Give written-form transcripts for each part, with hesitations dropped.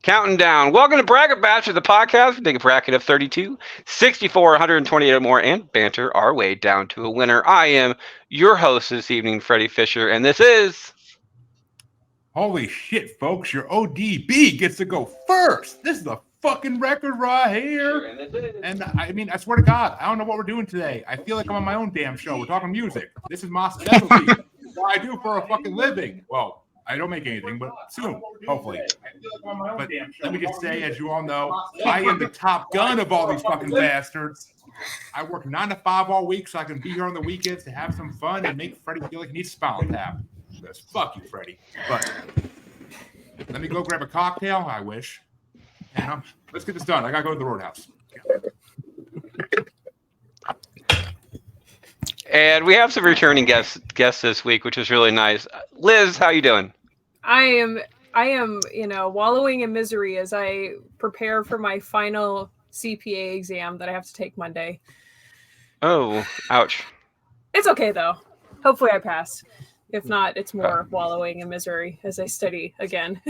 Counting down. Welcome to Bracket Bachelor, the podcast. We take a bracket of 32, 64, 128 or more, and banter our way down to a winner. I am your host this evening, Freddie Fisher, and this is... Holy shit, folks. Your ODB gets to go first. This is the fucking record right here. And I mean, I swear to God, I don't know what we're doing today. I feel like I'm on my own damn show. We're talking music. This is my specialty. What I do for a fucking living. Well, I don't make anything, but soon, hopefully. But let me just say, as you all know, I am the top gun of all these fucking bastards. I work 9 to 5 all week so I can be here on the weekends to have some fun and make Freddie feel like he needs Spinal Tap. Because fuck you, Freddie. But let me go grab a cocktail. I wish. And let's get this done. I gotta go to the Roadhouse. And we have some returning guests this week, which is really nice. Liz, how you doing? I am, wallowing in misery as I prepare for my final CPA exam that I have to take Monday. Oh, ouch. It's okay though. Hopefully I pass. If not, it's more wallowing in misery as I study again.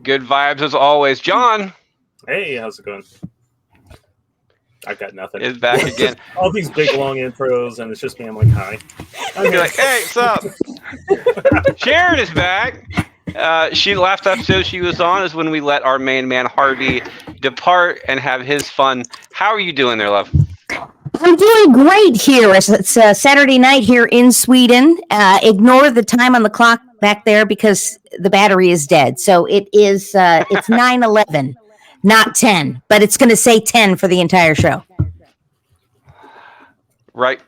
Good vibes as always. John. Hey, how's it going? I've got nothing. Is back again. All these big long intros, and it's just me. I'm like, hi. You're like, hey, what's up? Sharon is back. She last episode she was on is when we let our main man Harvey depart and have his fun. How are you doing there, love? I'm doing great here. It's Saturday night here in Sweden. Ignore the time on the clock back there because the battery is dead. So it's 9:11. Not 10, but it's going to say 10 for the entire show. Right.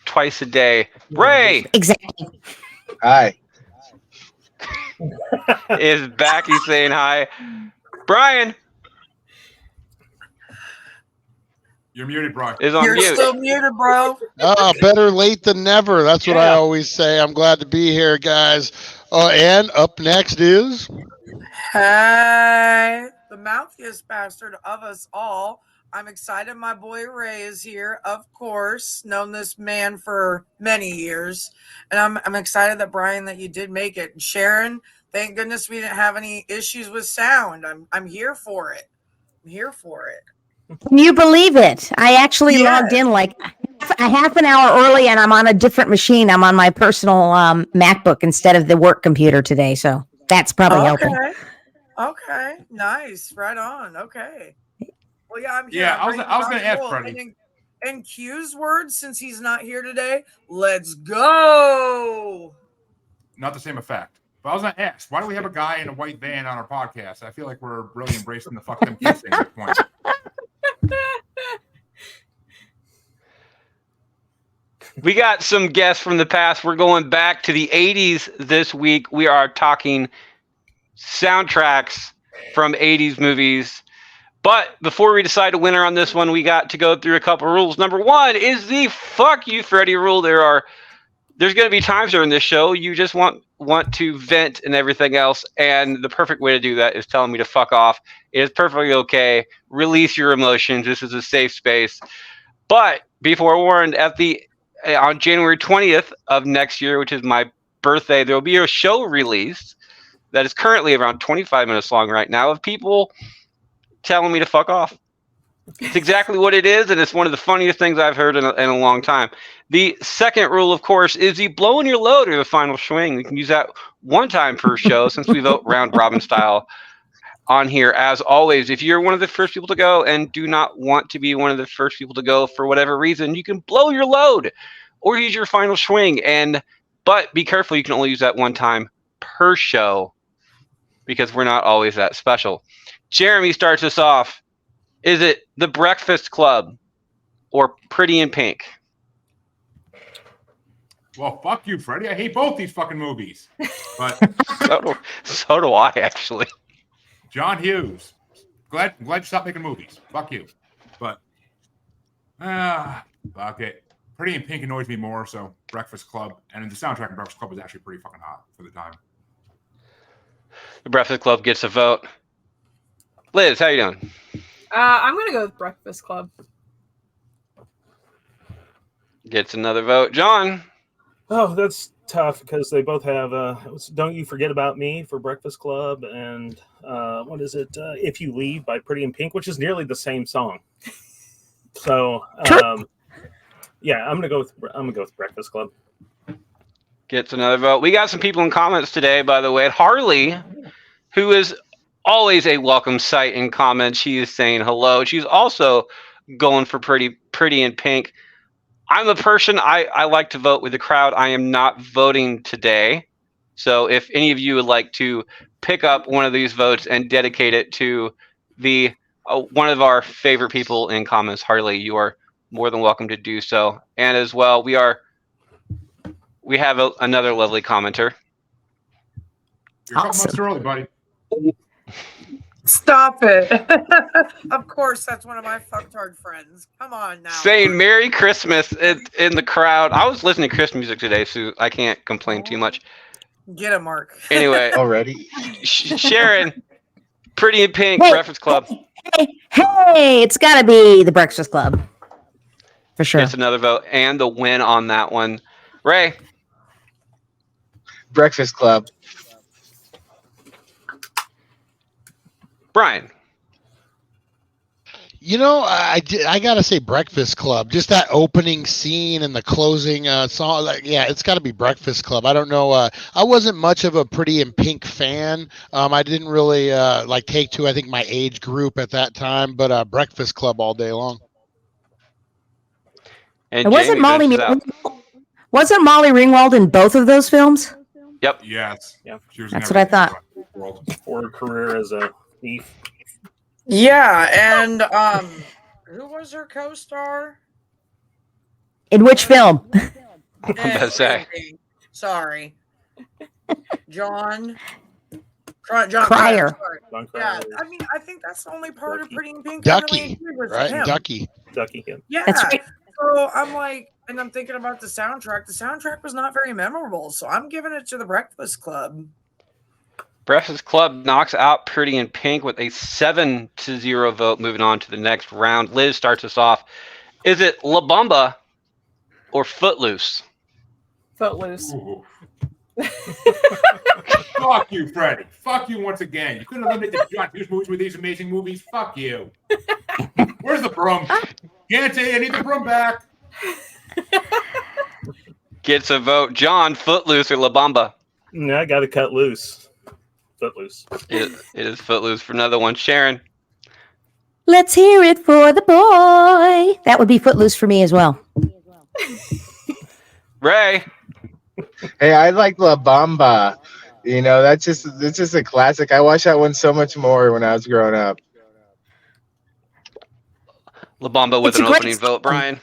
Twice a day. Ray! Exactly. Hi. Is back. He's saying hi. Brian! You're muted, bro. Is on You're mute. still muted, bro. Better late than never. That's what I always say. I'm glad to be here, guys. And up next is... Hey, the mouthiest bastard of us all. I'm excited my boy Ray is here, of course. Known this man for many years. And I'm excited that, Brian, that you did make it. And Sharon, thank goodness we didn't have any issues with sound. I'm here for it. I'm here for it. Can you believe it? I actually logged in like a half an hour early and I'm on a different machine. I'm on my personal MacBook instead of the work computer today. So that's probably helping. Okay. Nice. Right on. Okay. Well, yeah, I'm here. Yeah, I was going to ask Freddie. And Q's words, since he's not here today, let's go. Not the same effect. But I was going to ask, why do we have a guy in a white van on our podcast? I feel like we're really embracing the fuck them kids thing at this point. We got some guests from the past. We're going back to the 80s this week. We are talking soundtracks from 80s movies. But before we decide a winner on this one, we got to go through a couple of rules. Number one is the fuck you, Freddie rule. There's going to be times during this show you just want to vent and everything else, and the perfect way to do that is telling me to fuck off. It is perfectly okay. Release your emotions. This is a safe space. But be forewarned, on January 20th of next year, which is my birthday, there will be a show released that is currently around 25 minutes long right now of people telling me to fuck off. It's exactly what it is, and it's one of the funniest things I've heard in a long time. The second rule, of course, is the blowing your load or the final swing. We can use that one time per show since we vote round robin style on here. As always, if you're one of the first people to go and do not want to be one of the first people to go for whatever reason, you can blow your load or use your final swing. But be careful, you can only use that one time per show because we're not always that special. Jeremy starts us off. Is it The Breakfast Club or Pretty in Pink? Well, fuck you, Freddie. I hate both these fucking movies. But so do I, actually. John Hughes. Glad you stopped making movies. Fuck you. But fuck it. Pretty in Pink annoys me more, so Breakfast Club. And the soundtrack of Breakfast Club is actually pretty fucking hot for the time. The Breakfast Club gets a vote. Liz, how you doing? I'm going to go with Breakfast Club. Gets another vote. John? Oh, that's tough because they both have "Don't You Forget About Me" for Breakfast Club, and what is it? "If You Leave" by Pretty in Pink, which is nearly the same song. So, yeah, I'm gonna go with Breakfast Club. Gets another vote. We got some people in comments today, by the way. Harley, who is always a welcome sight in comments, she is saying hello. She's also going for Pretty in Pink. I'm a person, I like to vote with the crowd. I am not voting today. So if any of you would like to pick up one of these votes and dedicate it to the one of our favorite people in comments, Harley, you are more than welcome to do so. And as well, we have another lovely commenter. You're a couple months early, buddy. Stop it. Of course, that's one of my fucktard friends. Come on now. Saying Merry Christmas in the crowd. I was listening to Christmas music today, so I can't complain too much. Get it, Mark. Anyway, Already? Sharon, Pretty in Pink, Hey, Breakfast Club. Hey, it's got to be the Breakfast Club. For sure. Gets another vote and the win on that one. Ray. Breakfast Club. Brian. You know, I gotta say Breakfast Club. Just that opening scene and the closing song. Like, yeah, it's got to be Breakfast Club. I don't know. I wasn't much of a Pretty in Pink fan. I didn't really like take to, I think, my age group at that time. But Breakfast Club all day long. And wasn't Jamie wasn't Molly Ringwald in both of those films? Yep. Yes. Yeah. That's what I thought. For a career as a thief. Yeah, and who was her co-star? In which film? I'm gonna say. Sorry. John Cryer. Sorry. John Yeah, Cryer. I mean, I think that's the only part of Pretty in Pink. Ducky, was right? him. Ducky. Ducky. Yeah. Yeah. That's right. So I'm like, and I'm thinking about the soundtrack. The soundtrack was not very memorable, so I'm giving it to the Breakfast Club. Breakfast Club knocks out Pretty in Pink with a 7-0 vote. Moving on to the next round. Liz starts us off. Is it La Bamba or Footloose? Footloose. Ooh. Fuck you, Freddie. Fuck you once again. You couldn't eliminate the John Hughes movies with these amazing movies. Fuck you. Where's the broom? Can't say I need the broom back. Gets a vote. John, Footloose or La Bamba? No, I got to cut loose. Footloose. It is Footloose for another one. Sharon. Let's hear it for the boy. That would be Footloose for me as well. Ray. Hey, I like La Bamba. You know, it's just a classic. I watched that one so much more when I was growing up. La Bamba with It's a an great opening vote. Brian.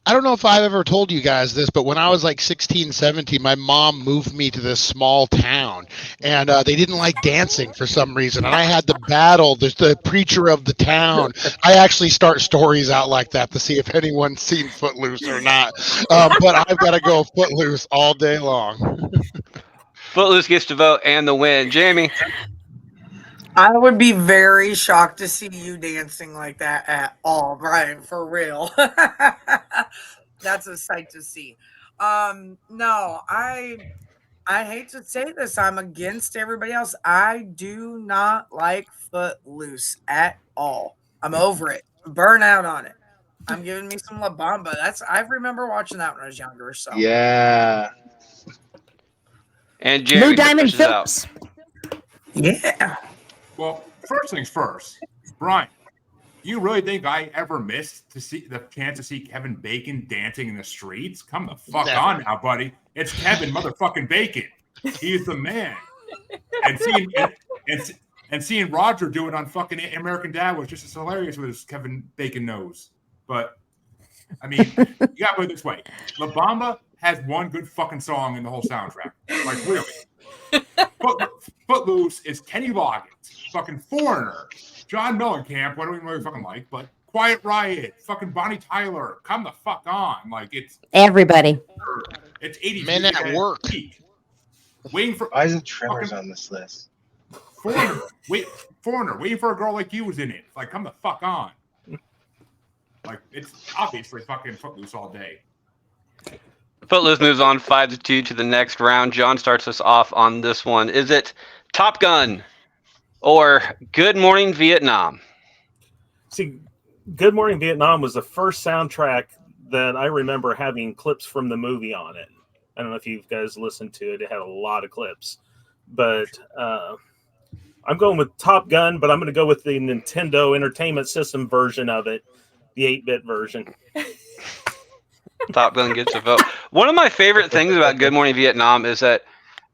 I don't know if I've ever told you guys this, but when I was like 16, 17, my mom moved me to this small town, and they didn't like dancing for some reason. And I had to battle the preacher of the town. I actually start stories out like that to see if anyone's seen Footloose or not. But I've got to go Footloose all day long. Footloose gets to vote and the win. Jamie. I would be very shocked to see you dancing like that at all, Brian, for real. That's a sight to see. No, I hate to say this. I'm against everybody else. I do not like Footloose at all. I'm over it. I'm burnt out on it. I'm giving me some La Bamba. I remember watching that when I was younger. So Yeah. And Jamie. Blue Diamond finishes out. Phillips. yeah. Well, first things first. Brian, you really think I ever missed to see the chance to see Kevin Bacon dancing in the streets? Come the fuck Never. on now, buddy. It's Kevin motherfucking Bacon. He's the man. And seeing Roger do it on fucking American Dad was just as hilarious with his Kevin Bacon nose. But I mean, you gotta put it this way. La Bamba has one good fucking song in the whole soundtrack. Like really. Footloose is Kenny Loggins, fucking Foreigner, John Mellencamp, what do we really fucking like, but Quiet Riot, fucking Bonnie Tyler, come the fuck on. Like it's Everybody. It's 80 Men at work. Waiting for Why isn't Tremors on this list? Foreigner, waiting for a girl like you was in it. Like come the fuck on. Like it's obviously fucking Footloose all day. Footloose moves on 5-2 to the next round. John starts us off on this one. Is it Top Gun or Good Morning Vietnam? See, Good Morning Vietnam was the first soundtrack that I remember having clips from the movie on it. I don't know if you guys listened to it. It had a lot of clips. But I'm going with Top Gun, but I'm going to go with the Nintendo Entertainment System version of it, the 8-bit version. Top Gun gets a vote. One of my favorite things about Good Morning Vietnam is that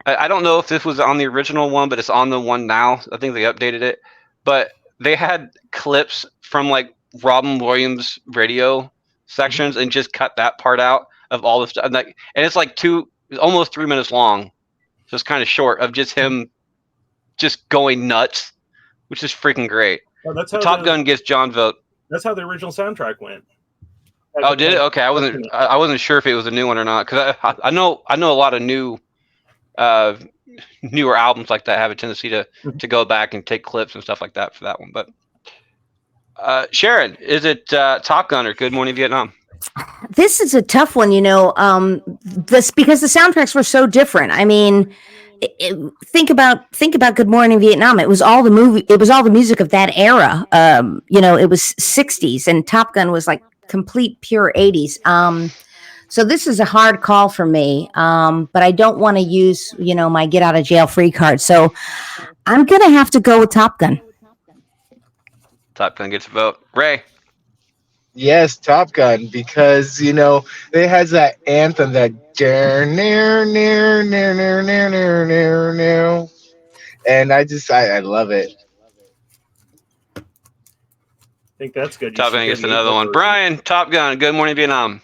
I don't know if this was on the original one, but it's on the one now. I think they updated it. But they had clips from like Robin Williams radio sections and just cut that part out of all the stuff. And it's like almost 3 minutes long. So it's kind of short of just him just going nuts, which is freaking great. Well, that's how Top Gun gets John vote. That's how the original soundtrack went. Oh, did it? Okay, I wasn't sure if it was a new one or not because I know a lot of newer albums like that have a tendency to go back and take clips and stuff like that for that one. But Sharon, is it Top Gun or Good Morning Vietnam? This is a tough one, this because the soundtracks were so different. I mean, think about Good Morning Vietnam. It was all the music of that era. It was 60s, and Top Gun was like complete pure 80s. So this is a hard call for me. But I don't want to use, my get out of jail free card. So I'm going to have to go with Top Gun. Top Gun gets a vote. Ray. Yes, Top Gun, because it has that anthem that and I love it. I think that's good. Top Gun gets another one. Brian, Top Gun, Good Morning Vietnam.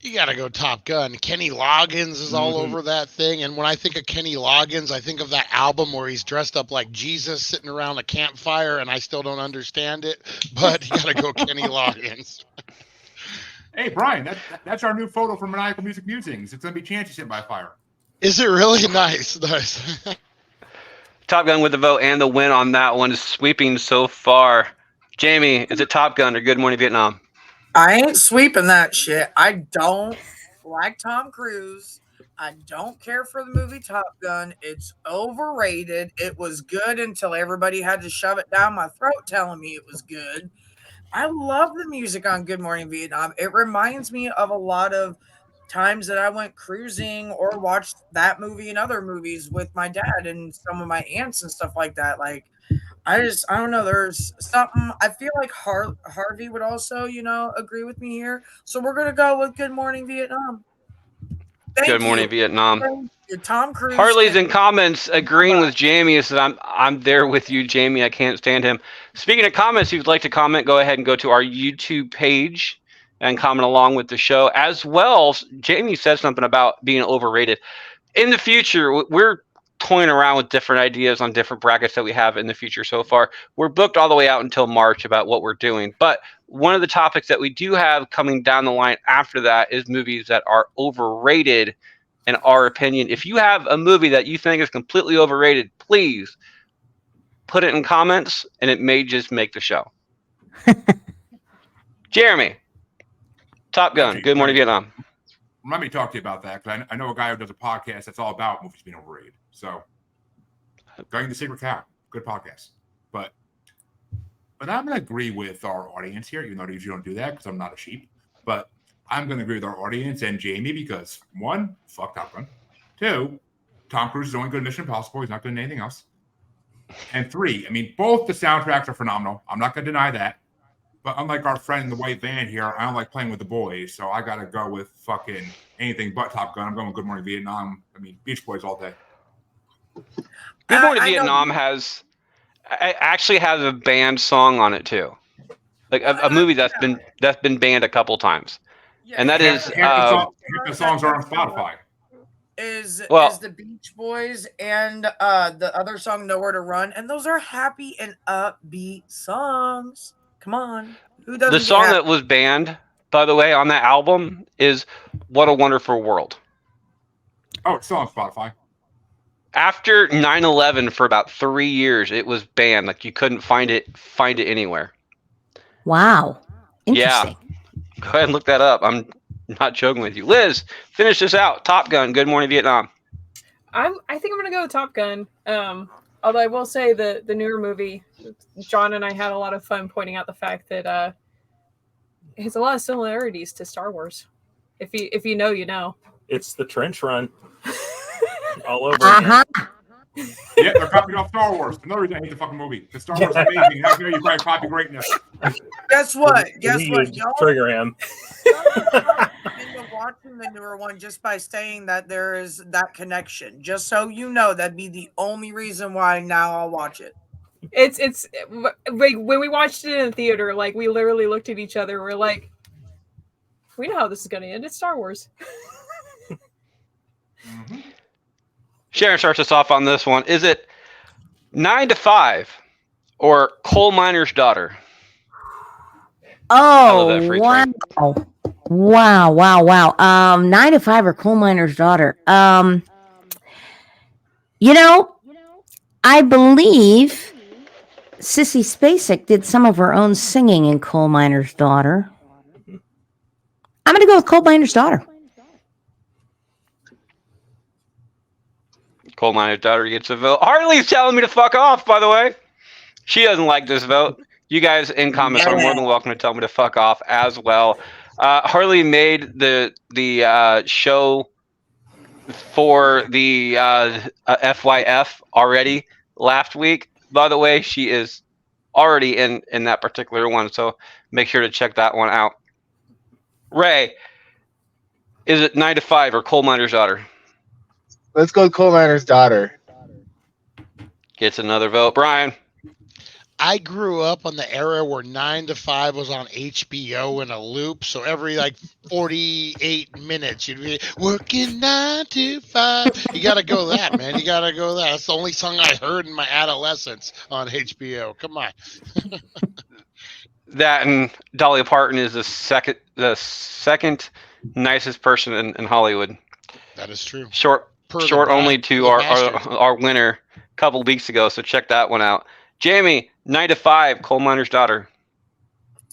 You gotta go Top Gun. Kenny Loggins is all over that thing, and when I think of Kenny Loggins, I think of that album where he's dressed up like Jesus sitting around a campfire, and I still don't understand it, but you gotta go Kenny Loggins. Hey, Brian, that's our new photo from Maniacal Music Musings. It's gonna be Chancey sitting by a fire. Is it really? Nice. Top Gun with the vote and the win on that one is sweeping so far. Jamie, is it Top Gun or Good Morning Vietnam? I ain't sweeping that shit. I don't like Tom Cruise. I don't care for the movie Top Gun. It's overrated. It was good until everybody had to shove it down my throat telling me it was good. I love the music on Good Morning Vietnam. It reminds me of a lot of times that I went cruising or watched that movie and other movies with my dad and some of my aunts and stuff like that. Like, I don't know. There's something. I feel like Harvey would also, agree with me here. So we're gonna go with Good Morning Vietnam. Good Morning Vietnam. Tom Cruise. Harley's in comments agreeing with Jamie. Says I'm there with you, Jamie. I can't stand him. Speaking of comments, if you'd like to comment, go ahead and go to our YouTube page and comment along with the show. As well, Jamie said something about being overrated. In the future, we're toying around with different ideas on different brackets that we have in the future so far. We're booked all the way out until March about what we're doing. But one of the topics that we do have coming down the line after that is movies that are overrated in our opinion. If you have a movie that you think is completely overrated, please put it in comments and it may just make the show. Jeremy, Top Gun, Good Morning Vietnam. Let me talk to you about that, because I know a guy who does a podcast that's all about movies being overrated. So, Going the Secret Cow, good podcast. But I'm going to agree with our audience here, even though I usually don't do that because I'm not a sheep. But I'm going to agree with our audience and Jamie because, one, fuck Top Gun. Two, Tom Cruise is only good in Mission Impossible. He's not good in anything else. And three, both the soundtracks are phenomenal. I'm not going to deny that. But unlike our friend in the white van here, I don't like playing with the boys, so I got to go with fucking anything but Top Gun. I'm going with Good Morning Vietnam. Beach Boys all day. Good Morning Vietnam actually has a banned song on it too, like a movie that's been banned a couple times, and that is the songs are on Spotify. Is the Beach Boys and the other song Nowhere to Run, and those are happy and upbeat songs. Come on. Who doesn't? The song that was banned, by the way, on that album is What a Wonderful World. Oh, it's still on Spotify. After 9/11 for about 3 years, it was banned. Like you couldn't find it anywhere. Wow. Interesting. Yeah. Go ahead and look that up. not joking with you. Liz, finish this out. Top Gun, Good Morning Vietnam. I think I'm gonna go with Top Gun. Although I will say the newer movie, John and I had a lot of fun pointing out the fact that it has a lot of similarities to Star Wars. If you know, you know. It's the trench run all over Uh-huh. again. Yeah, they're copying off Star Wars. Another reason I hate the fucking movie. Because Star Wars is amazing. How dare you try to copy greatness? Guess what? We Guess what? used Y'all trigger him. into watching the newer one just by saying that there is that connection. Just so you know, that'd be the only reason why now I'll watch it. It's like when we watched it in the theater, like we literally looked at each other. We're like, we know how this is going to end. It's Star Wars. Mm-hmm. Sharon starts us off on this one. Is it 9 to 5 or Coal Miner's Daughter? Oh, that free wow. train. Wow. 9 to 5 or Coal Miner's Daughter. You know, I believe Sissy Spacek did some of her own singing in Coal Miner's Daughter. I'm going to go with Coal Miner's Daughter. Coal Miner's Daughter gets a vote. Harley's telling me to fuck off, by the way. She doesn't like this vote. You guys in comments are more than welcome to tell me to fuck off as well. Harley made the show for the FYF already last week. By the way, she is already in that particular one, so make sure to check that one out. Ray, is it 9 to 5 or Coal Miner's Daughter? Let's go with Coal Miner's Daughter. Gets another vote. Brian. I grew up on the era where 9 to 5 was on HBO in a loop. So every like 48 minutes, you'd be working 9 to 5. You got to go that, man. You got to go that. That's the only song I heard in my adolescence on HBO. Come on. That and Dolly Parton is the second nicest person in Hollywood. That is true. Short only to our winner a couple weeks ago, so check that one out. Jamie, 9 to 5, Coal Miner's Daughter.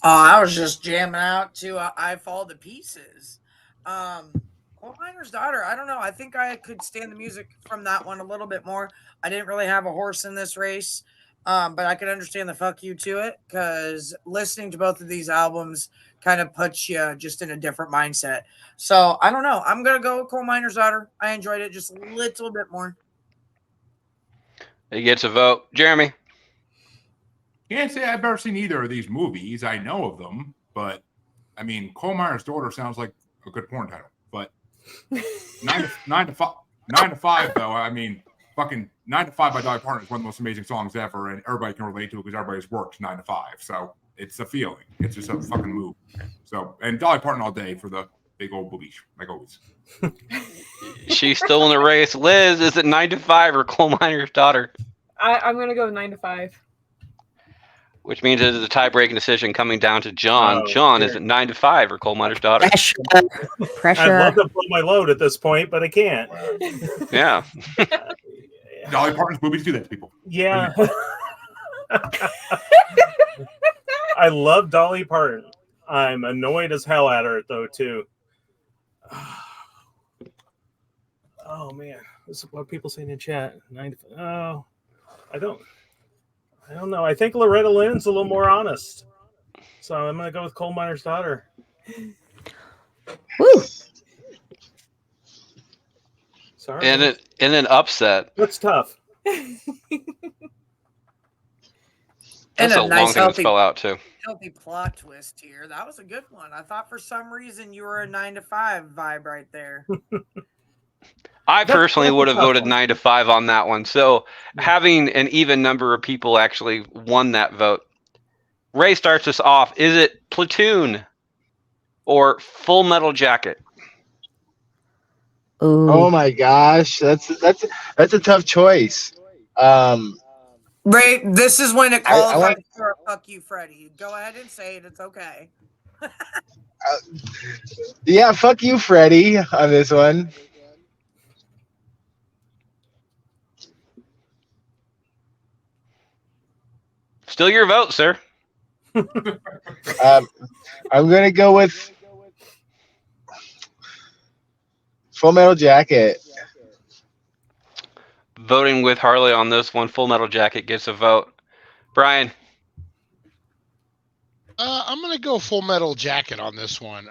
I was just jamming out to I Fall to Pieces. Coal Miner's Daughter, I don't know. I think I could stand the music from that one a little bit more. I didn't really have a horse in this race, but I could understand the fuck you to it because listening to both of these albums kind of puts you just in a different mindset. So I don't know. I'm going to go with Coal Miner's Daughter. I enjoyed it just a little bit more. He gets a vote. Jeremy. Can't say I've ever seen either of these movies. I know of them, but I mean, Coal Miner's Daughter sounds like a good porn title. But 9 to 5, though. I mean, fucking 9 to 5 by Dolly Parton is one of the most amazing songs ever, and everybody can relate to it because everybody's worked 9 to 5. So it's a feeling. It's just a fucking move. So and Dolly Parton all day for the big old boobies, like always. She's still in the race. Liz, is it 9 to 5 or Coal Miner's Daughter? I'm gonna go with 9 to 5. Which means it is a tie-breaking decision coming down to John. John, is it 9 to 5 or Coal Miner's Daughter? Pressure. I'd love to blow my load at this point, but I can't. Yeah. Dolly Parton's movies do that to people. Yeah. I love Dolly Parton. I'm annoyed as hell at her, though, too. Oh, man. This is what people say in chat. Oh, I don't know. I think Loretta Lynn's a little more honest. So I'm going to go with Coal Miner's Daughter. Woo. Sorry. And then upset. That's tough. That's And a a long nice thing to spell out, too. healthy plot twist here. That was a good one. I thought for some reason you were a 9 to 5 vibe right there. I personally would have tough voted one. 9 to 5 on that one. So having an even number of people actually won that vote. Ray starts us off. Is it Platoon or Full Metal Jacket? Ooh. Oh my gosh, that's a tough choice. Ray, this is when it I qualifies want- for a fuck you, Freddie. Go ahead and say it. It's okay. Yeah, fuck you, Freddie, on this one. Still your vote, sir. I'm gonna go with Full Metal Jacket. Voting with Harley on this one. Full Metal Jacket gets a vote. Brian. I'm gonna go Full Metal Jacket on this one.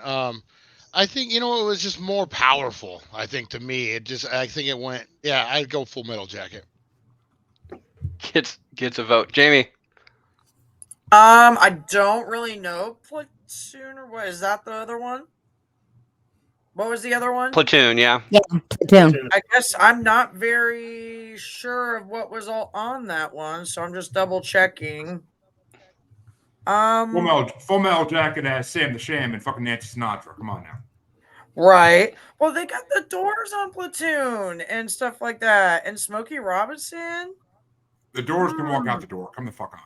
I think it was just more powerful. I think to me, I think it went. Yeah, I'd go Full Metal Jacket. Gets a vote. Jamie. I don't really know Platoon or what is that the other one? What was the other one? Platoon, yeah. Yeah, Platoon. I guess I'm not very sure of what was all on that one, so I'm just double checking. Full Metal Jacket has Sam the Sham and fucking Nancy Sinatra. Come on now. Right. Well, they got the Doors on Platoon and stuff like that, and Smokey Robinson. The Doors can walk out the door. Come the fuck on.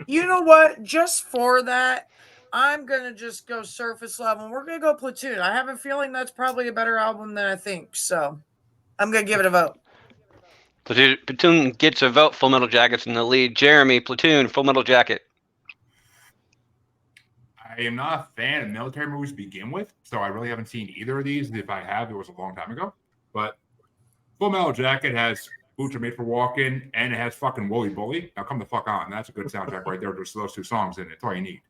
You know what? Just for that, I'm gonna just go surface level. We're gonna go Platoon. I have a feeling that's probably a better album than I think, so I'm gonna give it a vote. Platoon gets a vote. Full Metal Jacket's in the lead. Jeremy, Platoon, Full Metal Jacket. I am not a fan of military movies to begin with, so I really haven't seen either of these. If I have, it was a long time ago. But Full Metal Jacket has Boots Are Made for Walking, and it has fucking Wooly Bully. Now come the fuck on. That's a good soundtrack right there. There's those two songs in it. That's all you need.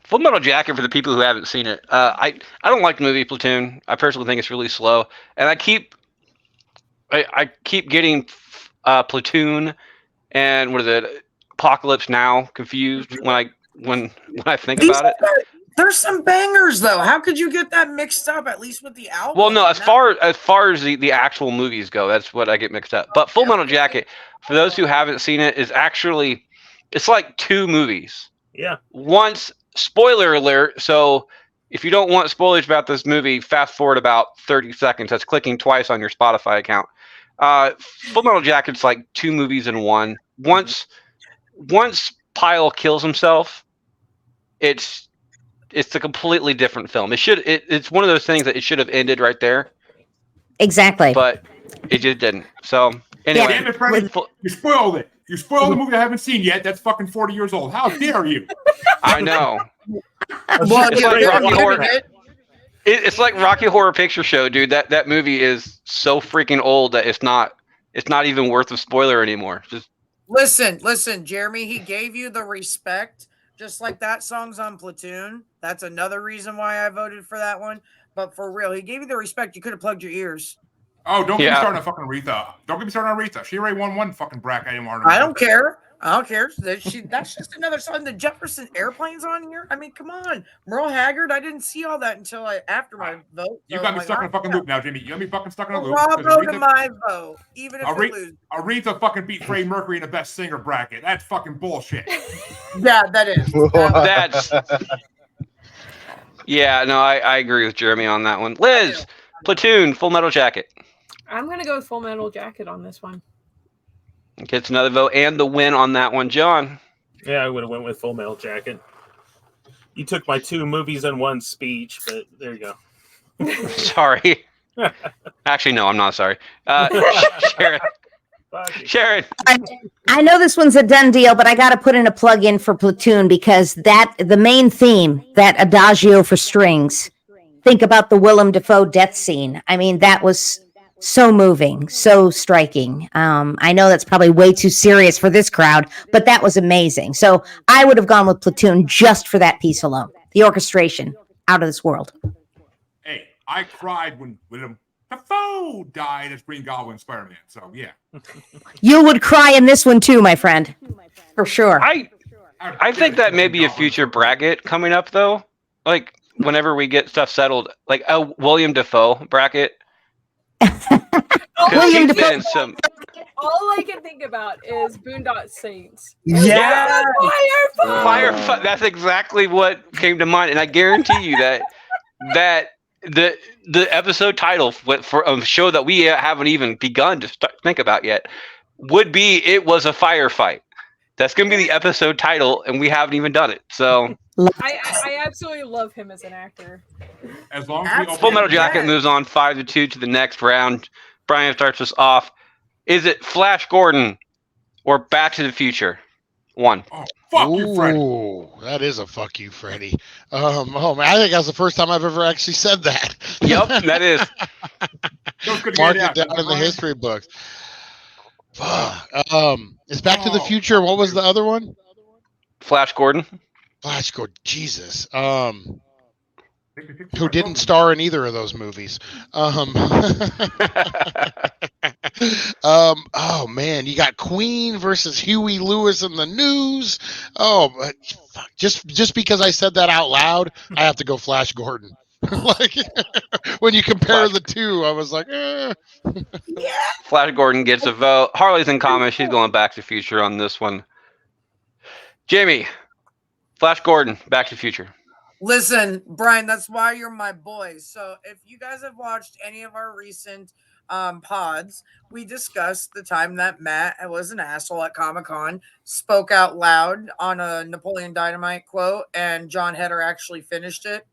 Full Metal Jacket, for the people who haven't seen it, I don't like the movie Platoon. I personally think it's really slow, and I keep getting Platoon and what is it, Apocalypse Now confused when I think about it. There's some bangers though. How could you get that mixed up? At least with the album. Well, no, as far as the actual movies go, that's what I get mixed up. But Full Metal Jacket, for those who haven't seen it, is actually it's like two movies. Yeah. Once, spoiler alert. So if you don't want spoilers about this movie, fast forward about 30 seconds. That's clicking twice on your Spotify account. Full Metal Jacket's like two movies in one. Once Pyle kills himself, it's a completely different film. It's one of those things that it should have ended right there. Exactly. But it just didn't. So anyway, Damn it, Freddie, you spoiled it. You spoiled the movie I haven't seen yet. That's fucking 40 years old. How dare you? I know. Well, It's like Rocky Horror. It's like Rocky Horror Picture Show, dude. That movie is so freaking old that it's not even worth a spoiler anymore. Just listen, Jeremy. He gave you the respect, just like that song's on Platoon. That's another reason why I voted for that one. But for real, he gave you the respect. You could have plugged your ears. Oh, don't get me started on fucking Aretha. Don't get me started on Aretha. She already won one fucking bracket. I don't care. That's just another song. The Jefferson Airplane's on here. I mean, come on. Merle Haggard, I didn't see all that until after my vote. You got me stuck in a fucking loop now, Jimmy. You got me fucking stuck in a loop. Bravo to my vote, even if we lose. Aretha fucking beat Freddie Mercury in the best singer bracket. That's fucking bullshit. Yeah, that is. that's yeah, no, I agree with Jeremy on that one. Liz, Platoon, Full Metal Jacket. I'm gonna go with Full Metal Jacket on this one. Gets another vote and the win on that one. John. Yeah, I would have went with Full Metal Jacket. You took my two movies in one speech, but there you go. Sorry. Actually, no, I'm not sorry. Sharon. Sharon. I know this one's a done deal, but I got to put in a plug in for Platoon because the main theme, that adagio for strings, think about the Willem Dafoe death scene. I mean, that was so moving, so striking. I know that's probably way too serious for this crowd, but that was amazing. So I would have gone with Platoon just for that piece alone. The orchestration, out of this world. Hey, I cried when Willem Dafoe died as Green Goblin Spider-Man. So yeah, you would cry in this one too, my friend, for sure. I think that may be a future bracket coming up, though. Like whenever we get stuff settled, like a William Dafoe bracket. William Dafoe. All I can think about is Boondock Saints. Yeah, Firefight. That's exactly what came to mind, and I guarantee you that the episode title for a show that we haven't even begun to think about yet would be "It Was a Firefight." That's going to be the episode title, and we haven't even done it. So I absolutely love him as an actor. As long as we Full Metal Jacket moves on 5-2 to the next round. Brian starts us off. Is it Flash Gordon or Back to the Future? 1. Oh, fuck you, Freddy. Ooh, that is a fuck you, Freddy. Oh man, I think that's the first time I've ever actually said that. Yep, that is. Feels good to Mark get it out, down in the Brian. history books. Fuck. Is Back to the Oh, Future? What was the other one? Flash Gordon. Flash Gordon. Jesus. Take the picture Who of my didn't phone. star in either of those movies? Oh man, you got Queen versus Huey Lewis in the News. Oh, but fuck, just because I said that out loud, I have to go Flash Gordon. Like when you compare Flash. the two, I was like, Flash Gordon gets a vote. Harley's in comments. She's going Back to the Future on this one. Jamie, Flash Gordon, Back to the Future. Listen, Brian, that's why you're my boy. So if you guys have watched any of our recent pods, we discussed the time that Matt was an asshole at Comic-Con, spoke out loud on a Napoleon Dynamite quote, and John Heder actually finished it.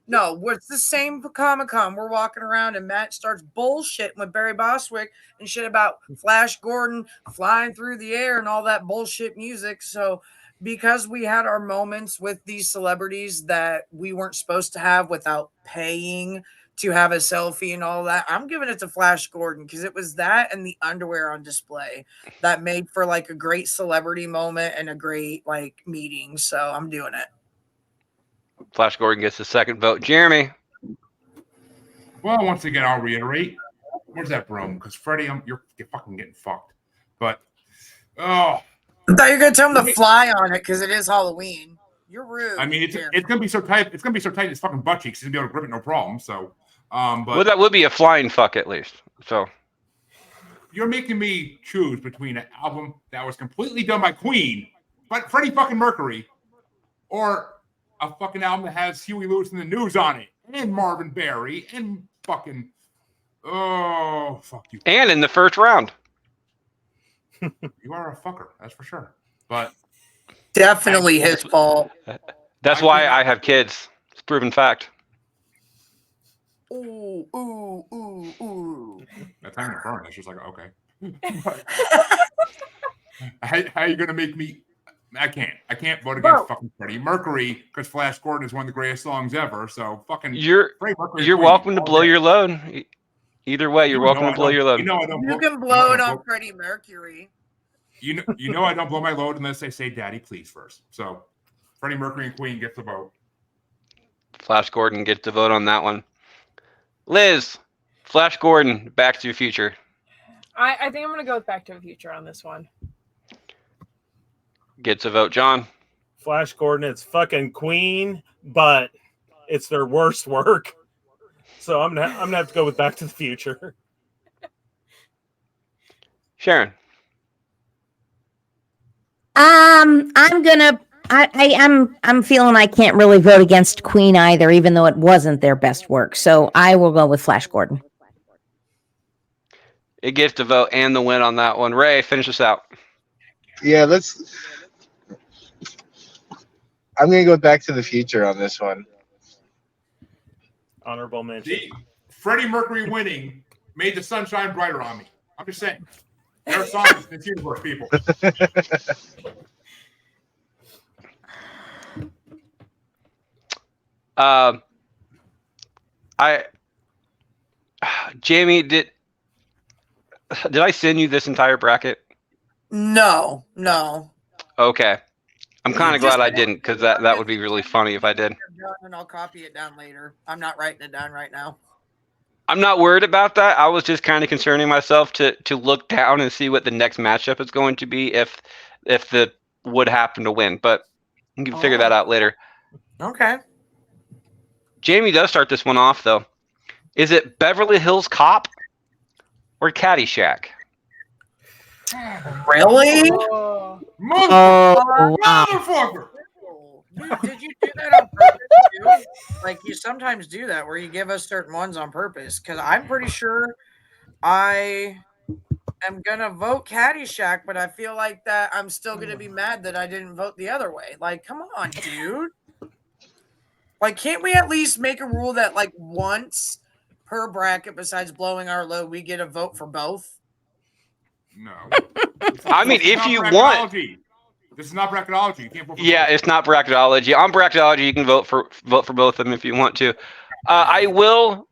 No, it's the same Comic-Con. We're walking around and Matt starts bullshitting with Barry Bostwick and shit about Flash Gordon flying through the air and all that bullshit music. So because we had our moments with these celebrities that we weren't supposed to have without paying to have a selfie and all that, I'm giving it to Flash Gordon because it was that and the underwear on display that made for like a great celebrity moment and a great like meeting. So I'm doing it. Flash Gordon gets the second vote. Jeremy. Well, once again, I'll reiterate. Where's that broom? Because Freddy, you're fucking getting fucked. But, oh. I thought you were going to tell him to fly on it because it is Halloween. You're rude. I mean, it's going to be so tight. It's going to be so tight his fucking butt cheeks. He's going to be able to grip it, no problem. So, but. Well, that would be a flying fuck at least. So. You're making me choose between an album that was completely done by Queen, but Freddie fucking Mercury, or a fucking album that has Huey Lewis and the News on it, and Marvin Berry, and fucking, oh, fuck you. And in the first round. You are a fucker, that's for sure. But definitely his fault. That's why I have kids. It's proven fact. Ooh, ooh, ooh, ooh. That time to burn, it's just like, okay. How are you going to make me... I can't vote against fucking Freddie Mercury because Flash Gordon is one of the greatest songs ever. So fucking you're welcome to blow your load. Either way, you're welcome to blow your load. You know I don't. You can blow it on Freddie Mercury. You know I don't blow my load unless they say "Daddy, please" first. So Freddie Mercury and Queen get the vote. Flash Gordon gets the vote on that one. Liz, Flash Gordon, Back to the Future. I think I'm gonna go with Back to the Future on this one. Gets a vote, John. Flash Gordon, it's fucking Queen, but it's their worst work. So I'm gonna have to go with Back to the Future. Sharon. I'm feeling I can't really vote against Queen either, even though it wasn't their best work. So I will go with Flash Gordon. It gets the vote and the win on that one. Ray, finish us out. Yeah, I'm going to go Back to the Future on this one. Honorable mention. Freddie Mercury winning made the sunshine brighter on me. I'm just saying. There are songs in this universe, people. Jamie, did I send you this entire bracket? No. Okay. I'm kind of glad I didn't, because that would be really funny if I did. And I'll copy it down later. I'm not writing it down right now. I'm not worried about that. I was just kind of concerning myself to look down and see what the next matchup is going to be if the would happen to win. But you can figure that out later. Okay. Jamie does start this one off, though. Is it Beverly Hills Cop or Caddyshack? Really? Motherfucker! Dude, did you do that on purpose too? Like you sometimes do that where you give us certain ones on purpose. Because I'm pretty sure I am gonna vote Caddyshack, but I feel like that I'm still gonna be mad that I didn't vote the other way. Like, come on, dude. Like, can't we at least make a rule that like once per bracket, besides blowing our load, we get a vote for both? No. I mean, if you want. This is not bracketology. You can't vote for Yeah, both. it's not bracketology. On bracketology, you can vote for both of them if you want to. I will,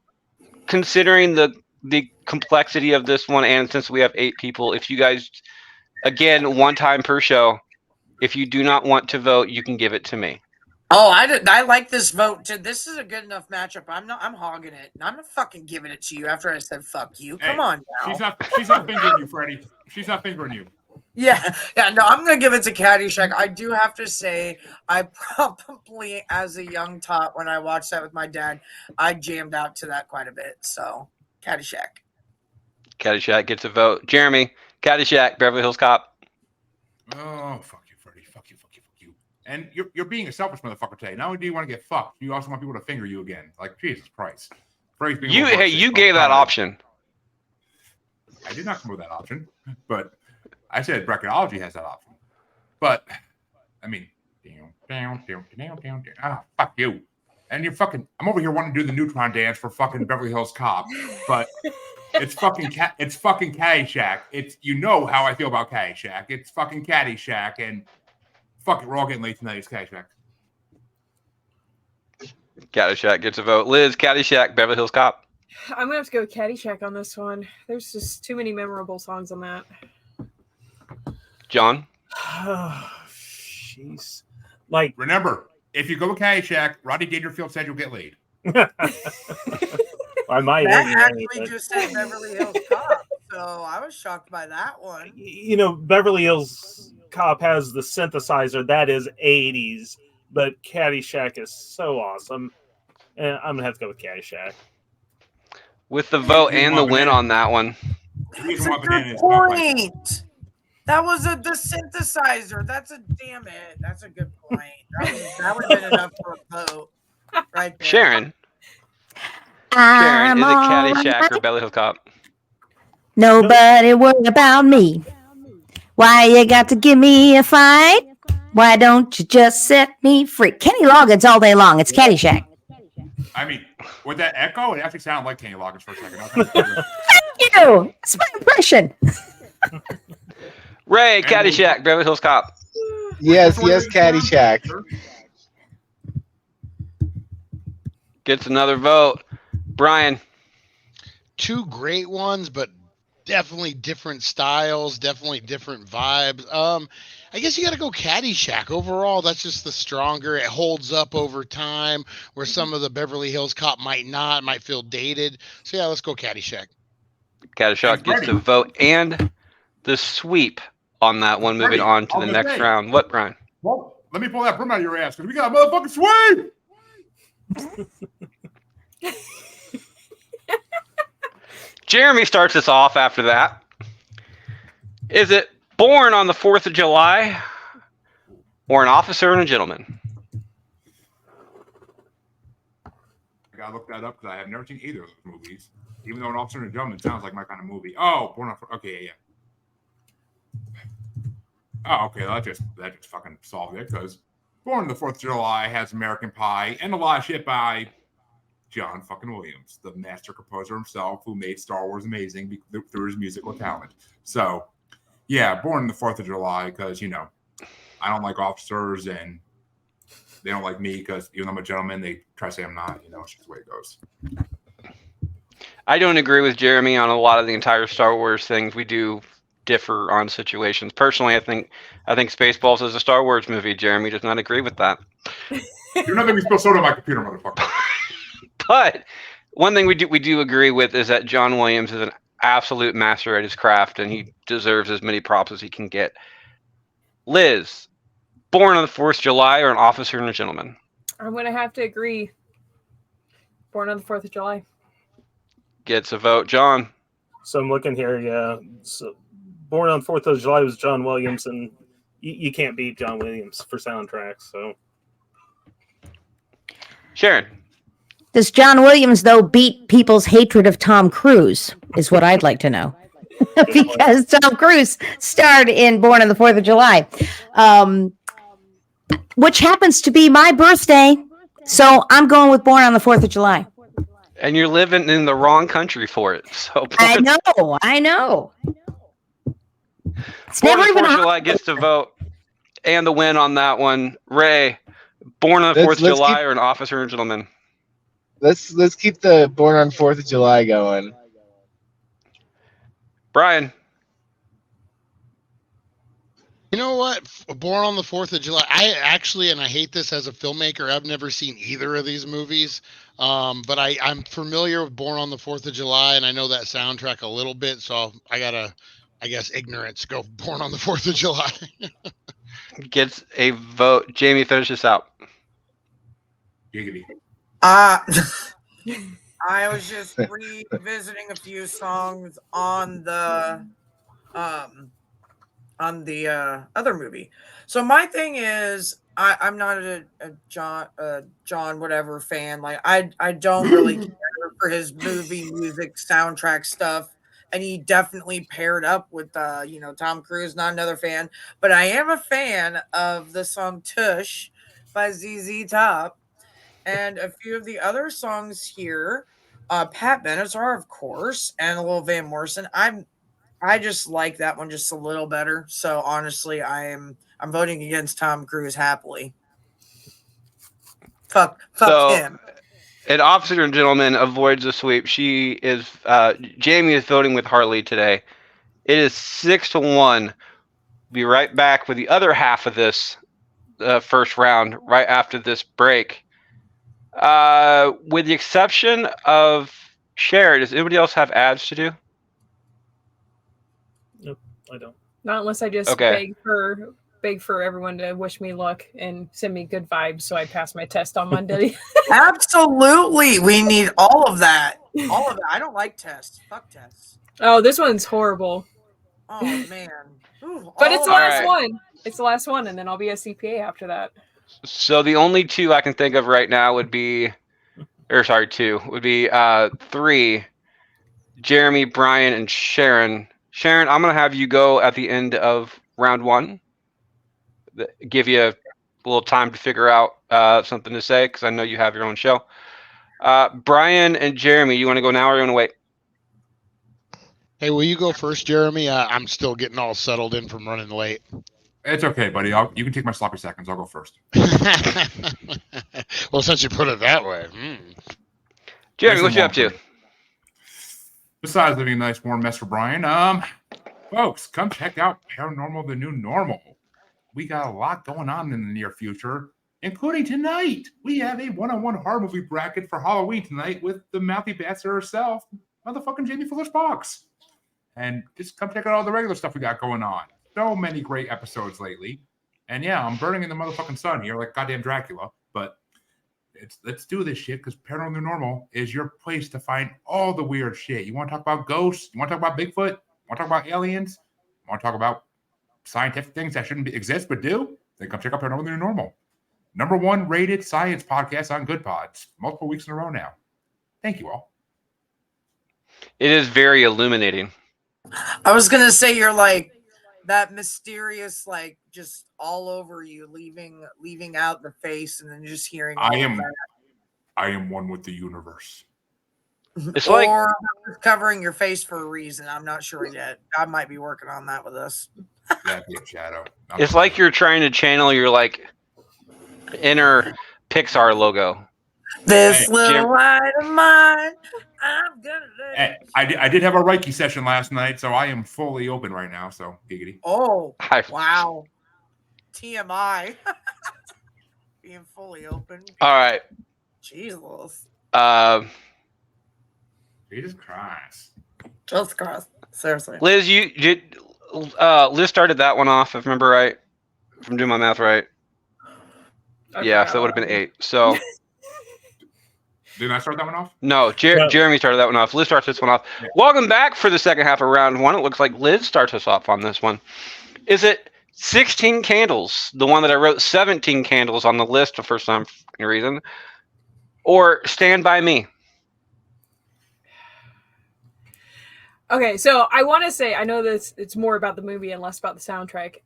considering the complexity of this one, and since we have 8 people, if you guys, again, one time per show, if you do not want to vote, you can give it to me. Oh, I like this vote too. This is a good enough matchup. I'm hogging it. I'm not fucking giving it to you after I said fuck you. Come Hey, on now. She's not fingering you, Freddie. She's not fingering you. Yeah. No, I'm gonna give it to Caddyshack. I do have to say, I probably, as a young tot, when I watched that with my dad, I jammed out to that quite a bit. So, Caddyshack. Caddyshack gets a vote. Jeremy, Caddyshack, Beverly Hills Cop. Oh, fuck you, Freddie. Fuck you. And you're being a selfish motherfucker today. Not only do you want to get fucked, you also want people to finger you again. Like, Jesus Christ. Freddie's being You gave that option. I did not come with that option, but I said bracketology has that option. But, I mean, fuck you. And you're fucking, I'm over here wanting to do the neutron dance for fucking Beverly Hills Cop, but it's fucking Caddyshack. It's, you know how I feel about Caddyshack. It's fucking Caddyshack, and fuck it, we're all getting late tonight. It's Caddyshack. Caddyshack gets a vote. Liz, Caddyshack, Beverly Hills Cop. I'm gonna have to go with Caddyshack on this one. There's just too many memorable songs on that. John? Jeez. Like, Remember, if you go with Caddyshack, Rodney Dangerfield said you'll get laid. I might That anyway, actually but- just said Beverly Hills Cop, so I was shocked by that one. you know, Beverly Hills Cop has the synthesizer that is 80s, but Caddyshack is so awesome. And I'm gonna have to go with Caddyshack. With the vote and the win on that one. That's a good point. That was the synthesizer. That's a damn it. That's a good point. That would have been enough for a vote, right there. Sharon, is it I'm Caddyshack or Beverly Hills Cop? Nobody worry about me. Why you got to give me a fight? Why don't you just set me free? Kenny Loggins all day long. It's Caddyshack. I mean, with that echo, it actually sounded like Kenny Loggins for a second. Thank you. That's my impression. Ray, Caddyshack, Beverly Hills Cop. Yes, Caddyshack. Gets another vote. Brian. 2 great ones, but definitely different styles, definitely different vibes. I guess you got to go Caddyshack. Overall, that's just the stronger. It holds up over time, where some of the Beverly Hills Cop might not, might feel dated. So yeah, let's go Caddyshack. Caddyshack gets the vote and the sweep on that one. Moving on to the next round. What, Brian? Well, let me pull that broom out of your ass, because we got a motherfucking sweep! Jeremy starts us off after that. Is it Born on the 4th of July or An Officer and a Gentleman? I gotta look that up because I have never seen either of those movies. Even though An Officer and a Gentleman sounds like my kind of movie. Oh, Born on. Okay, yeah. Oh, okay. That just fucking solved it, because Born on the 4th of July has American Pie and a lot of shit by John fucking Williams, the master composer himself, who made Star Wars amazing through his musical talent. So, yeah, Born on the 4th of July, because, you know, I don't like officers, and they don't like me because even though I'm a gentleman, they try to say I'm not. You know, it's just the way it goes. I don't agree with Jeremy on a lot of the entire Star Wars things. We do differ on situations. Personally, I think Spaceballs is a Star Wars movie. Jeremy does not agree with that. You're not making me spill soda on my computer, motherfucker. But one thing we do agree with is that John Williams is an absolute master at his craft, and he deserves as many props as he can get. Liz, Born on the 4th of July or An Officer and a Gentleman? I'm going to have to agree. Born on the 4th of July. Gets a vote. John? So I'm looking here, yeah. So Born on 4th of July was John Williams, and you can't beat John Williams for soundtracks. So, Sharon? Does John Williams, though, beat people's hatred of Tom Cruise, is what I'd like to know. Because Tom Cruise starred in Born on the 4th of July, which happens to be my birthday. So I'm going with Born on the 4th of July. And you're living in the wrong country for it. So I know. It's Born never on the even 4th of July gets to vote. and the win on that one. Ray, Born on the 4th of July or An Officer and Gentleman? Let's keep the Born on 4th of July going. Brian. You know what? Born on the 4th of July. I actually, and I hate this as a filmmaker, I've never seen either of these movies. But I'm familiar with Born on the 4th of July, and I know that soundtrack a little bit. So I gotta, I guess, ignorance go Born on the 4th of July. Gets a vote. Jamie, finish this out. Giggity. I was just revisiting a few songs on the other movie. So my thing is, I'm not a John whatever fan. Like I don't really care for his movie music soundtrack stuff. And he definitely paired up with Tom Cruise. Not another fan, but I am a fan of the song "Tush" by ZZ Top, and a few of the other songs here. Pat Benatar, of course, and a little Van Morrison. I just like that one just a little better. So honestly, I'm voting against Tom Cruise happily. Fuck him. An Officer and Gentleman avoids the sweep. Jamie is voting with Harley today. It is 6-1. Be right back with the other half of this first round right after this break. With the exception of Cher, does anybody else have ads to do? Nope, I don't. Not unless I just beg for everyone to wish me luck and send me good vibes so I pass my test on Monday. Absolutely. We need all of that. All of it. I don't like tests. Fuck tests. Oh, this one's horrible. Oh, man. Ooh, but it's the last one. It's the last one, and then I'll be a CPA after that. So the only two I can think of right now would be, two, would be 3, Jeremy, Brian, and Sharon. Sharon, I'm going to have you go at the end of round 1. Give you a little time to figure out something to say, because I know you have your own show. Brian and Jeremy, you want to go now or you want to wait? Hey, will you go first, Jeremy? I'm still getting all settled in from running late. It's okay, buddy. You can take my sloppy seconds. I'll go first. Well, since you put it that way. Jeremy, what you up to? Besides living a nice warm mess for Brian, folks, come check out Paranormal: The New Normal. We got a lot going on in the near future, including tonight. We have a one-on-one horror movie bracket for Halloween tonight with the mouthy bastard herself, motherfucking Jamie Fuller-Spox. And just come check out all the regular stuff we got going on. So many great episodes lately. And yeah, I'm burning in the motherfucking sun here like goddamn Dracula. But let's do this shit, because Paranormal: The New Normal is your place to find all the weird shit. You want to talk about ghosts? You want to talk about Bigfoot? You want to talk about aliens? You want to talk about scientific things that shouldn't exist but do? Then come check out Paranormal: The New Normal. #1 rated science podcast on Good Pods. Multiple weeks in a row now. Thank you all. It is very illuminating. I was going to say you're like that mysterious, like just all over you, leaving out the face and then just hearing all of that. I am one with the universe. It's or covering your face for a reason. I'm not sure yet. I might be working on that with us. That'd be a shadow. It's like you're trying to channel your inner Pixar logo. This little light of mine, I'm gonna let it. I did have a Reiki session last night, so I am fully open right now. So giggity. Oh, wow. TMI. Being fully open. All right. Jesus. Jesus Christ. Jesus Christ. Seriously. Liz, Liz started that one off, if I remember right. If I'm doing my math right. Yeah, so that would have been 8. So didn't I start that one off? No, Jeremy started that one off. Liz starts this one off. Yeah. Welcome back for the second half of round 1. It looks like Liz starts us off on this one. Is it 16 Candles, the one that I wrote 17 candles on the list for some reason, or Stand By Me? Okay, so I want to say, I know that it's more about the movie and less about the soundtrack.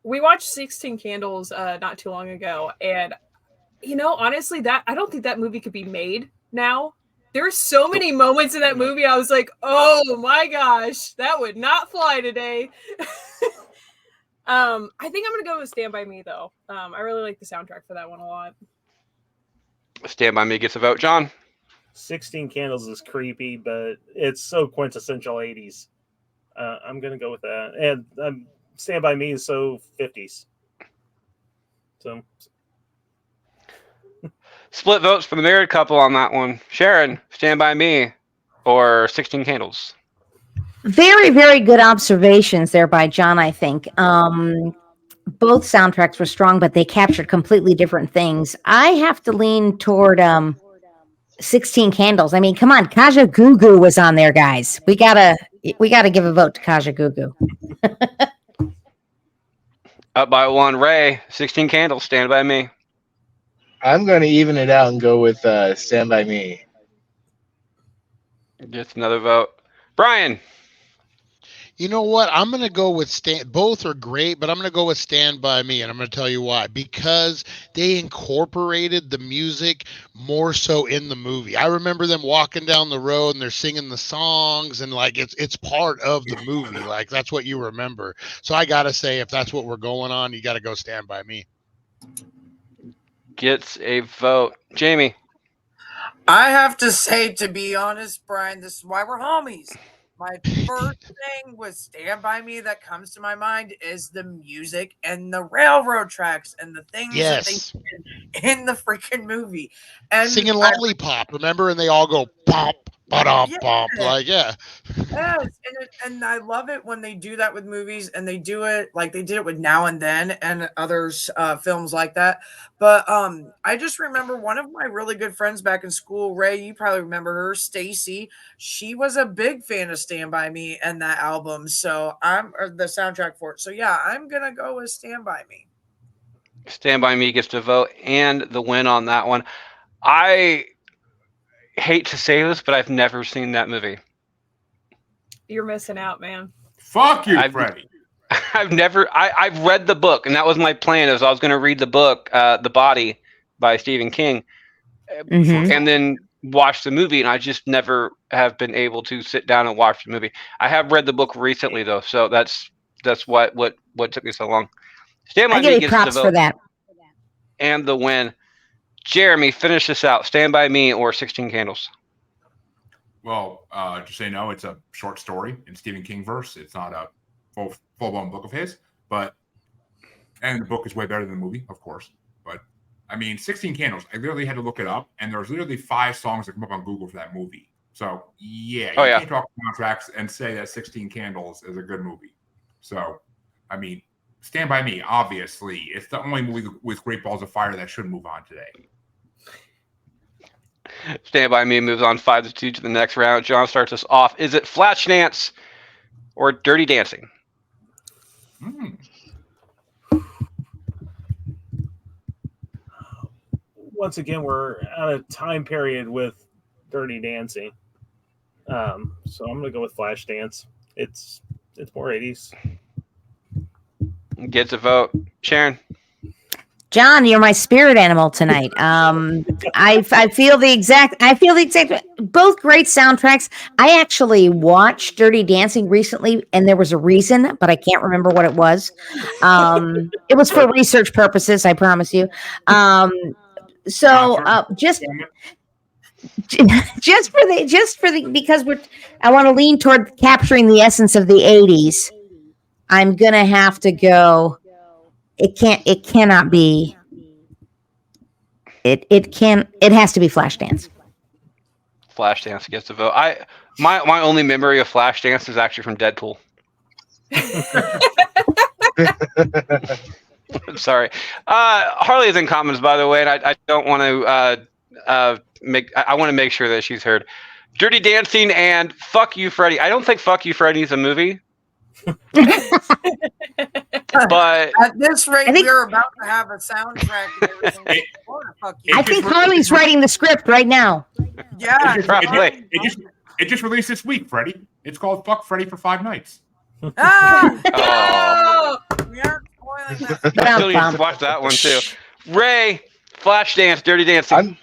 We watched 16 Candles not too long ago, and honestly, I don't think that movie could be made now. There's so many moments in that movie I was like, oh my gosh, that would not fly today. I think I'm gonna go with Stand By Me though. I really like the soundtrack for that one a lot. Stand By Me gets a vote. John? 16 Candles is creepy, but it's so quintessential 80s. I'm going to go with that. And Stand By Me is so 50s. So Split votes for the married couple on that one. Sharon, Stand By Me or 16 Candles? Very, very good observations there by John, I think. Both soundtracks were strong, but they captured completely different things. I have to lean toward 16 Candles. I mean, come on, Kaja Gugu was on there, guys. We gotta give a vote to Kaja Gugu. Up by one. Ray, 16 Candles, Stand By Me. I'm going to even it out and go with Stand By Me. Gets another vote. Brian? You know what? I'm going to go with both are great, but I'm going to go with Stand By Me, and I'm going to tell you why. Because they incorporated the music more so in the movie. I remember them walking down the road and they're singing the songs, and like it's part of the movie. Like that's what you remember. So I got to say, if that's what we're going on, you got to go Stand By Me. Gets a vote. Jamie? I have to say, to be honest, Brian, this is why we're homies. My first thing with Stand By Me that comes to my mind is the music and the railroad tracks and the things that they did in the freaking movie. And singing Lollipop, remember? And they all go pop, ba-dum, pop. Like, yeah. Yes, and I love it when they do that with movies, and they do it like they did it with Now and Then and others films like that. But I just remember one of my really good friends back in school, Ray, you probably remember her, Stacy. She was a big fan of Stand By Me and that album, so the soundtrack for it. So yeah, I'm gonna go with Stand By Me. Stand By Me gets the vote and the win on that one. I hate to say this, but I've never seen that movie. You're missing out, man. Fuck you, Freddie. I've read the book, and that was my plan. Is I was going to read the book, The Body by Stephen King, and then watch the movie, and I just never have been able to sit down and watch the movie. I have read the book recently, though, so that's what took me so long. Stand By I Me give you gets props the vote for that. and the win. Jeremy, finish this out. Stand By Me or 16 Candles? Well, just so you know, it's a short story in Stephen King verse. It's not a full-blown book of his, and the book is way better than the movie, of course. But I mean, 16 Candles, I literally had to look it up, and there's literally 5 songs that come up on Google for that movie. So yeah, you can't talk soundtracks and say that 16 Candles is a good movie. So I mean, Stand By Me, obviously, it's the only movie with Great Balls of Fire that should move on today. Stand By Me moves on 5-2 to the next round. John starts us off. Is it Flashdance or Dirty Dancing? once again, we're at a time period with Dirty Dancing. So I'm gonna go with Flashdance. It's more 80s. Gets a vote. Sharon. John, you're my spirit animal tonight. I feel the exact. Both great soundtracks. I actually watched Dirty Dancing recently, and there was a reason, but I can't remember what it was. It was for research purposes. I promise you. Because I want to lean toward capturing the essence of the 80s. I'm gonna have to go. It cannot be. It has to be Flashdance. Flashdance gets a vote. My only memory of Flashdance is actually from Deadpool. I'm sorry. Harley is in comments, by the way, and I don't want to I want to make sure that she's heard. Dirty Dancing and Fuck You, Freddy. I don't think Fuck You, Freddy is a movie. But at this rate, we're about to have a soundtrack. And everything. I think Harley's writing the script right now. Yeah, it just released this week, Freddie. It's called "Fuck Freddy for 5 Nights." We aren't spoiling this. I still need to watch that one too. Ray, Flashdance, Dirty Dancing.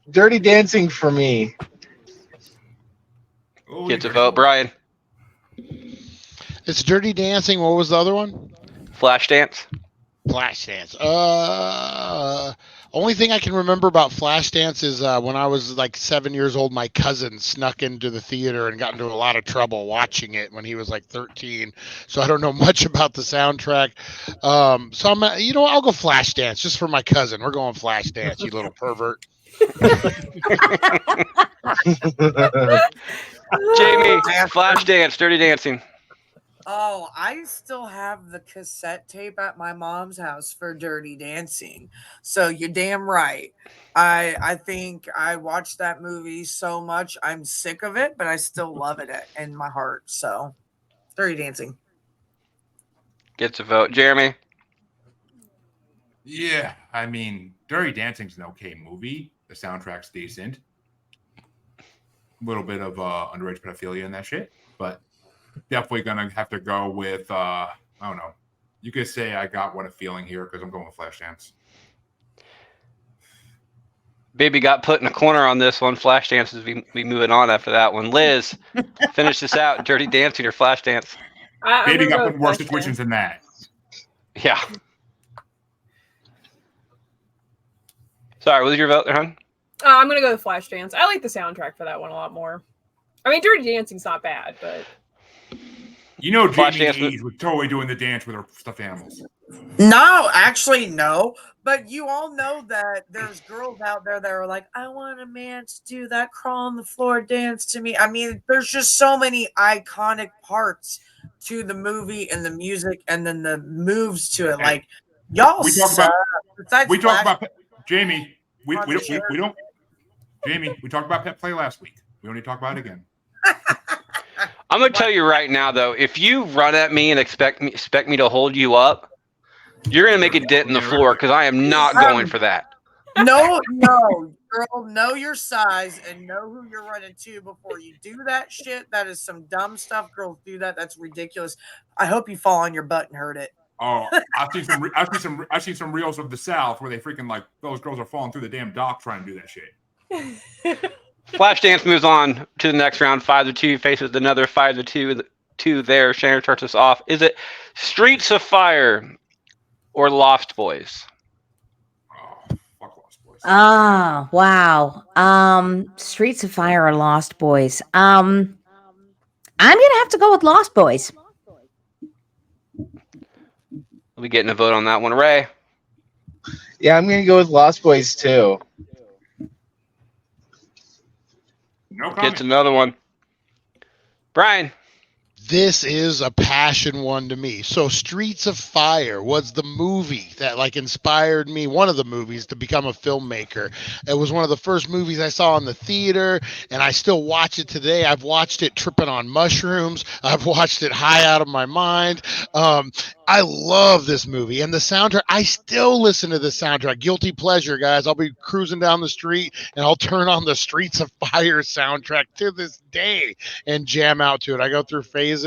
Dirty Dancing for me. Gets a vote. Brian. It's Dirty Dancing. What was the other one? Flashdance. Flashdance. Only thing I can remember about Flashdance is when I was like 7 years old, my cousin snuck into the theater and got into a lot of trouble watching it when he was like 13. So I don't know much about the soundtrack. So I'll go Flashdance just for my cousin. We're going Flashdance, you little pervert. Jamie, Flashdance, Dirty Dancing. Oh, I still have the cassette tape at my mom's house for Dirty Dancing. So you're damn right. I think I watched that movie so much. I'm sick of it, but I still love it in my heart. So Dirty Dancing. Gets a vote. Jeremy. Yeah, I mean, Dirty Dancing's an okay movie. The soundtrack's decent. A little bit of underage pedophilia and that shit, but definitely gonna have to go with I don't know. You could say I got What a Feeling here because I'm going with Flashdance. Baby got put in a corner on this one. Flashdance is we moving on after that one. Liz, finish this out. Dirty Dancing or Flashdance? Baby got put in worse situations than that. Yeah. Sorry, what was your vote there, hon? I'm gonna go with Flashdance. I like the soundtrack for that one a lot more. I mean, Dirty Dancing's not bad, but You know, Jamie Flashdance Eads was totally doing the dance with her stuffed animals. No, actually, no. But you all know that there's girls out there that are like, I want a man to do that crawl on the floor dance to me. I mean, there's just so many iconic parts to the movie and the music and then the moves to it. Like, y'all We talk suck. about Besides Flash- Jamie. We don't. Jamie, we talked about Pet Play last week. We don't need to talk about it again. I'm gonna tell you right now, though, if you run at me and expect me to hold you up, you're gonna make a dent in the floor because I am not going for that. No, girl, know your size and know who you're running to before you do that shit. That is some dumb stuff. Girls do that. That's ridiculous. I hope you fall on your butt and hurt it. Oh, I've seen some reels of the South where they freaking like those girls are falling through the damn dock trying to do that shit. Flashdance moves on to the next round. 5-2 faces another 5-2 there. Shannon starts us off. Is it Streets of Fire or Lost Boys? Oh, fuck Lost Boys. Oh, wow. Streets of Fire or Lost Boys. I'm gonna have to go with Lost Boys. We'll be getting a vote on that one. Ray. Yeah, I'm gonna go with Lost Boys too. No comment. Gets another one. Brian. This is a passion one to me. So Streets of Fire was the movie that like inspired me, one of the movies to become a filmmaker. It was one of the first movies I saw in the theater, and I still watch it today. I've watched it tripping on mushrooms. I've watched it high out of my mind. I love this movie and the soundtrack. I still listen to the soundtrack. Guilty pleasure, guys. I'll be cruising down the street and I'll turn on the Streets of Fire soundtrack to this day and jam out to it. I go through phases.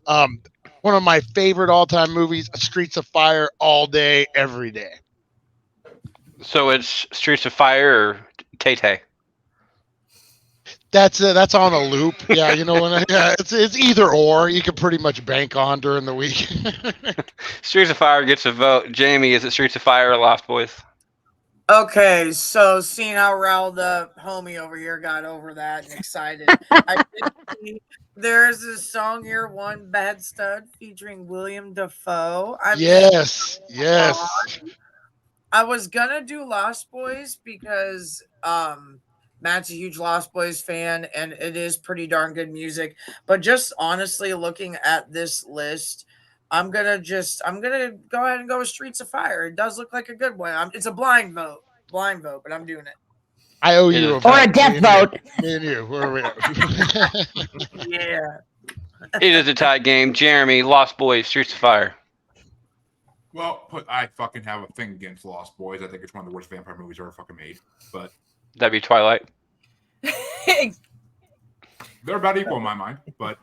One of my favorite all-time movies, Streets of Fire, all day, every day. So it's Streets of Fire or Tay-Tay? That's on a loop. Yeah, you know when it's either or. You can pretty much bank on during the week. Streets of Fire gets a vote. Jamie, is it Streets of Fire or Lost Boys? Okay, so seeing how Raul, the homie over here, got over that and excited. I did see there's a song here, One Bad Stud, featuring William Dafoe. Yes. I was gonna do Lost Boys because Matt's a huge Lost Boys fan, and it is pretty darn good music. But just honestly, looking at this list, I'm gonna go ahead and go with Streets of Fire. It does look like a good one. It's a blind vote, but I'm doing it. I owe you Or a death vote. Me and you. Where are we at? Yeah. It is a tie game. Jeremy, Lost Boys, Streets of Fire. Well, I fucking have a thing against Lost Boys. I think it's one of the worst vampire movies ever fucking made. But That'd be Twilight. they're about equal in my mind. But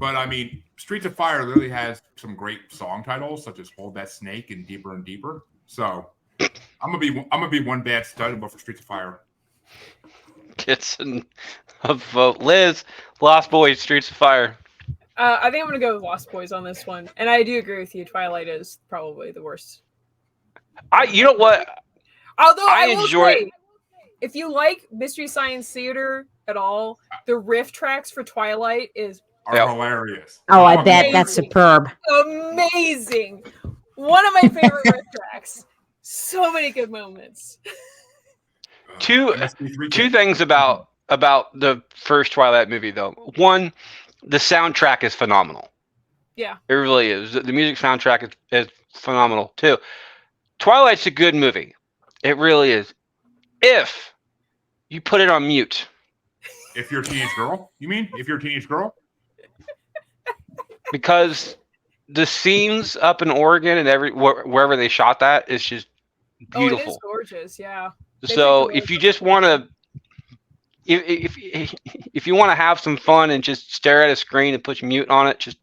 I mean, Streets of Fire literally has some great song titles, such as "Hold That Snake" and "Deeper and Deeper." So I'm gonna be one bad stud and vote for Streets of Fire. Gets a vote. Liz, Lost Boys, Streets of Fire. I think I'm gonna go with Lost Boys on this one, and I do agree with you. Twilight is probably the worst. You know what? Although I I will enjoy- say, if you like Mystery Science Theater at all, the riff tracks for Twilight Are Yep. hilarious. Oh, I Fucking bet that's Amazing. superb. amazing. One of my favorite riff tracks. So many good moments. Two MSP3K. two things about the first Twilight movie though. One, the soundtrack is phenomenal. Yeah. It really is. The music soundtrack is phenomenal too. Twilight's a good movie. It really is. If you put it on mute. If you're a teenage girl, you mean? If you're a teenage girl? Because the scenes up in Oregon and wherever they shot that is just Oh, it is beautiful. gorgeous. Yeah. They So picked a if you really just good want to, if you want to have some fun and just stare at a screen and push mute on it, just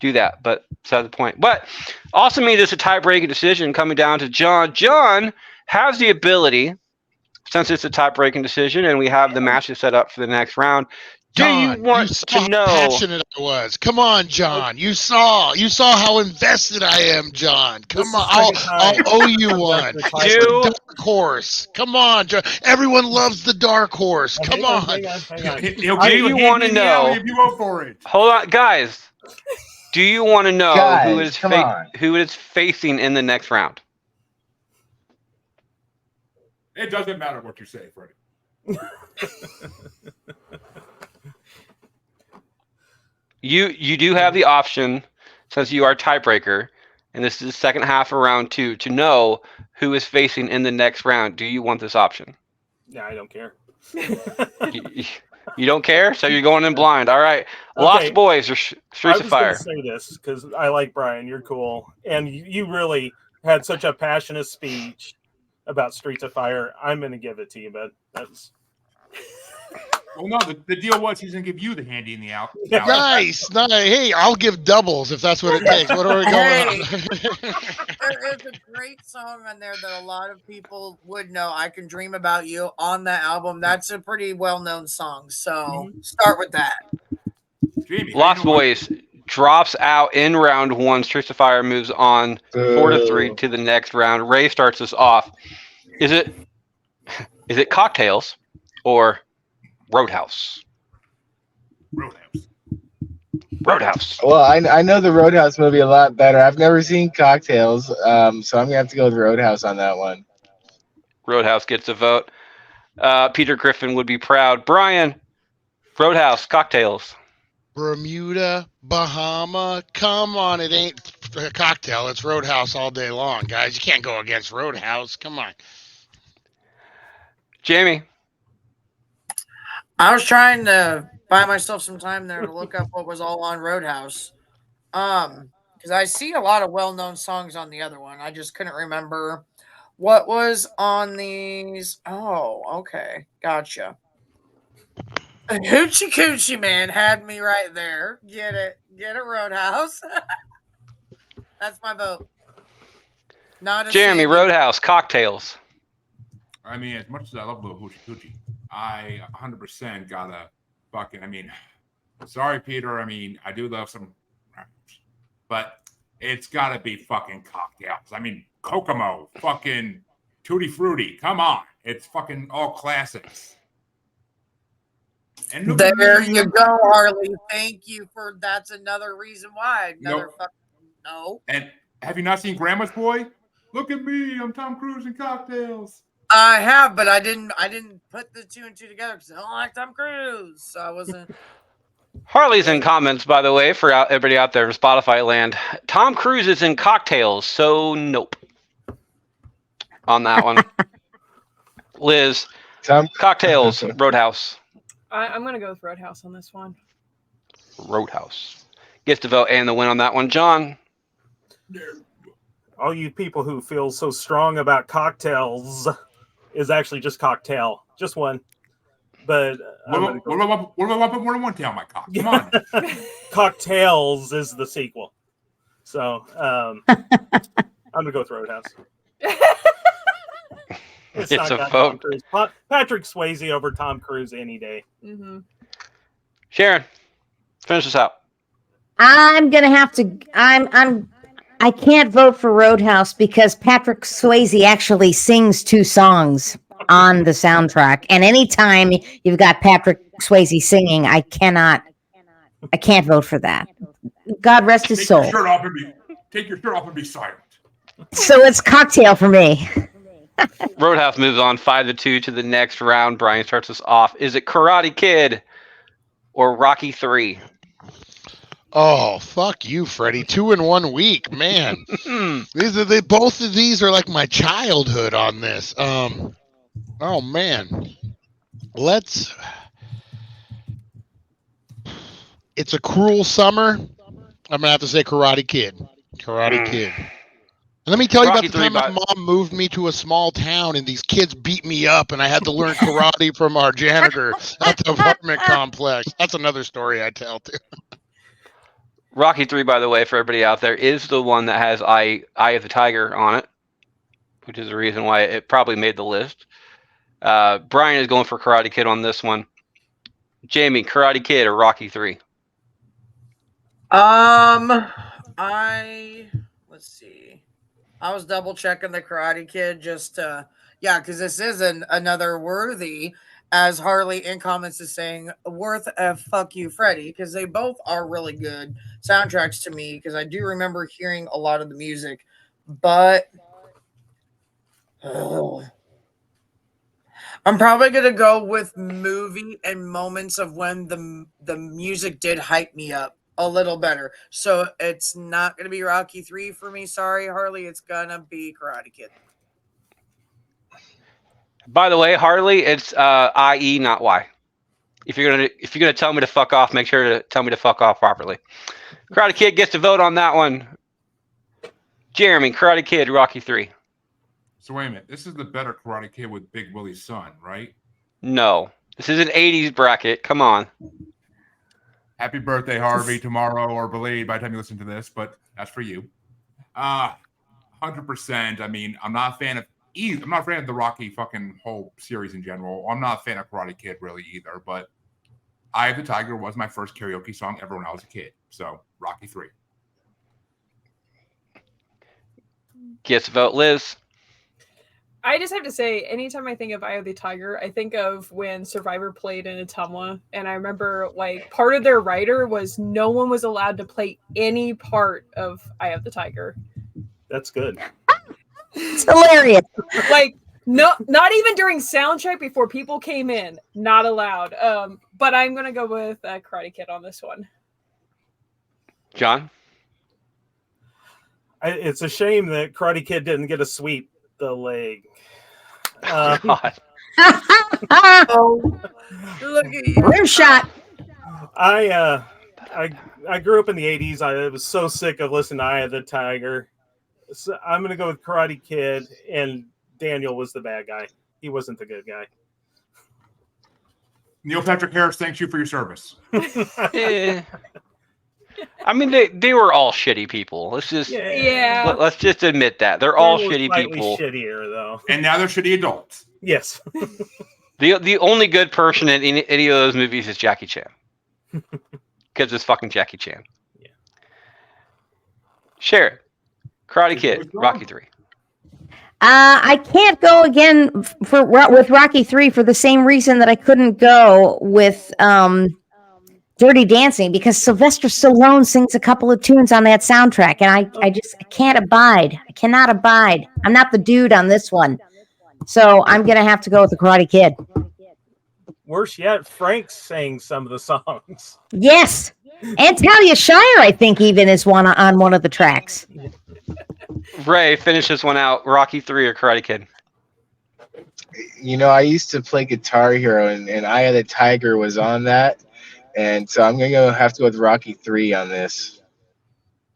do that. But that's the point. But also made this a tie-breaking decision coming down to John. John has the ability, since it's a tie-breaking decision, and we have the matches set up for the next round. Do John, you want saw to how know? passionate I was. Come on, John. You saw how invested I am, John. This Come is on, the second I'll time. owe you That's one. the It's tiebreaker. the Do dark horse. Come on, John. Everyone loves the dark horse. Now, Come hang on. hang on. He'll Do give you a wanna hand in the alley know- if you vote for it. Hold on, guys. Do you want to know who Guys, is come on. who is facing in the next round? It doesn't matter what you say, Freddie. You do have the option, since you are tiebreaker, and this is the second half of round 2, to know who is facing in the next round. Do you want this option? Yeah, I don't care. You don't care, so you're going in blind. All right, Okay. Lost Boys or Streets I of was going Fire. to say this because I like Brian. You're cool, and you really had such a passionate speech about Streets of Fire. I'm going to give it to you, but that's Well, no, the deal was he's going to give you the handy in the alley. Nice. Hey, I'll give doubles if that's what it takes. What are we going on? There is a great song on there that a lot of people would know. I Can Dream About You on that album. That's a pretty well-known song. So start with that. Jamie, how Lost you know what- Boys drops out in round 1. Streets of Fire moves on 4-3 to the next round. Ray starts us off. Is it Cocktails or Roadhouse? Roadhouse. Roadhouse. Well, I know the Roadhouse movie a lot better. I've never seen Cocktails, so I'm gonna have to go with Roadhouse on that one. Roadhouse gets a vote. Peter Griffin would be proud. Brian, Roadhouse, Cocktails. Bermuda, Bahama. Come on, it ain't a cocktail. It's Roadhouse all day long, guys. You can't go against Roadhouse. Come on. Jamie. I was trying to buy myself some time there to look up what was all on Roadhouse. Because I see a lot of well-known songs on the other one. I just couldn't remember what was on these. Oh, okay. Gotcha. Hoochie Coochie Man had me right there. Get it. Get it, Roadhouse. That's my vote. Not a Jeremy, single- Roadhouse, Cocktails. I mean, as much as I love Little Hoochie Coochie, I 100% gotta fucking, sorry, Peter. I do love some rappers, but it's gotta be fucking Cocktails. Kokomo, fucking Tutti Frutti. Come on. It's fucking all classics. And There you go, Harley. Thank you for that's another reason why. Nope. No. And have you not seen Grandma's Boy? Look at me, I'm Tom Cruise in Cocktails. I have, but I didn't put the 2 and 2 together because I don't like Tom Cruise. So I wasn't. Harley's in comments, by the way, for everybody out there in Spotify land. Tom Cruise is in Cocktails, so nope. On that one. Liz, Cocktails, Roadhouse. I'm going to go with Roadhouse on this one. Roadhouse. Gets to vote and the win on that one. John. all you people who feel so strong about cocktails is actually just cocktail, just one. But what about more than one tail, my cock? Come on. Cocktails is the sequel. So I'm gonna go with Roadhouse. It's not a got vote. Tom Cruise. Patrick Swayze over Tom Cruise any day. Mm-hmm. Sharon, finish this out. I'm gonna have to. I can't vote for Roadhouse because Patrick Swayze actually sings 2 songs on the soundtrack, and anytime you've got Patrick Swayze singing, I can't vote for that. God rest his Take your soul. shirt off and be silent. So it's Cocktail for me. Roadhouse moves on 5-2 to the next round. Brian starts us off. Is it Karate Kid or Rocky 3? Oh, fuck you, Freddie. 2 in 1 week, man. Both of these are like my childhood on this. Oh man. It's a cruel summer. I'm gonna have to say Karate Kid. Karate Kid. And let me tell you about Rocky the time my mom moved me to a small town and these kids beat me up and I had to learn karate from our janitor at the apartment complex. That's another story I tell too. Rocky 3, by the way, for everybody out there, is the one that has Eye of the Tiger on it, which is the reason why it probably made the list. Brian is going for Karate Kid on this one. Jamie, Karate Kid or Rocky 3? Let's see. I was double checking the Karate Kid just because this is another worthy, as Harley in comments is saying, worth a fuck you, Freddie, because they both are really good soundtracks to me, because I do remember hearing a lot of the music, but I'm probably gonna go with movie and moments of when the music did hype me up a little better. So it's not gonna be Rocky 3 for me. Sorry, Harley. It's gonna be Karate Kid. By the way, Harley, it's IE, not Y. If you're gonna tell me to fuck off, make sure to tell me to fuck off properly. Karate Kid gets to vote on that one. Jeremy, Karate Kid, Rocky 3. So wait a minute. This is the better Karate Kid with Big Willie's son, right? No, this is an 80s bracket. Come on. Happy birthday, Harvey, tomorrow or belated by the time you listen to this, but that's for you. 100%. I mean, I'm not a fan of either. I'm not a fan of the Rocky fucking whole series in general. I'm not a fan of Karate Kid really either, but Eye of the Tiger was my first karaoke song ever when I was a kid. So Rocky 3. Gets a vote, Liz. I just have to say, anytime I think of Eye of the Tiger, I think of when Survivor played in Ottumwa, and I remember like part of their writer was no one was allowed to play any part of Eye of the Tiger. That's good. It's hilarious. Like not even during sound check before people came in, not allowed. But I'm gonna go with Karate Kid on this one. John? It's a shame that Karate Kid didn't get a sweep the leg. God. Oh, look at you. Rare shot. I grew up in the 80s. I was so sick of listening to Eye of the Tiger. So I'm going to go with Karate Kid, and Daniel was the bad guy. He wasn't the good guy. Neil Patrick Harris, thanks you for your service. I mean, they were all shitty people. Let's just let's just admit that they're all shitty people. Shittier though, and now they're shitty adults. Yes. The only good person in any of those movies is Jackie Chan, because it's fucking Jackie Chan. Yeah. Share it. Karate Kid, Rocky 3. I can't go again with Rocky 3 for the same reason that I couldn't go with Dirty Dancing, because Sylvester Stallone sings a couple of tunes on that soundtrack, and I can't abide. I cannot abide. I'm not the dude on this one. So I'm going to have to go with the Karate Kid. Worse yet, Frank sang some of the songs. Yes. And Talia Shire, I think, even is on one of the tracks. Ray, finish this one out. Rocky 3 or Karate Kid? You know, I used to play Guitar Hero, and Eye of the Tiger was on that. And so I'm going to have to go with Rocky 3 on this.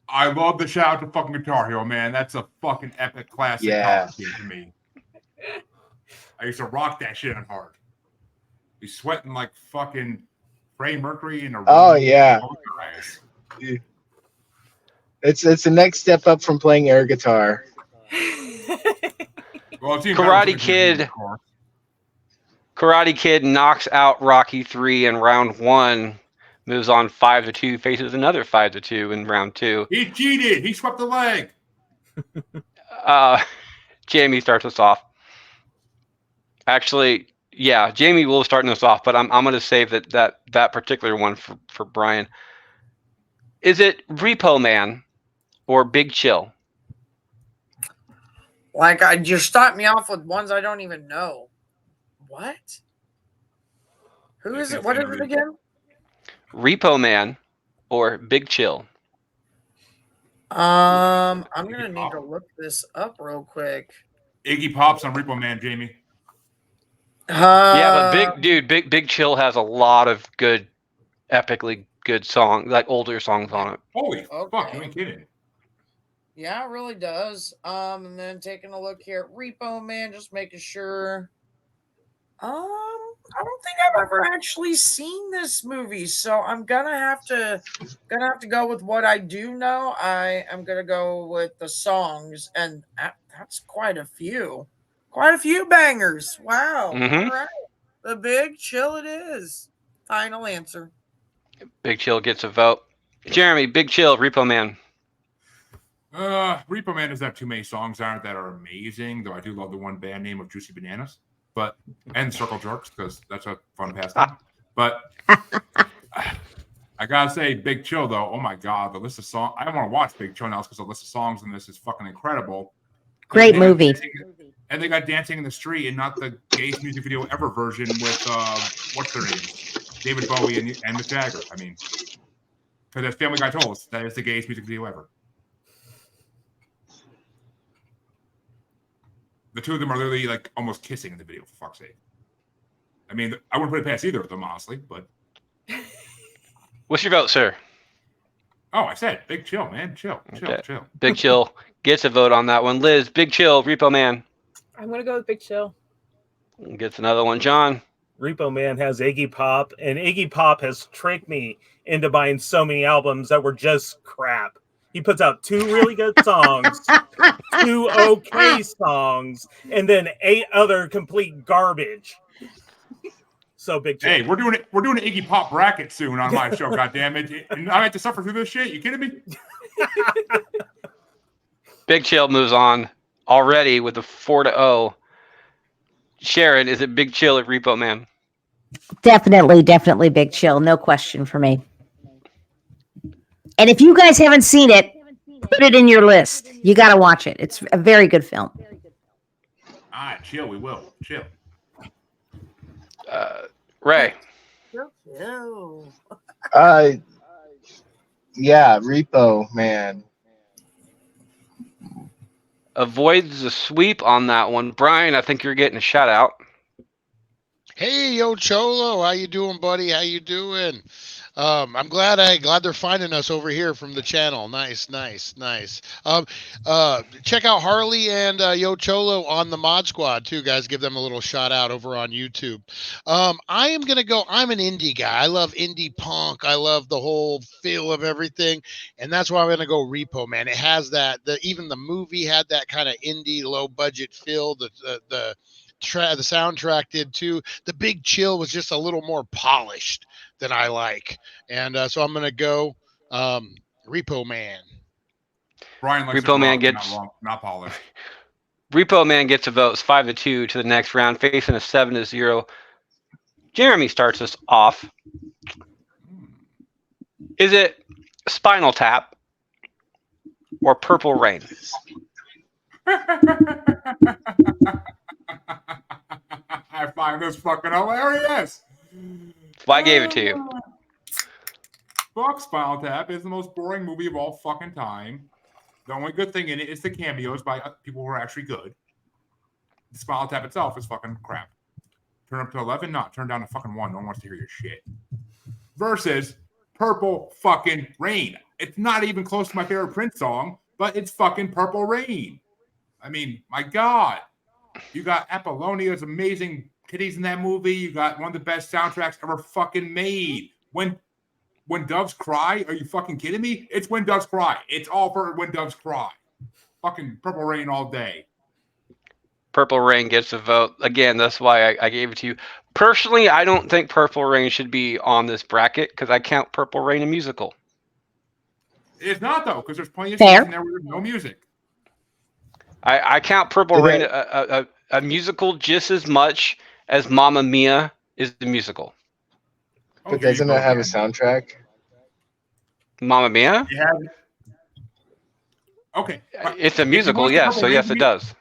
I love the shout out to fucking Guitar Hero, man. That's a fucking epic classic to me. I used to rock that shit on hard. Be sweating like fucking Freddie Mercury in a room. Oh, yeah. It's the next step up from playing air guitar. Well, Karate Kid knocks out Rocky 3 in round 1, moves on 5-2, faces another 5-2 in round 2. He cheated. He swept the leg. Jamie starts us off. Actually, yeah, Jamie will start us off, but I'm going to save that particular one for Brian. Is it Repo Man or Big Chill? Like, you stopped me off with ones I don't even know. What? Who is it? What is it again? Repo Man or Big Chill? I'm gonna need to look this up real quick. Iggy Pop's on Repo Man, Jamie. Yeah, but Big Chill has a lot of good, epically good songs, like older songs on it. Holy fuck, you ain't kidding. Yeah, it really does. And then taking a look here at Repo Man, just making sure. I don't think I've ever actually seen this movie, so I'm gonna have to go with what I do know. I am gonna go with the songs, and that's quite a few bangers. Wow! Mhm. All right, the Big Chill it is. Final answer. Big Chill gets a vote. Jeremy, Big Chill, Repo Man. Repo Man doesn't have too many songs on it that are amazing, though I do love the one band name of Juicy Bananas, and Circle Jerks, because that's a fun pastime. But I gotta say, Big Chill though, oh my god, the list of songs. I don't want to watch Big Chill now because the list of songs in this is fucking incredible. Great movie. And they got Dancing in the Street and not the gayest music video ever version with what's their names? David Bowie and Mick Jagger. I mean, because as Family Guy told us, that is the gayest music video ever. The two of them are literally like almost kissing in the video, for fuck's sake. I mean, I wouldn't put it past either of them, honestly, but. What's your vote, sir? Oh, I said Big Chill, man. Chill. Big Chill gets a vote on that one. Liz, Big Chill, Repo Man. I'm gonna go with Big Chill. Gets another one. John. Repo Man has Iggy Pop, and Iggy Pop has tricked me into buying so many albums that were just crap. He puts out 2 really good songs, 2 okay songs, and then 8 other complete garbage. So Big Chill. Hey, we're doing an Iggy Pop bracket soon on my show. Goddammit! And I have to suffer through this shit. You kidding me? Big Chill moves on already with a 4-0. Sharon, is it Big Chill or Repo Man? Definitely Big Chill. No question for me. And if you guys haven't seen it, put it in your list. You got to watch it. It's a very good film. All right, chill. We will. Chill. Ray. No. Yeah, Repo Man. Avoids the sweep on that one. Brian, I think you're getting a shout out. Hey, yo, Cholo, how you doing, buddy? How you doing? I'm glad they're finding us over here from the channel. Nice. Check out Harley and Yo Cholo on the Mod Squad too, guys. Give them a little shout out over on YouTube. I'm an indie guy. I love indie punk. I love the whole feel of everything, and that's why I'm gonna go Repo Man. It has that. Even the movie had that kind of indie, low budget feel. The soundtrack did too. The Big Chill was just a little more polished than I like, and so I'm gonna go Repo Man. Brian likes Repo Man gets not polished. Repo Man gets a vote. It's 5-2 to the next round, facing a 7-0. Jeremy starts us off. Is it Spinal Tap or Purple Rain? I find this fucking hilarious. That's why I gave it to you. Fuck Spinal Tap is the most boring movie of all fucking time. The only good thing in it is the cameos by people who are actually good. The Spinal Tap itself is fucking crap. Turn up to 11, not turn down to fucking 1. No one wants to hear your shit. Versus Purple fucking Rain. It's not even close to my favorite Prince song, but it's fucking Purple Rain. I mean, my God. You got Apollonia's amazing titties in that movie. You got one of the best soundtracks ever fucking made. When Doves Cry, are you fucking kidding me? It's When Doves Cry. It's all for When Doves Cry. Fucking Purple Rain all day. Purple Rain gets a vote. Again, that's why I gave it to you. Personally, I don't think Purple Rain should be on this bracket because I count Purple Rain a musical. It's not though, because there's plenty of Fair. scenes in there where there's no music. I count Purple Rain a musical just as much as Mamma Mia is the musical. Oh, But here you doesn't go it have a again. soundtrack? Mamma Mia? You have it. Okay. It's a If you musical, want to say yes. Purple So yes, Rain's it does.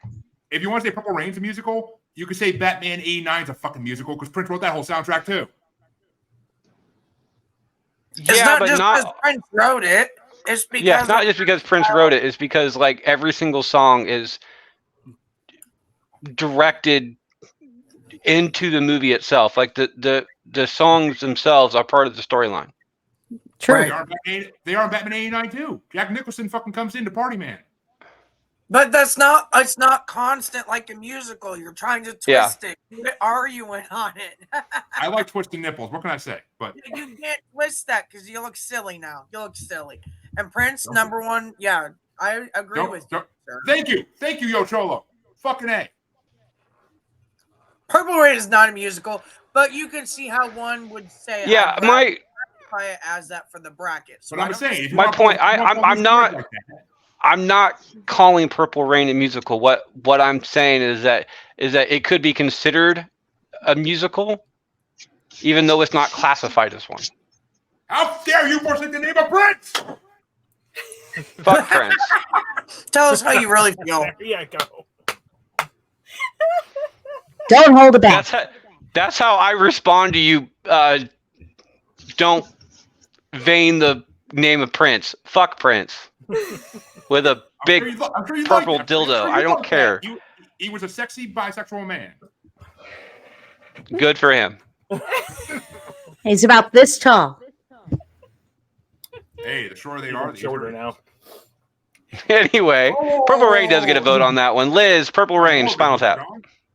If you want to say Purple Rain's a musical, you could say Batman '89 is a fucking musical because Prince wrote that whole soundtrack too. It's Yeah, not but just because not. Prince wrote it. It's because Yeah, it's not just because Prince wrote it. It's because like every single song is directed into the movie itself. Like the songs themselves are part of the storyline. True. They are in Batman '89 too. Jack Nicholson fucking comes into Party Man. But it's not constant like a musical. You're trying to twist it. You're arguing on it. I like twisting nipples. What can I say? But you can't twist that because you look silly now. You look silly. And Prince, number one, yeah, I agree with you. Sir. Thank you, Yo Cholo. Fucking A. Purple Rain is not a musical, but you can see how one would say. Yeah, I'd my classify it as that for the bracket. So But I'm saying, if you my want point. Purple- if you want I'm Purple not. Rain like that, I'm not calling Purple Rain a musical. What I'm saying is that it could be considered a musical, even though it's not classified as one. how dare you forsake the name of Prince? Fuck Prince. Tell us how you really feel. There you go. Don't hold it back. That's how I respond to you. Don't vein the name of Prince. Fuck Prince. With a big I'm sure you purple like that. I'm dildo. sure you I don't like care. that. He was a sexy bisexual man. Good for him. He's about this tall. Hey, the shorter they are, Even the shorter easier. now. Anyway, Purple Rain does get a vote on that one. Liz, Purple Rain, Spinal Tap.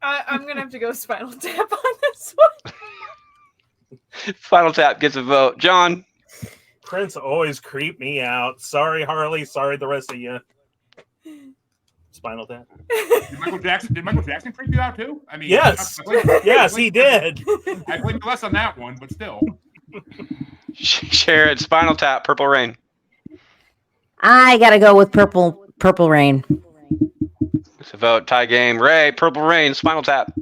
I'm gonna have to go Spinal Tap on this one. Spinal Tap gets a vote. John. Prince always creeped me out. Sorry, Harley. Sorry, the rest of you. Spinal Tap. Did Michael Jackson creep you out too? I mean, Yes. I Yes, he did. I blame you less on that one, but still. Sharon, Spinal Tap, Purple Rain. I gotta go with Purple Rain. It's a vote. Tie game. Ray, Purple Rain, Spinal Tap.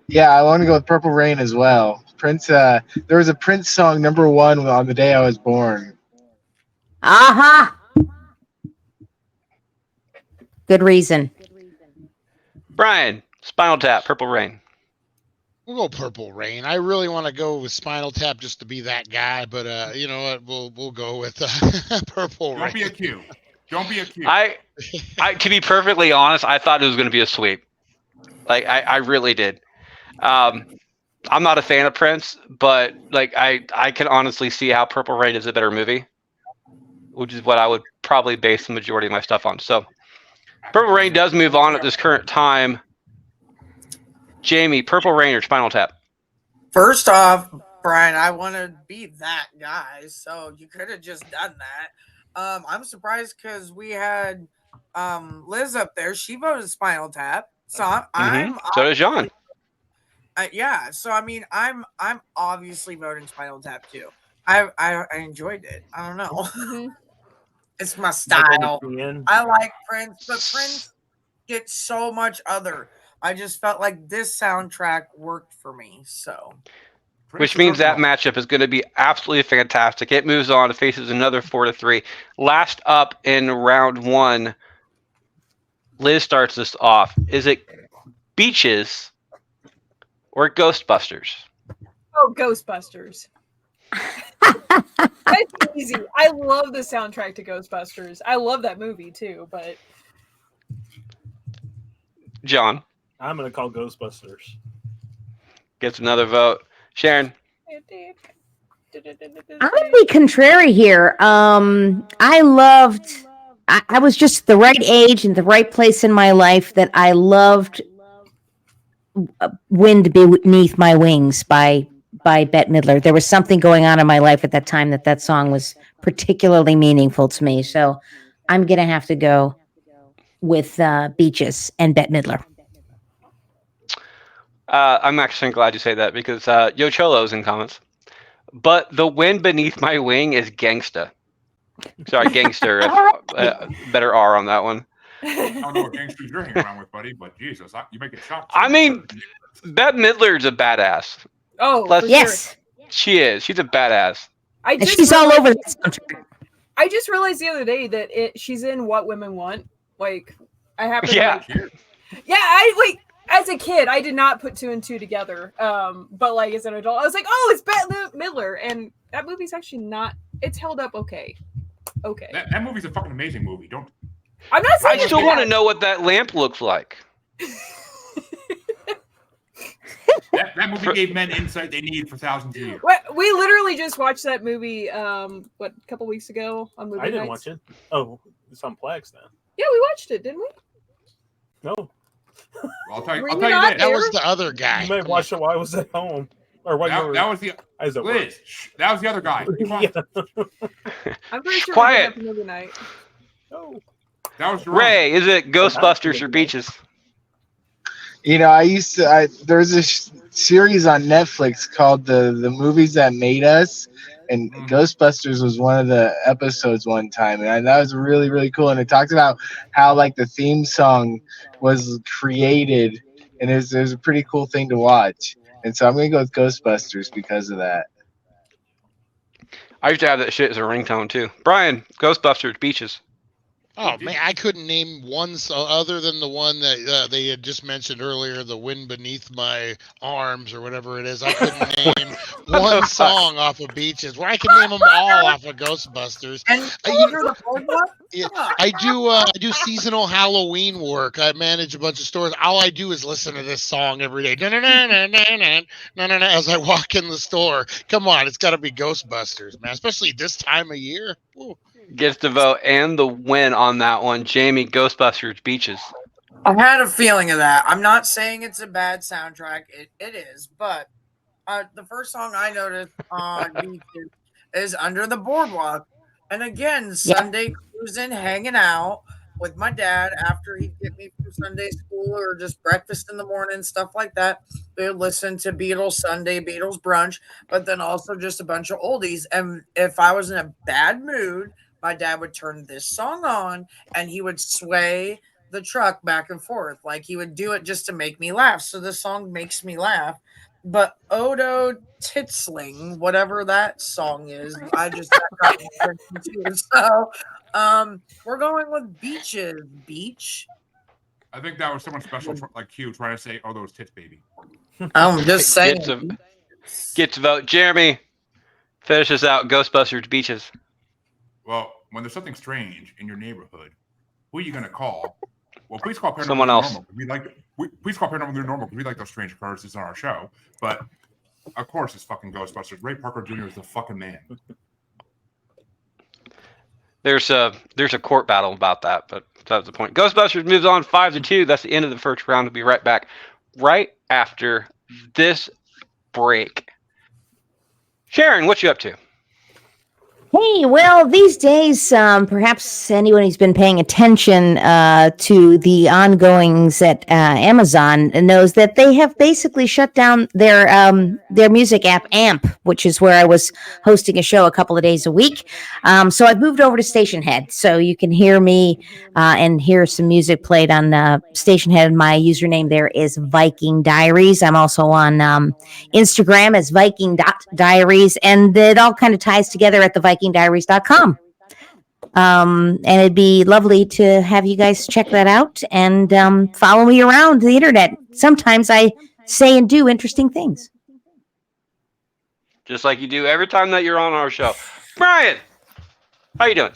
Yeah, I want to go with Purple Rain as well. Prince. There was a Prince song #1 on the day I was born. Aha! Good reason. Brian, Spinal Tap, Purple Rain. We'll go Purple Rain. I really want to go with Spinal Tap just to be that guy, but you know what? We'll go with Purple Rain. Don't be a Q. Don't be a Q. I to be perfectly honest, I thought it was going to be a sweep. Like I really did. I'm not a fan of Prince, but like I can honestly see how Purple Rain is a better movie, which is what I would probably base the majority of my stuff on. So Purple Rain does move on at this current time. Jamie, Purple Rain or Spinal Tap? First off, Brian, I want to be that guy, so you could have just done that. I'm surprised because we had Liz up there. She voted Spinal Tap, so I'm So does John. yeah. So I mean, I'm obviously voting Spinal Tap too. I enjoyed it. I don't know. Mhm. It's my style. Ian. I like Prince, but Prince gets so much other. I just felt like this soundtrack worked for me. So, Which means that matchup is going to be absolutely fantastic. It moves on. It faces another 4-3. Last up in round one, Liz starts this off. Is it Beaches or Ghostbusters? Oh, Ghostbusters. That's easy. I love the soundtrack to Ghostbusters. I love that movie too, but John I'm going to call Ghostbusters. gets another vote. Sharon. I'm gonna be contrary here. I was just the right age and the right place in my life that I loved Wind Beneath My Wings by Bette Midler. There was something going on in my life at that time that song was particularly meaningful to me. So I'm going to have to go with Beaches and Bette Midler. I'm actually glad you say that because Yo Cholo's in comments. But the wind beneath my wing is gangsta. Sorry, gangster. Better R on that one. I don't know what gangsters you're hanging around with, buddy, but Jesus, you make it shock. I mean, Bette Midler's a badass. Oh, Let's- for Yes. sure. She is. She's a badass. I And just she's all realized- over the soundtrack. I just realized the other day that she's in What Women Want. Like, I happen Yeah. to like, yeah, as a kid, I did not put two and two together. But like as an adult, I was like, oh, it's Bette Midler, and that movie's actually not. It's held up okay. Okay, That movie's a fucking amazing movie. Don't. I'm not saying I it's still want to bad. know what that lamp looks like. That movie gave men insight they need for thousands of years. We literally just watched that movie. A couple weeks ago on movie I didn't nights. watch it. Oh, it's on Plex then. Yeah, we watched it, didn't we? No, Well, I'll tell you. Were I'll you tell you not this. That there? was the other guy. you may have watched it while I was at home, or while you were. That was the I was at work. Liz. That was the other guy. Be quiet. Yeah. I'm pretty sure Quiet. we did that movie night. Oh. That was Jerome. Ray, is it Ghostbusters or Beaches? You know, there's a series on Netflix called the Movies That Made Us, and Ghostbusters was one of the episodes one time, and that was really, really cool. And it talked about how like the theme song was created, and it was a pretty cool thing to watch. And so I'm gonna go with Ghostbusters because of that. I used to have that shit as a ringtone too. Brian, Ghostbusters, Beaches. Oh man, I couldn't name one other than the one that they had just mentioned earlier, "The Wind Beneath My Arms" or whatever it is. I couldn't name one song off of Beaches. Where I can name them all off of Ghostbusters. And you you're the board one? Yeah, I do seasonal Halloween work. I manage a bunch of stores. All I do is listen to this song every day. As I walk in the store. Come on, it's got to be Ghostbusters, man. Especially this time of year. Ooh. Gets the vote and the win on that one. Jamie, Ghostbusters, Beaches. I had a feeling of that. I'm not saying it's a bad soundtrack. It is, but the first song I noticed on YouTube is Under the Boardwalk. And again, Sunday cruising, hanging out with my dad after he'd get me from Sunday school or just breakfast in the morning, stuff like that. We would listen to Beatles Sunday, Beatles brunch, but then also just a bunch of oldies. And if I was in a bad mood, my dad would turn this song on and he would sway the truck back and forth. Like he would do it just to make me laugh. So the song makes me laugh. But Odo Titsling, whatever that song is, I just got confused. So we're going with Beaches. Beach. I think that was someone special, like Q, trying to say, "Oh, those tits, baby." I'm just saying. Gets a vote. Jeremy, finish us out. Ghostbusters, Beaches. Well, when there's something strange in your neighborhood, who are you going to call? Well, please call Paranormal Someone else. Normal. Please call Paranormal Normal because we like those strange occurrences on our show. But of course, it's fucking Ghostbusters. Ray Parker Jr. is the fucking man. There's a court battle about that, but that's the point. Ghostbusters moves on 5-2. That's the end of the first round. We'll be right back right after this break. Sharon, what you up to? Hey, well, these days, perhaps anyone who's been paying attention to the ongoings at Amazon knows that they have basically shut down their music app AMP, which is where I was hosting a show a couple of days a week. So I've moved over to Station Head, so you can hear me and hear some music played on Station Head. My username there is Viking Diaries. I'm also on Instagram as Viking.Diaries, and it all kind of ties together at the VikingDiaries.com. And it'd be lovely to have you guys check that out and follow me around the internet. Sometimes I say and do interesting things. Just like you do every time that you're on our show. Brian, how you doing?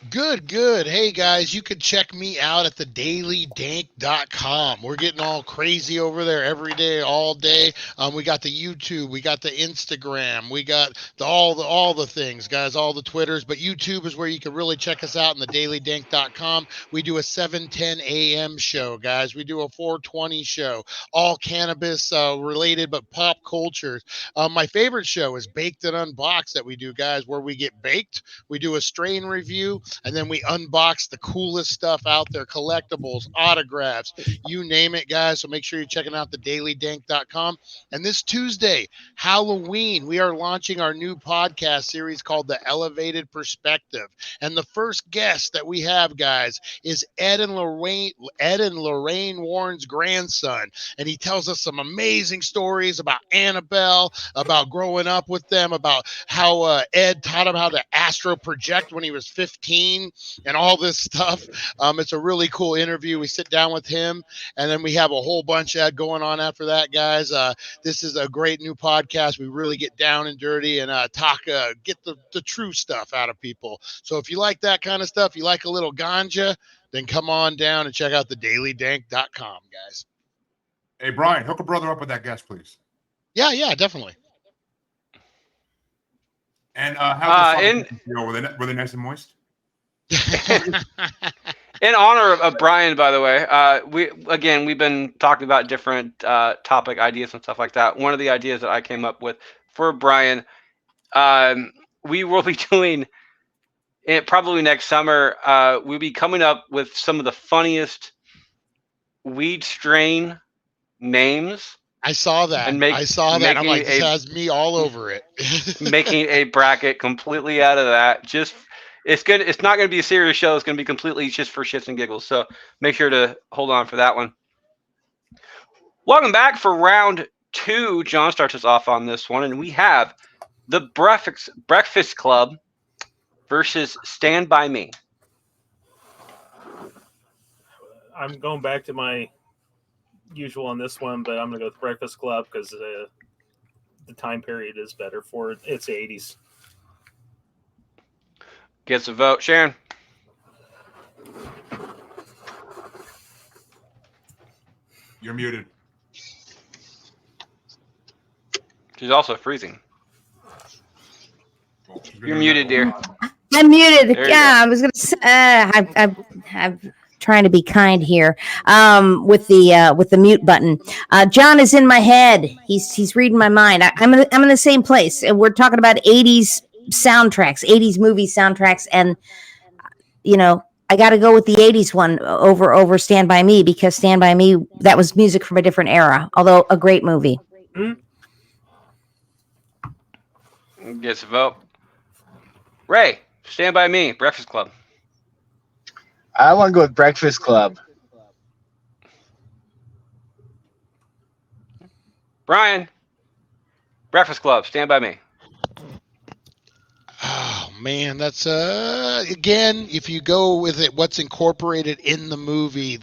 Good. Hey guys, you can check me out at thedailydank.com. We're getting all crazy over there every day, all day. We got the YouTube, we got the Instagram, we got all the things, guys, all the Twitters. But YouTube is where you can really check us out in thedailydank.com. We do a 7:10 a.m. show, guys. We do a 4:20 show, all cannabis related, but pop culture. My favorite show is Baked and Unboxed that we do, guys, where we get baked. We do a strain review. and then we unbox the coolest stuff out there, collectibles, autographs, you name it, guys. So make sure you're checking out thedailydank.com. And this Tuesday, Halloween, we are launching our new podcast series called The Elevated Perspective. And the first guest that we have, guys, is Ed and Lorraine Warren's grandson. And he tells us some amazing stories about Annabelle, about growing up with them, about how Ed taught him how to astro project when he was 15 and all this stuff. It's a really cool interview. We sit down with him, and then we have a whole bunch going on after that, guys. This is a great new podcast. We really get down and dirty and get the true stuff out of people. So if you like that kind of stuff, you like a little ganja, then come on down and check out thedailydank.com, guys. Hey, Brian, hook a brother up with that guest, please. Yeah, definitely. And how's the feel? Were they nice and moist? In honor of Brian, by the way, we've been talking about different topic ideas and stuff like that. One of the ideas that I came up with for Brian, we will be doing it probably next summer. We'll be coming up with some of the funniest weed strain names. I saw that. I'm like, this has me all over it. Making a bracket completely out of that. It's not going to be a serious show. It's going to be completely just for shits and giggles. So make sure to hold on for that one. Welcome back for round 2. John starts us off on this one, and we have the Breakfast Club versus Stand By Me. I'm going back to my usual on this one, but I'm going to go with Breakfast Club because the time period is better for it. It's the 80s. Gets a vote. Sharon? You're muted. She's also freezing. You're muted, dear. I'm muted. Yeah, I was going to say, I'm trying to be kind here with the mute button. John is in my head. He's reading my mind. I'm in the same place. We're talking about 80s soundtracks, 80s movie soundtracks, and I got to go with the 80s one over Stand By Me, because Stand By Me, that was music from a different era, although a great movie. Gets a vote. Ray, Stand By Me, Breakfast Club. I want to go with Breakfast Club. Brian, Breakfast Club, Stand By Me. Oh man, that's again, if you go with it, what's incorporated in the movie,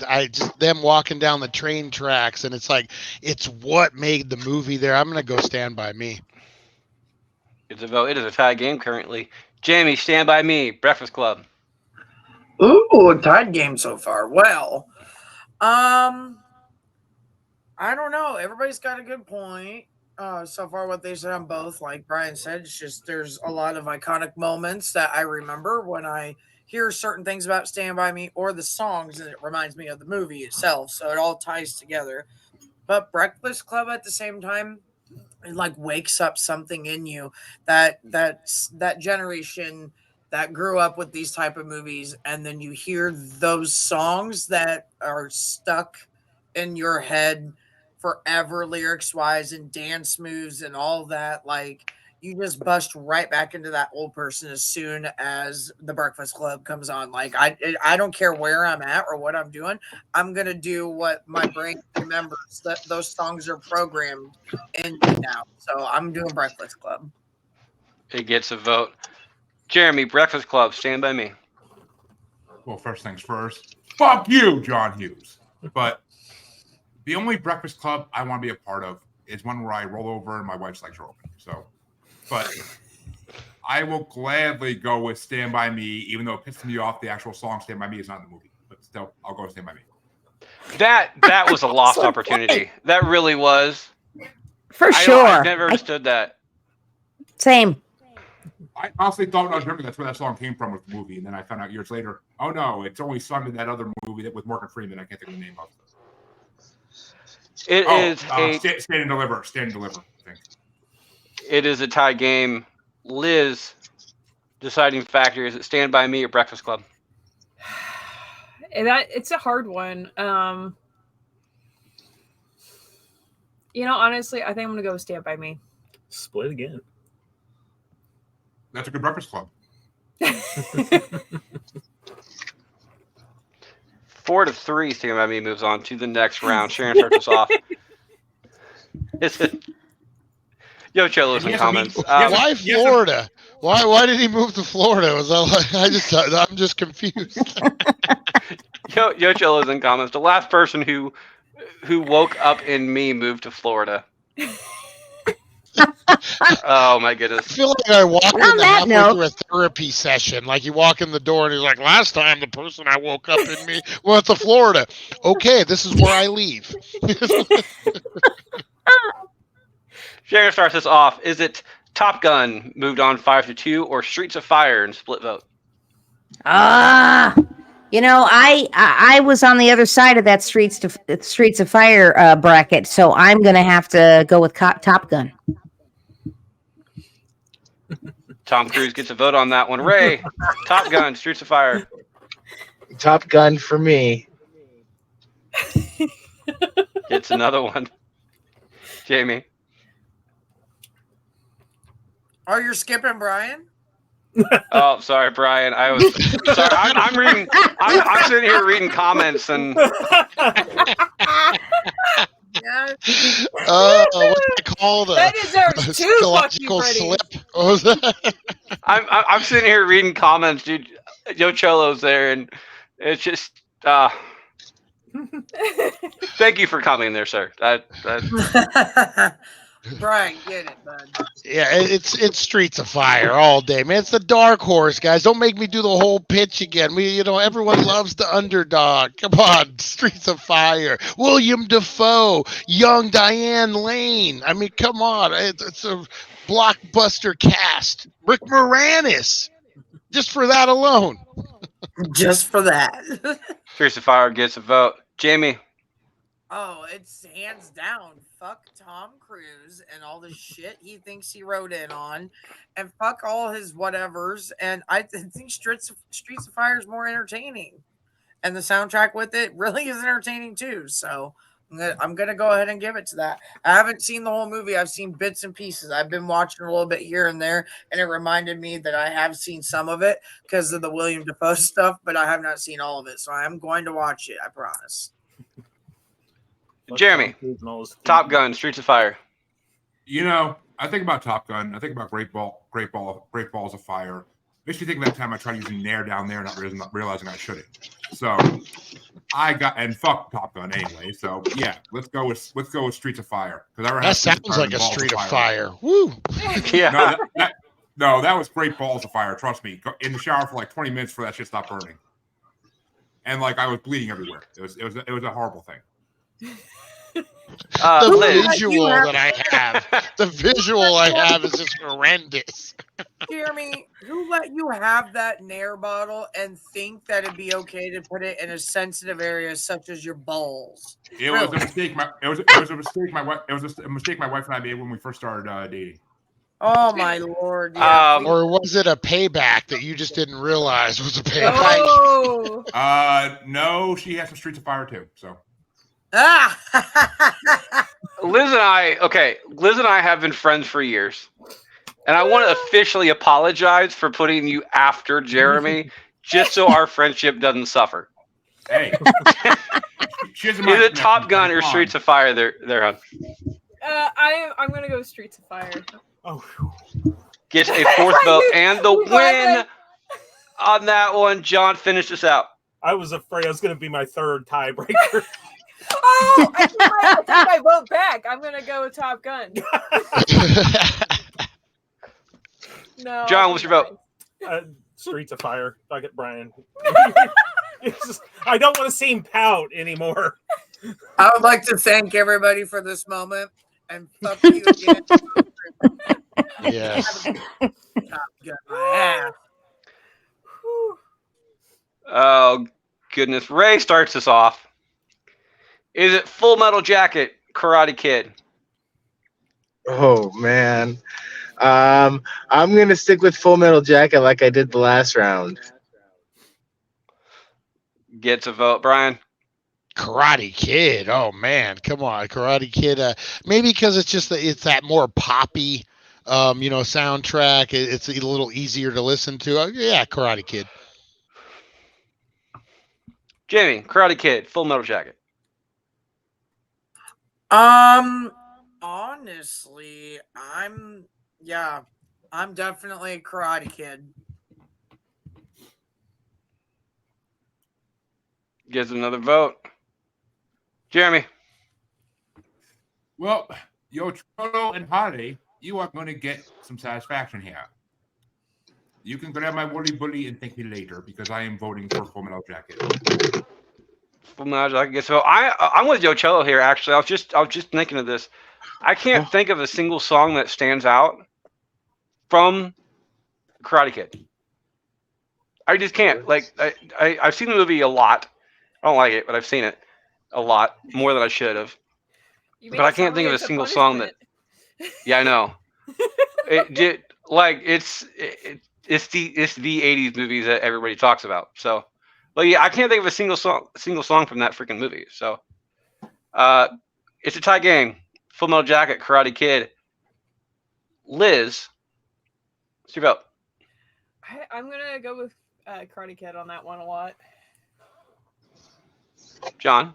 them walking down the train tracks, and it's like it's what made the movie there. I'm gonna go Stand By Me. It's a vote. It is a tie game currently. Jamie, Stand By Me, Breakfast Club. Ooh, a tied game so far. Well, I don't know. Everybody's got a good point. So far, what they said on both, like Brian said, it's just there's a lot of iconic moments that I remember when I hear certain things about Stand By Me or the songs, and it reminds me of the movie itself. So it all ties together. But Breakfast Club at the same time, it like wakes up something in you that generation that grew up with these type of movies, and then you hear those songs that are stuck in your head forever, lyrics wise and dance moves and all that. Like, you just bust right back into that old person as soon as the Breakfast Club comes on. Like, I don't care where I'm at or what I'm doing. I'm gonna do what my brain remembers. That those songs are programmed in me now. So I'm doing Breakfast Club. It gets a vote. Jeremy, Breakfast Club, Stand By Me. Well, first things first. Fuck you, John Hughes. But the only Breakfast Club I want to be a part of is one where I roll over and my wife's legs are open. So, but I will gladly go with Stand By Me, even though it pisses me off. The actual song Stand By Me is not in the movie, but still, I'll go with Stand By Me. That was a lost opportunity. That really was. For sure. I never understood that. Same. I honestly thought when I was younger that's where that song came from with the movie, and then I found out years later, oh no, it's only sung in that other movie with Morgan Freeman. I can't think of the name of it. Stand and Deliver. Stand and Deliver. It is a tie game. Liz, deciding factor? Is it Stand By Me or Breakfast Club? It's a hard one. Honestly, I think I'm gonna go with Stand By Me. Split again. That's a good Breakfast Club. 4-3, Stand By Me moves on to the next round. Sharon starts us off. Is it? Yo, Cholo's in comments. Why Florida? Why did he move to Florida? I'm just confused. Yo, Cholo's in comments. The last person who woke up in me moved to Florida. Oh my goodness! I feel like I walked On in that halfway note- through a therapy session. Like you walk in the door and he's like, "Last time the person I woke up in me went to Florida." Okay, this is where I leave. Sharon starts us off. Is it Top Gun moved on 5-2 or Streets of Fire and split vote? I was on the other side of that Streets of Fire bracket, so I'm gonna have to go with Top Gun. Tom Cruise gets a vote on that one. Ray, Top Gun, Streets of Fire. Top Gun for me. Gets another one. Jamie. Oh, you're skipping Brian? Oh, sorry, Brian. I was sorry. I'm reading. I'm sitting here reading comments and. Yeah. What's it called? That deserves two fucking Psychological Freddies. slip. What was that? I'm sitting here reading comments, dude. Yo Cholo's there, and it's just. Thank you for coming there, sir. Brian, get it, bud. Yeah, it's Streets of Fire all day, man. It's the dark horse, guys. Don't make me do the whole pitch again. Everyone loves the underdog. Come on, Streets of Fire. William Dafoe, young Diane Lane. I mean, come on. It's a blockbuster cast. Rick Moranis, just for that alone. Just for that. Streets of Fire gets a vote. Jamie. Oh, it's hands down. Fuck Tom Cruise and all the shit he thinks he wrote in on, and fuck all his whatevers. And I think Streets of Fire is more entertaining, and the soundtrack with it really is entertaining too. So I'm gonna go ahead and give it to that. I haven't seen the whole movie. I've seen bits and pieces. I've been watching a little bit here and there, and it reminded me that I have seen some of it because of the William Dafoe stuff, but I have not seen all of it. So I am going to watch it. I promise. Jeremy. Top Gun, Streets of Fire. I think about Top Gun. I think about Great Balls of Fire. Makes me think of that time I tried using Nair down there, not realizing I shouldn't. So fuck Top Gun anyway. So yeah, let's go with Streets of Fire That sounds like a Street of Fire. Woo. Yeah. No, that was Great Balls of Fire. Trust me. In the shower for like 20 minutes before that shit stopped burning, and like I was bleeding everywhere. It was a horrible thing. The visual I have is just horrendous. Jeremy, who let you have that Nair bottle and think that it'd be okay to put it in a sensitive area such as your balls? It was a mistake. It was a mistake. It was a mistake my wife and I made when we first started dating. Oh my lord! Yeah. Or was it a payback that you just didn't realize was a payback? Oh. No, she has some Streets of Fire too. So. Liz and I have been friends for years, and I want to officially apologize for putting you after Jeremy, just so our friendship doesn't suffer. Hey, is it Top Gun or Streets of Fire? There, hon. I'm gonna go Streets of Fire. Oh, Gets a fourth vote and the win on that one. John, finish this out. I was afraid I was going to be my third tiebreaker. Oh, I take my vote back. I'm gonna go with Top Gun. No, John, what's your vote? Streets of Fire. I get Brian. I don't want to see him pout anymore. I would like to thank everybody for this moment and fuck you again. Yes. Top Gun my ass. Oh goodness, Ray starts us off. Is it Full Metal Jacket, Karate Kid? Oh man, I'm gonna stick with Full Metal Jacket like I did the last round. Gets a vote, Brian. Karate Kid. Oh man, come on, Karate Kid. Maybe because it's that more poppy, soundtrack. It's a little easier to listen to. Yeah, Karate Kid. Jamie, Karate Kid, Full Metal Jacket. Honestly, I'm definitely a Karate Kid. Gets another vote. Jeremy. Well, yo, Cholo and Hardy, you are going to get some satisfaction here. You can grab my woolly bully and thank me later because I am voting for Full Metal Jacket. Full Metal Jacket gets a vote. I'm with Joe Cello here. Actually, I was just thinking of this. I can't think of a single song that stands out from Karate Kid. I just can't. Like I've seen the movie a lot. I don't like it, but I've seen it a lot more than I should have. But I can't think of a single song that. Yeah, I know. It's the 80s movies that everybody talks about. So, but yeah, I can't think of a single song from that freaking movie. So, it's a tie game. Full Metal Jacket, Karate Kid. Liz, what's your vote? I'm gonna go with Karate Kid on that one a lot. John.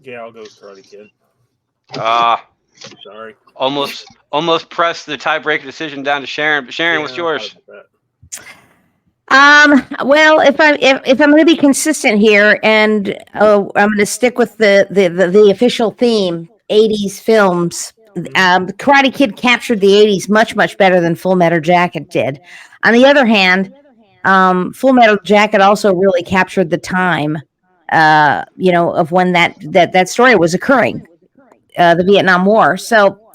Yeah, I'll go with Karate Kid. Sorry. Almost pressed the tiebreaker decision down to Sharon. But Sharon, what's yours? Well, if I'm going to be consistent here, and I'm going to stick with the official theme, 80s films. Karate Kid captured the 80s much better than Full Metal Jacket did. On the other hand, Full Metal Jacket also really captured the time, of when that story was occurring, the Vietnam War. So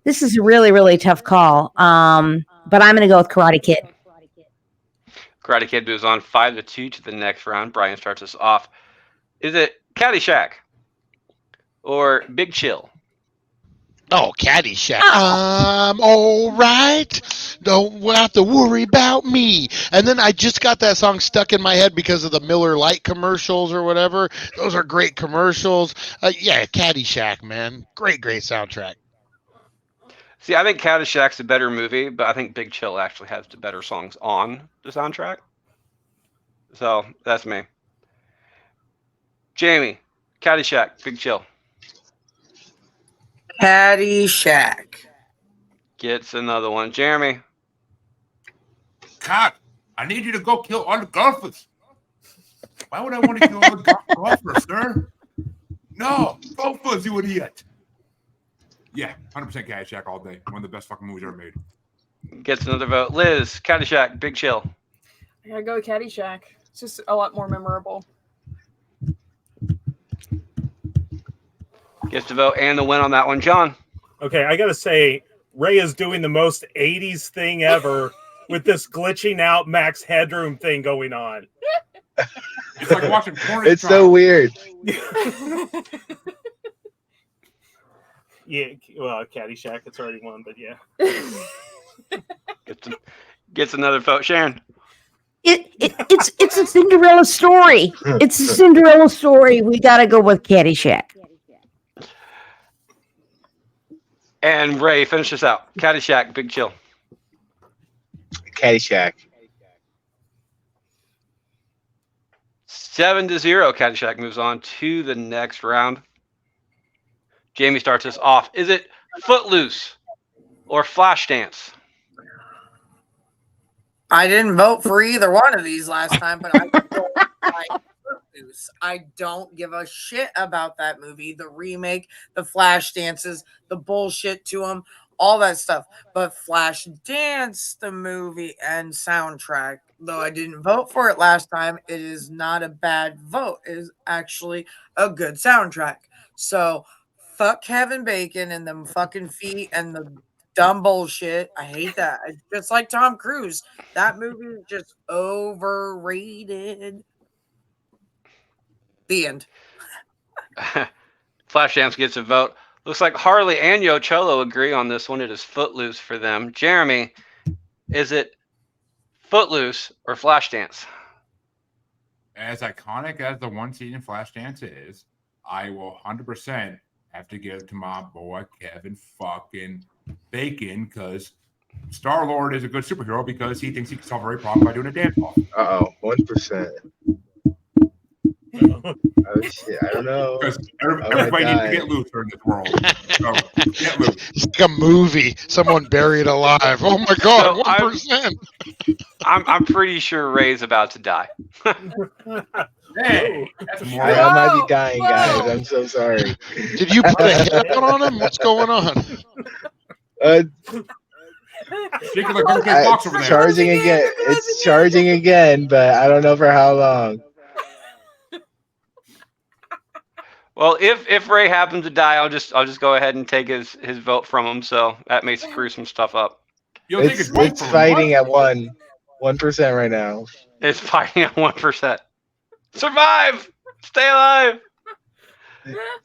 this is a really tough call. But I'm going to go with Karate Kid. Karate Kid moves on 5-2 to the next round. Brian starts us off. Is it Caddyshack or Big Chill? Oh, Caddyshack. I'm all right. Don't have to worry about me. And then I just got that song stuck in my head because of the Miller Lite commercials or whatever. Those are great commercials. Yeah, Caddyshack, man. Great soundtrack. See, I think Caddyshack's a better movie, but I think Big Chill actually has the better songs on the soundtrack. So that's me. Jamie, Caddyshack, Big Chill. Caddyshack. Gets another one. Jeremy. God, I need you to go kill all the golfers. Why would I want to kill all the golfers, sir? No, golfers, you idiot. Yeah, 100% Caddyshack all day. One of the best fucking movies ever made. Gets another vote. Liz, Caddyshack, Big Chill. I gotta go with Caddyshack. It's just a lot more memorable. Gets the vote and the win on that one. John. Okay, I gotta say, Ray is doing the most 80s thing ever with this glitching out Max Headroom thing going on. It's like watching porn. It's so weird. Yeah, well, Caddyshack, it's already won, but yeah. Gets another vote. Sharon. It's a Cinderella story. It's a Cinderella story. We gotta go with Caddyshack. And Ray, finish this out. Caddyshack, Big Chill. Caddyshack. 7-0. Caddyshack moves on to the next round. Jamie starts us off. Is it Footloose or Flashdance? I didn't vote for either one of these last time, but I don't like Footloose. I don't give a shit about that movie, the remake, the Flashdance, the bullshit to them, all that stuff. But Flashdance, the movie and soundtrack, though I didn't vote for it last time, it is not a bad vote. It is actually a good soundtrack. So fuck Kevin Bacon and them fucking feet and the dumb bullshit. I hate that. It's just like Tom Cruise. That movie is just overrated. The end. Flashdance gets a vote. Looks like Harley and Yo Cholo agree on this one. It is Footloose for them. Jeremy, is it Footloose or Flashdance? As iconic as the one scene in Flashdance is, I will 100% have to give it to my boy Kevin fucking Bacon, because Star-Lord is a good superhero because he thinks he can solve every problem by doing a dance off. 1%. Oh shit! I don't know. Because everybody needs to get loose in this world. So get loose. It's like a movie. Someone buried alive. Oh my god, So 1%. I'm pretty sure Ray's about to die. Hey, that's more. I might be dying, Whoa. guys. I'm so sorry. Did you put a hit out on him? What's going on? Shaking like a big box over there. Charging again. It's charging again, but I don't know for how long. Well, if Ray happens to die, I'll just go ahead and take his vote from him. So that may screw some stuff up. You'll take his vote It's from him. fighting at 1% right now. It's fighting at 1%. Survive! Stay alive!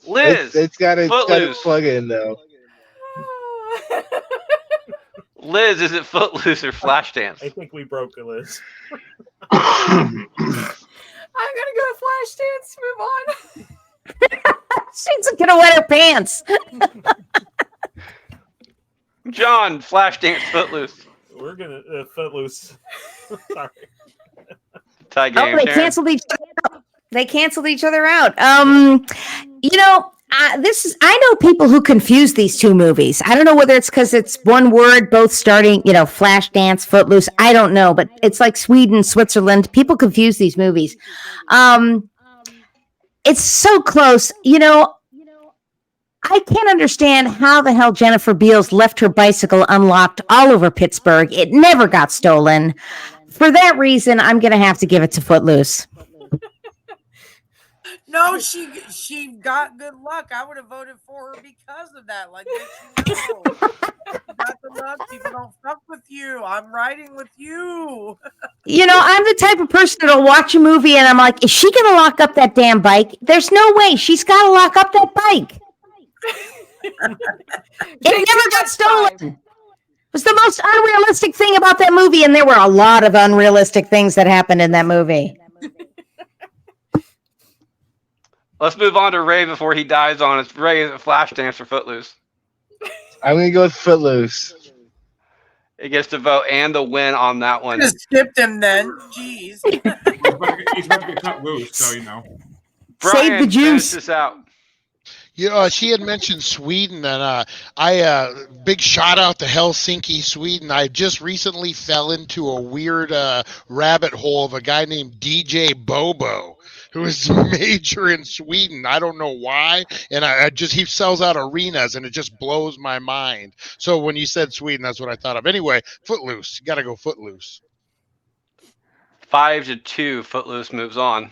Liz, It's got to Footloose. plug in though. Liz, is it Footloose or Flashdance? I think we broke a Liz. I'm gonna go Flashdance. Move on. She's gonna wet her pants. John, Flashdance, Footloose. We're gonna Footloose. Sorry. Tie game. Oh, they Sharon. canceled each other out. They canceled each other out. I know people who confuse these two movies. I don't know whether it's because it's one word, both starting, Flashdance, Footloose. I don't know, but it's like Sweden, Switzerland. People confuse these movies. It's so close. I can't understand how the hell Jennifer Beals left her bicycle unlocked all over Pittsburgh. It never got stolen. For that reason, I'm going to have to give it to Footloose. No, she got good luck. I would have voted for her because of that. Like, you got the luck. People don't fuck with you. I'm riding with you. I'm the type of person that'll watch a movie and I'm like, is she going to lock up that damn bike? There's no way. She's got to lock up that bike. It never got stolen. It was the most unrealistic thing about that movie, and there were a lot of unrealistic things that happened in that movie. Let's move on to Ray before he dies on us. Ray, is it Flashdance or Footloose? I'm gonna go with Footloose. It gets to vote and the win on that one. Just skipped him then. Jeez. He's about to get cut loose, so Brian, Save the juice. finish this out. She had mentioned Sweden, and I big shout out to Helsinki, Sweden. I just recently fell into a weird rabbit hole of a guy named DJ Bobo, who is major in Sweden. I don't know why, and he sells out arenas, and it just blows my mind. So when you said Sweden, that's what I thought of. Anyway, Footloose, you got to go Footloose. 5-2, Footloose moves on.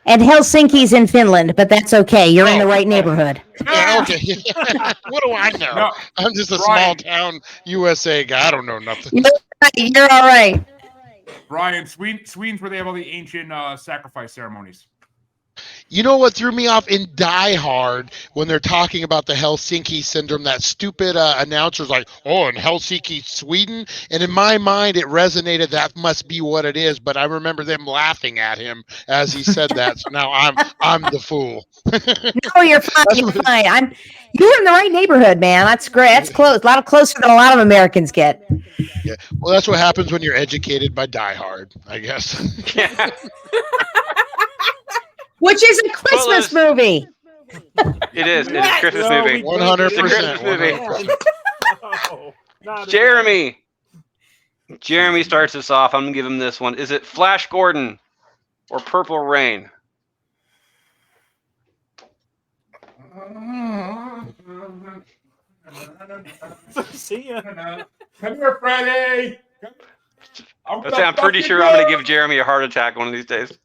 And Helsinki's in Finland, but that's okay. You're in the right neighborhood. Yeah, okay. What do I know? No, I'm just a Brian. small town USA guy. I don't know nothing. You're all right. Brian, Sweden's where they have all the ancient sacrifice ceremonies. You know what threw me off in Die Hard when they're talking about the Helsinki syndrome? That stupid announcer's like, "Oh, in Helsinki, Sweden," and in my mind, it resonated. That must be what it is. But I remember them laughing at him as he said that. So now I'm the fool. No, you're fine. You're fine. You're in the right neighborhood, man. That's great. That's close. A lot closer than a lot of Americans get. Yeah. Well, that's what happens when you're educated by Die Hard, I guess. Yeah. Which is a Christmas movie. It is. It's a Christmas movie. 100%. No, not Jeremy. Jeremy starts us off. I'm going to give him this one. Is it Flash Gordon or Purple Rain? See ya. Come here, Freddie. I'm pretty sure I'm going to give Jeremy a heart attack one of these days.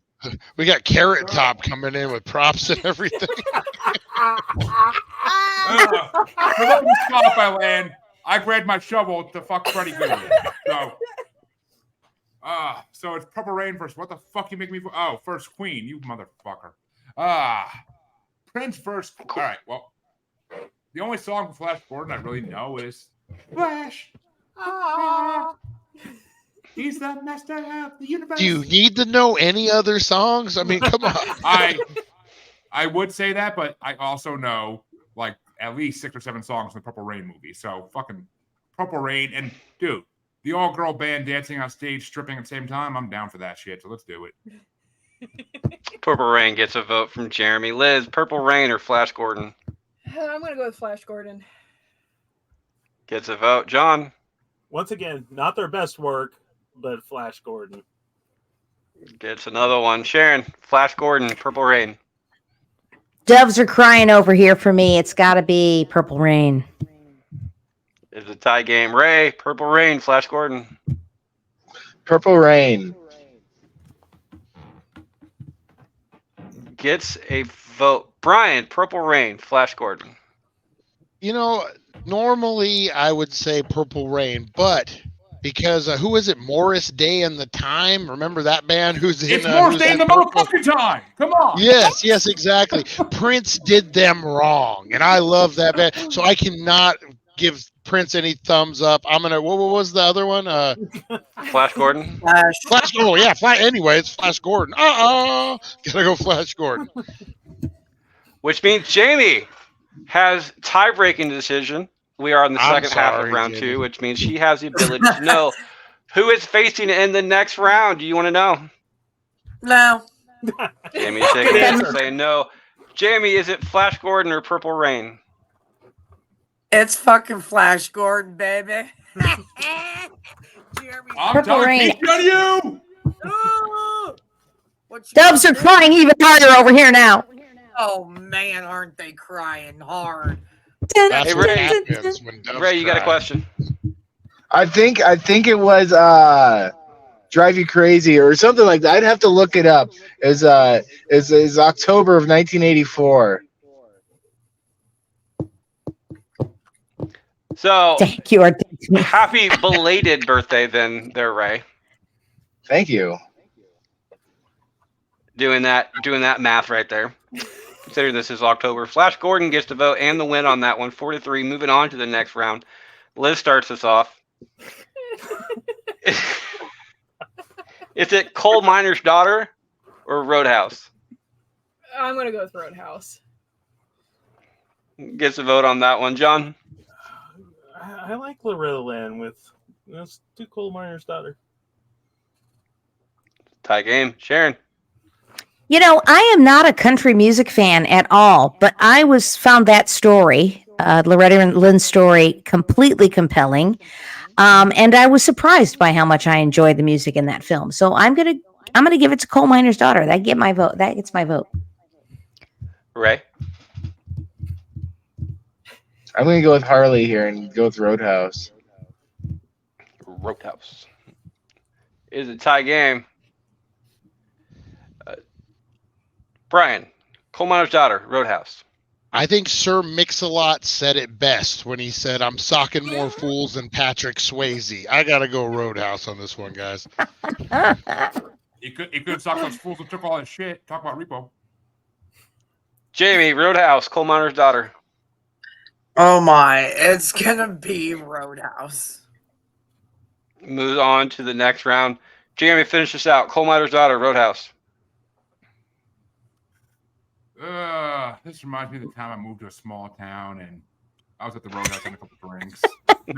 We got Carrot Top coming in with props and everything. Hello, stop, I land. I grabbed my shovel to fuck Freddie good. So it's Purple Rain first. What the fuck you make me? First Queen, you motherfucker. Prince first. All right, well, The only song from Flash Gordon I really know is Flash. He's the master of the universe. Do you need to know any other songs? I mean, come on. I would say that, but I also know like at least 6 or 7 songs from the Purple Rain movie. So fucking Purple Rain, and dude, the all-girl band dancing on stage, stripping at the same time. I'm down for that shit. So let's do it. Purple Rain gets a vote from Jeremy. Liz, Purple Rain or Flash Gordon? I'm gonna go with Flash Gordon. Gets a vote. John? Once again, not their best work, but Flash Gordon. Gets another one. Sharon, Flash Gordon, Purple Rain. Doves are crying over here for me. It's got to be Purple Rain. It's a tie game. Ray, Purple Rain, Flash Gordon. Purple Rain. Gets a vote. Brian, Purple Rain, Flash Gordon. You know, normally I would say Purple Rain, but because who is it? Morris Day and the Time. Remember that band? It's Morris Day in the motherfucking Time. Come on. Yes, exactly. Prince did them wrong, and I love that band. So I cannot give Prince any thumbs up. I'm gonna. What was the other one? Flash Gordon. Flash. Oh yeah, Flash. Anyway, it's Flash Gordon. Gotta go Flash Gordon. Which means Jamie has tie-breaking decision. We are in the second half of round 2, which means she has the ability to know who is facing in the next round. Do you want to know? No. Jamie's shaking his head saying no. Jamie, is it Flash Gordon or Purple Rain? It's fucking Flash Gordon, baby. I'm telling you. Doves are crying even harder over here now. Oh man, aren't they crying hard? That's Hey, what Ray. happens when doves Ray, you got a cry. question? I think it was Drive You Crazy or something like that. I'd have to look it up. It's October of 1984. So Thank you. happy belated birthday then there, Ray. Thank you. Doing that math right there. Considering this is October. Flash Gordon gets the vote and the win on that one, 4-3. Moving on to the next round. Liz starts us off. Is it Coal Miner's Daughter or Roadhouse? I'm gonna go with Roadhouse. Gets a vote on that one. John? I like Loretta Lynn with that's too Coal Miner's Daughter. Tie game. Sharon? You know, I am not a country music fan at all, but I found that story, Loretta Lynn's story, completely compelling, and I was surprised by how much I enjoyed the music in that film. So I'm gonna give it to Coal Miner's Daughter. That gets my vote. Ray? I'm gonna go with Harley here and go with Roadhouse. Roadhouse. It is a tie game. Brian, Coal Miner's Daughter, Roadhouse. I think Sir Mix-a-Lot said it best when he said, "I'm socking more fools than Patrick Swayze." I gotta go Roadhouse on this one, guys. He could sock those fools who took all his shit. Talk about Repo. Jamie, Roadhouse, Coal Miner's Daughter. Oh my, it's gonna be Roadhouse. Moves on to the next round. Jamie, finish this out. Coal Miner's Daughter, Roadhouse. This reminds me of the time I moved to a small town and I was at the Roadhouse having a couple drinks.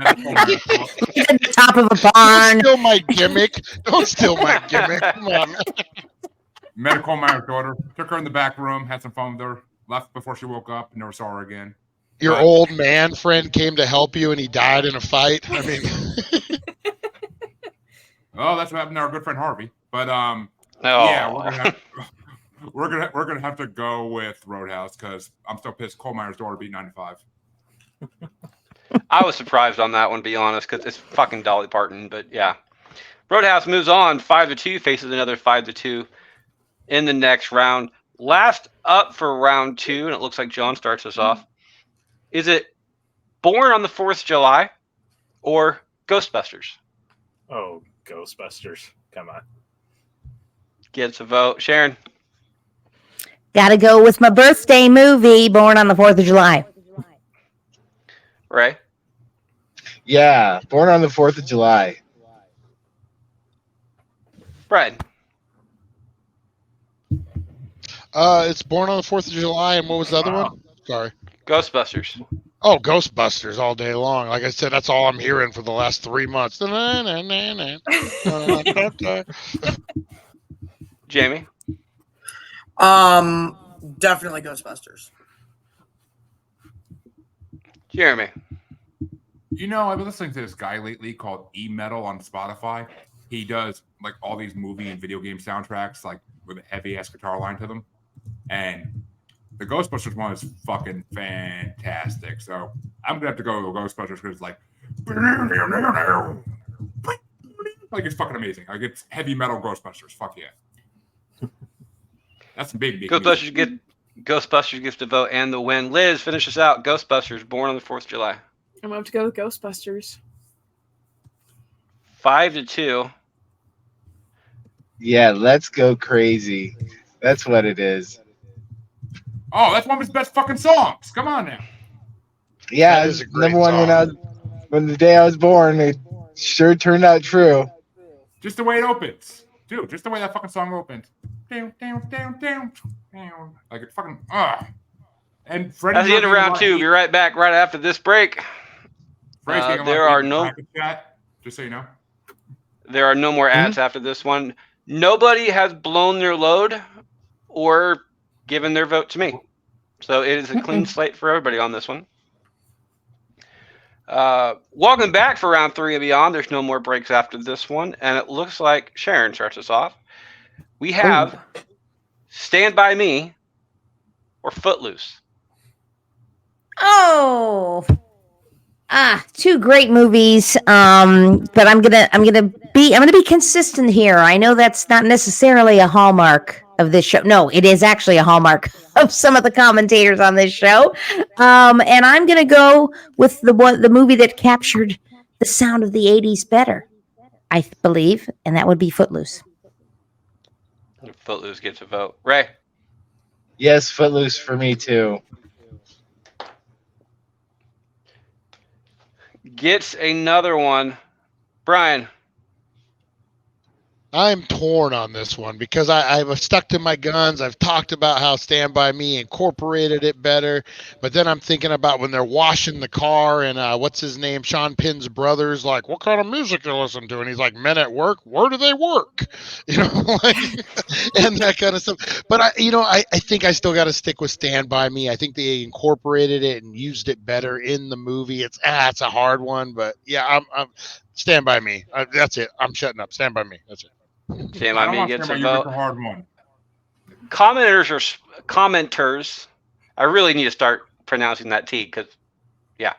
At the top of a Don't barn. steal my gimmick. Don't steal my gimmick. Come on. Met a coal miner's daughter, took her in the back room, had some fun with her, left before she woke up, and never saw her again. Your old man friend came to help you and he died in a fight. I mean, oh, that's what happened to our good friend Harvey. But yeah, we're gonna have to go with Roadhouse because I'm still pissed. Coal miner's daughter beat 95. I was surprised on that one, to be honest, because it's fucking Dolly Parton. But yeah, Roadhouse moves on 5-2, faces another 5-2 in the next round. Last up for round 2, and it looks like John starts us off. Is it Born on the 4th of July or Ghostbusters? Oh, Ghostbusters. Come on. Gets a vote. Sharon? Gotta go with my birthday movie, Born on the 4th of July. Ray? Yeah, Born on the 4th of July. Brian? It's Born on the 4th of July, and what was the other one? Sorry. Ghostbusters. Oh, Ghostbusters all day long. Like I said, that's all I'm hearing for the last 3 months. Jamie? Definitely Ghostbusters. Jeremy? You know, I've been listening to this guy lately called E-Metal on Spotify. He does like all these movie and video game soundtracks, like with a heavy ass guitar line to them. And the Ghostbusters one is fucking fantastic. So I'm gonna have to go with Ghostbusters because like it's fucking amazing. Like it's heavy metal Ghostbusters. Fuck yeah. That's some big Ghostbusters gets the vote and the win. Liz, finish us out. Ghostbusters, Born on the 4th of July. I'm going to have to go with Ghostbusters. 5-2. Yeah, let's go crazy. That's what it is. Oh, that's one of his best fucking songs. Come on now. Yeah, That it is was a great number one song. when the day I was born. It sure turned out true. Just the way it opens. Dude, just the way that fucking song opens. Down, down, down, down, down. Like it fucking And Freddie That's the end of round 2. Be right back right after this break. There are no just so you know. There are no more ads after this one. Nobody has blown their load or given their vote to me. So it is a clean slate for everybody on this one. Welcome back for round 3 and beyond. There's no more breaks after this one. And it looks like Sharon starts us off. We have Stand By Me or Footloose. Oh, two great movies. But I'm gonna be consistent here. I know that's not necessarily a hallmark of this show. No, it is actually a hallmark of some of the commentators on this show. And I'm gonna go with the movie that captured the sound of the '80s better, I believe, and that would be Footloose. Footloose gets a vote. Ray? Yes, Footloose for me too. Gets another one. Brian? I'm torn on this one because I've stuck to my guns. I've talked about how Stand By Me incorporated it better, but then I'm thinking about when they're washing the car and what's his name, Sean Penn's brother's like, what kind of music you listen to? And he's like, Men at Work. Where do they work? You know, like, and that kind of stuff. But I think I still got to stick with Stand By Me. I think they incorporated it and used it better in the movie. It's a hard one, but yeah, I'm Stand By Me. That's it. I'm shutting up. Stand By Me. That's it. Stand By Me gets a vote. Hard one. Commenters. I really need to start pronouncing that T because, yeah.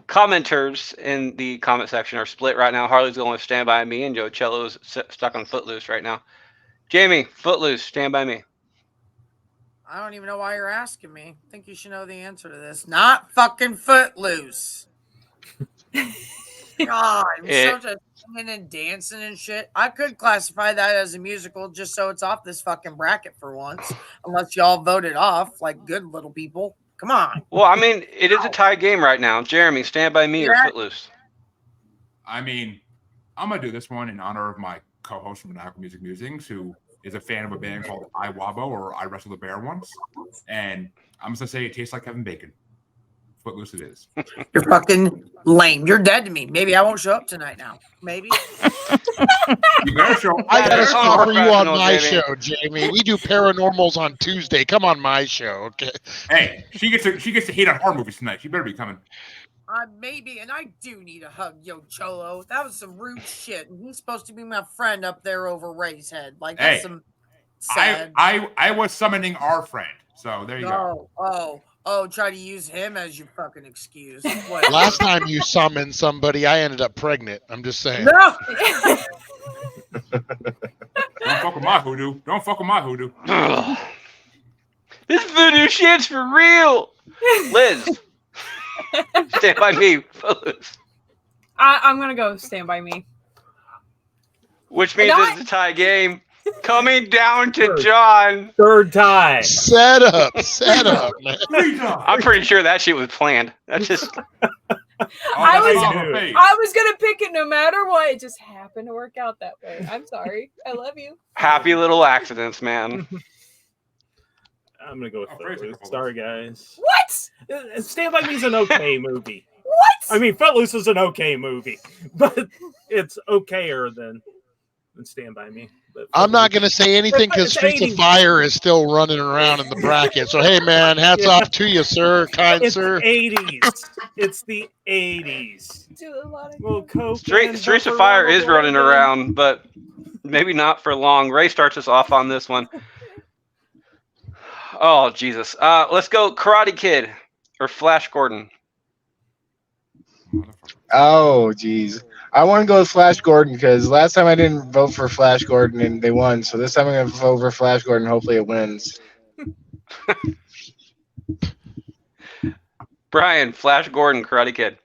Commenters in the comment section are split right now. Harley's going with Stand By Me, and Joe Cello's stuck on Footloose right now. Jamie, Footloose, Stand By Me. I don't even know why you're asking me. I think you should know the answer to this. Not fucking Footloose. God, I'm such a singing and dancing and shit. I could classify that as a musical just so it's off this fucking bracket for once. Unless y'all voted off like good little people. Come on. Well, I mean, it is a tie game right now. Jeremy, Stand By Me or Footloose? I mean, I'm going to do this one in honor of my co-host from Monaco Music Musings, who is a fan of a band called I Wabo, or I Wrestled a Bear Once. And I'm just going to say it tastes like Kevin Bacon. Footloose it is. You're fucking lame. You're dead to me. Maybe I won't show up tonight now. Maybe. You better show up. I got a spot for you on my Jamie. show, Jamie. We do paranormals on Tuesday. Come on my show, okay? Hey, she gets to hate on horror movies tonight. She better be coming. Maybe, and I do need a hug, yo Cholo. That was some rude shit. And he's supposed to be my friend up there over Ray's head. Like that's some sad. I was summoning our friend. So there you go. Oh, try to use him as your fucking excuse. Last time you summoned somebody, I ended up pregnant. I'm just saying. No. Don't fuck with my hoodoo. Don't fuck with my hoodoo. This voodoo shit's for real. Liz, Stand By Me. Footloose. I'm going to go Stand By Me. Which means it's a tie game. Coming down to John. Third tie. Set up, man. I'm pretty sure that shit was planned. That's just I that's was- off her face. I was gonna pick it no matter what. It just happened to work out that way. I'm sorry. I love you. Happy little accidents, man. I'm gonna go with Oh, Fraser Footloose. Footloose. Sorry, guys. What? Stand By Me is an okay movie. What? I mean, Footloose is an okay movie, but it's okayer than Stand By Me. But I'm not Footloose- going to say anything because It's Streets of 80s. Fire is still running around in the bracket. So, hey, man, hats Yeah. off to you, sir, kind It's sir. 80s. It's the 80s. Do a lot of Well, Coke Streets and of Fire Buffalo is running Blend. around, but maybe not for long. Ray starts us off on this one. Oh, Jesus. Let's go Karate Kid or Flash Gordon. Oh, geez. I want to go with Flash Gordon because last time I didn't vote for Flash Gordon and they won. So this time I'm going to vote for Flash Gordon. Hopefully it wins. Brian, Flash Gordon, Karate Kid.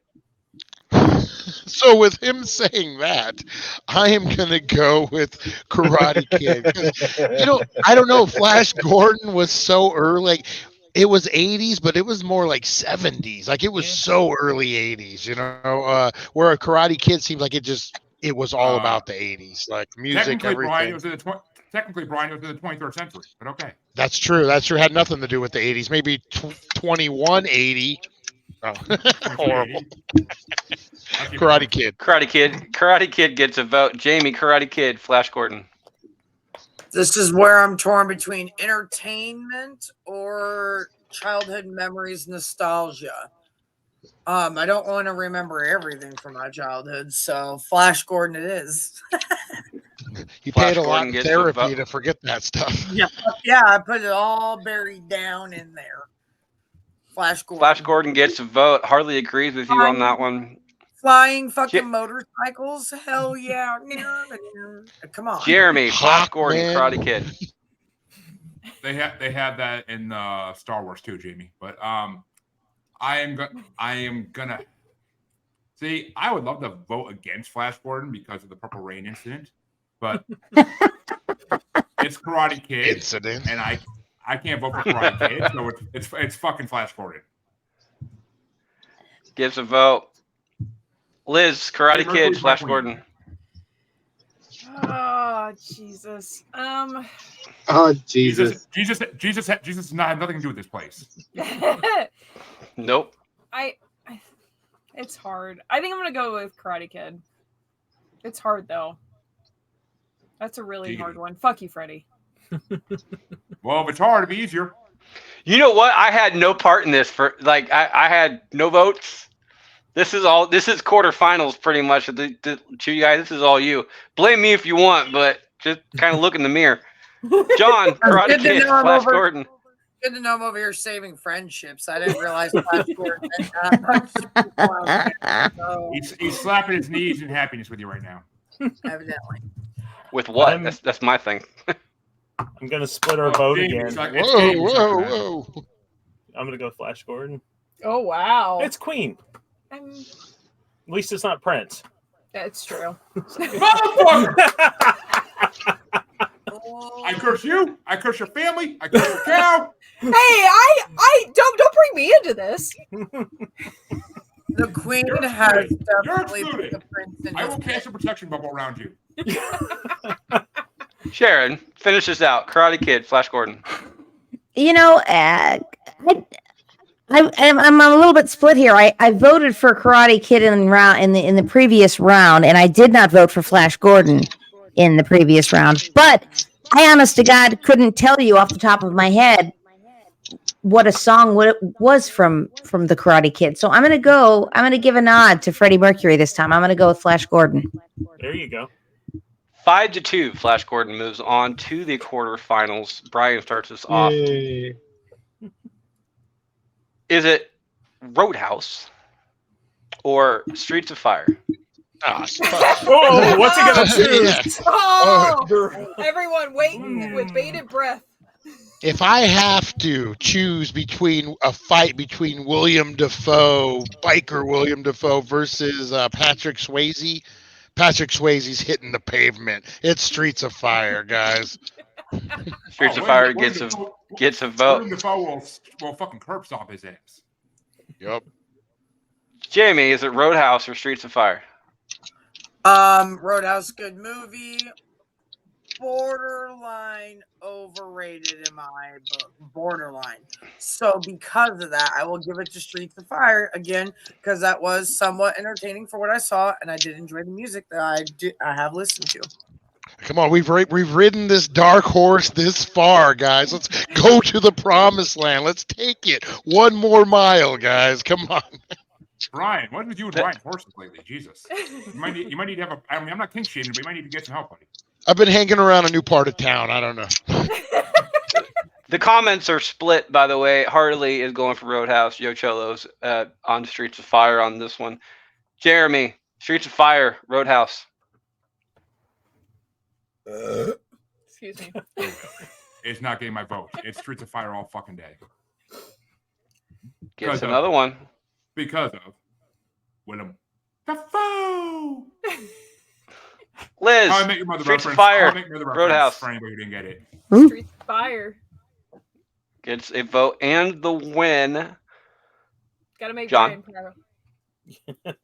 So, with him saying that, I am going to go with Karate Kid. 'Cause, I don't know. Flash Gordon was so early. Like, it was 80s, but it was more like 70s. Like, it was so early 80s, where a Karate Kid seems like it was all about the 80s. Like, music, Technically, everything. Brian, it was in the 23rd century, but okay. That's true. Had nothing to do with the 80s. Maybe 2180. Oh, horrible. Karate Kid. Karate Kid gets a vote. Jamie, Karate Kid, Flash Gordon. This is where I'm torn between entertainment or childhood memories, nostalgia. I don't want to remember everything from my childhood, so Flash Gordon it is. He Flash paid a lot Gordon in gets a therapy vote. to forget that stuff. Yeah, I put it all buried down in there. Flash Gordon. Flash Gordon gets a vote. Hardly agrees with you on that one. Flying fucking Ja- motorcycles. Hell yeah. Come on. Jeremy, Flash Hawkman. Gordon, Karate Kid. They had that in Star Wars too, Jamie. But I am gonna see. I would love to vote against Flash Gordon because of the Purple Rain incident, but it's Karate Kid, Incident. and I can't vote for Karate Kid, so it's fucking Flash Gordon. Gives a vote. Liz, Karate Mercury's Kid, my Flash queen. Gordon. Oh Jesus. Oh, Jesus. Jesus does not have nothing to do with this place. Nope. It's hard. I think I'm gonna go with Karate Kid. It's hard though. That's a really hard one. Fuck you, Freddie. Well, if it's hard, it'd be easier. You know what? I had no part in this. I had no votes. This is quarterfinals pretty much. To you guys, this is all you. Blame me if you want, but just kind of look in the mirror. John, Karate Good to Kid, know I'm Flash over- Gordon. Good to know I'm over here saving friendships. I didn't realize Flash Gordon meant that. So, He's slapping his knees in happiness with you right now. evidently. With what? I'm- That's my thing. I'm gonna split our vote Jamie, again. it's like- Whoa. I'm gonna go Flash Gordon. Oh wow. It's Queen. At least it's not Prince. That's true. Motherfucker! I curse you. I curse your family. I curse your cow. Hey, I don't bring me into this. The Queen has You're definitely put excluded. the prince in I his will cast a protection bubble around you. Sharon, finish this out. Karate Kid, Flash Gordon. I'm a little bit split here. I voted for Karate Kid in the previous round, and I did not vote for Flash Gordon in the previous round. But I, honest to God, couldn't tell you off the top of my head what a song was from the Karate Kid. So I'm gonna give a nod to Freddie Mercury this time. I'm gonna go with Flash Gordon. There you go. 5-2. Flash Gordon moves on to the quarterfinals. Brian starts us off. Yay. Is it Roadhouse or Streets of Fire? Oh, what's he gonna choose? Oh, everyone waiting with bated breath. If I have to choose between a fight between biker William Dafoe versus Patrick Swayze, Patrick Swayze's hitting the pavement. It's Streets of Fire, guys. Streets of Fire gets a vote. William Dafoe will fucking curb stomp his ass. Yep. Jamie, is it Roadhouse or Streets of Fire? Roadhouse, good movie. Borderline overrated in my book. Borderline. So because of that, I will give it to Streets of Fire again because that was somewhat entertaining for what I saw, and I did enjoy the music that I have listened to. Come on, we've ridden this dark horse this far, guys. Let's go to the promised land. Let's take it 1 more mile, guys. Come on. Brian, what with you and Brian horses lately? Jesus, you might need to have a. I mean, I'm not king shaming, but you might need to get some help, buddy. I've been hanging around a new part of town. I don't know. The comments are split, by the way. Harley is going for Roadhouse. Yo Cholo's on Streets of Fire on this one. Jeremy, Streets of Fire, Roadhouse. Excuse me. It's not getting my vote. It's Streets of Fire all fucking day. Gets another one. Because of Willem Dafoe. Liz, How I Met Your Mother Streets of reference. Fire, How I Met Your Mother reference Roadhouse. For anybody who didn't get it. Streets of Fire. Gets a vote and the win. Gotta make John. Brian proud.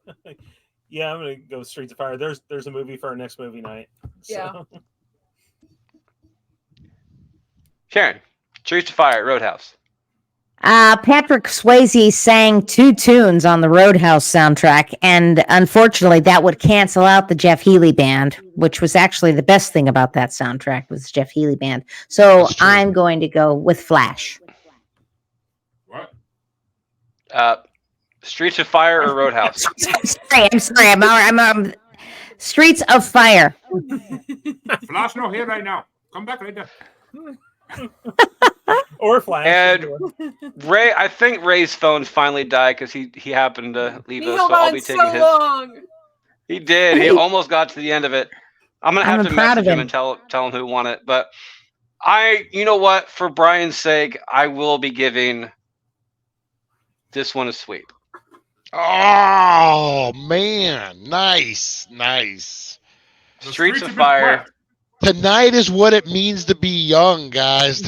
Yeah, I'm gonna go Streets of Fire. There's a movie for our next movie night. So. Yeah. Sharon, Streets of Fire, Roadhouse. Patrick Swayze sang 2 tunes on the Roadhouse soundtrack, and unfortunately, that would cancel out the Jeff Healey band, which was actually the best thing about that soundtrack was Jeff Healey band. So I'm going to go with Flash. What? Streets of Fire or Roadhouse? I'm sorry. I'm Streets of Fire. Flash no here right now. Come back later. Or Flash. And Ray, I think Ray's phone finally died because he happened to leave He us. held So I'll on be so taking his. long. He did. He almost got to the end of it. I'm gonna have I'm to proud message of him him. and tell him who won it. But you know what? For Brian's sake, I will be giving this one a sweep. Oh, man. Nice. The Streets of have been Fire. swept. Tonight is what it means to be young, guys.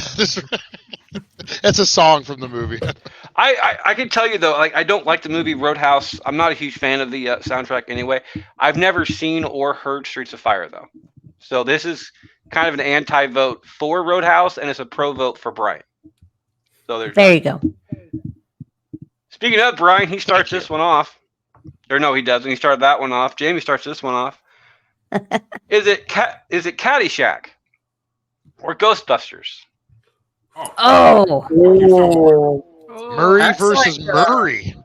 That's a song from the movie. I can tell you though, like I don't like the movie Roadhouse. I'm not a huge fan of the soundtrack anyway. I've never seen or heard Streets of Fire though, so this is kind of an anti-vote for Roadhouse, and it's a pro vote for Brian. So There you go. Speaking of Brian, he starts this one off, or no, he doesn't. He started that one off. Jamie starts this one off. Is it Caddyshack or Ghostbusters? Oh. Murray That's versus like, Murray.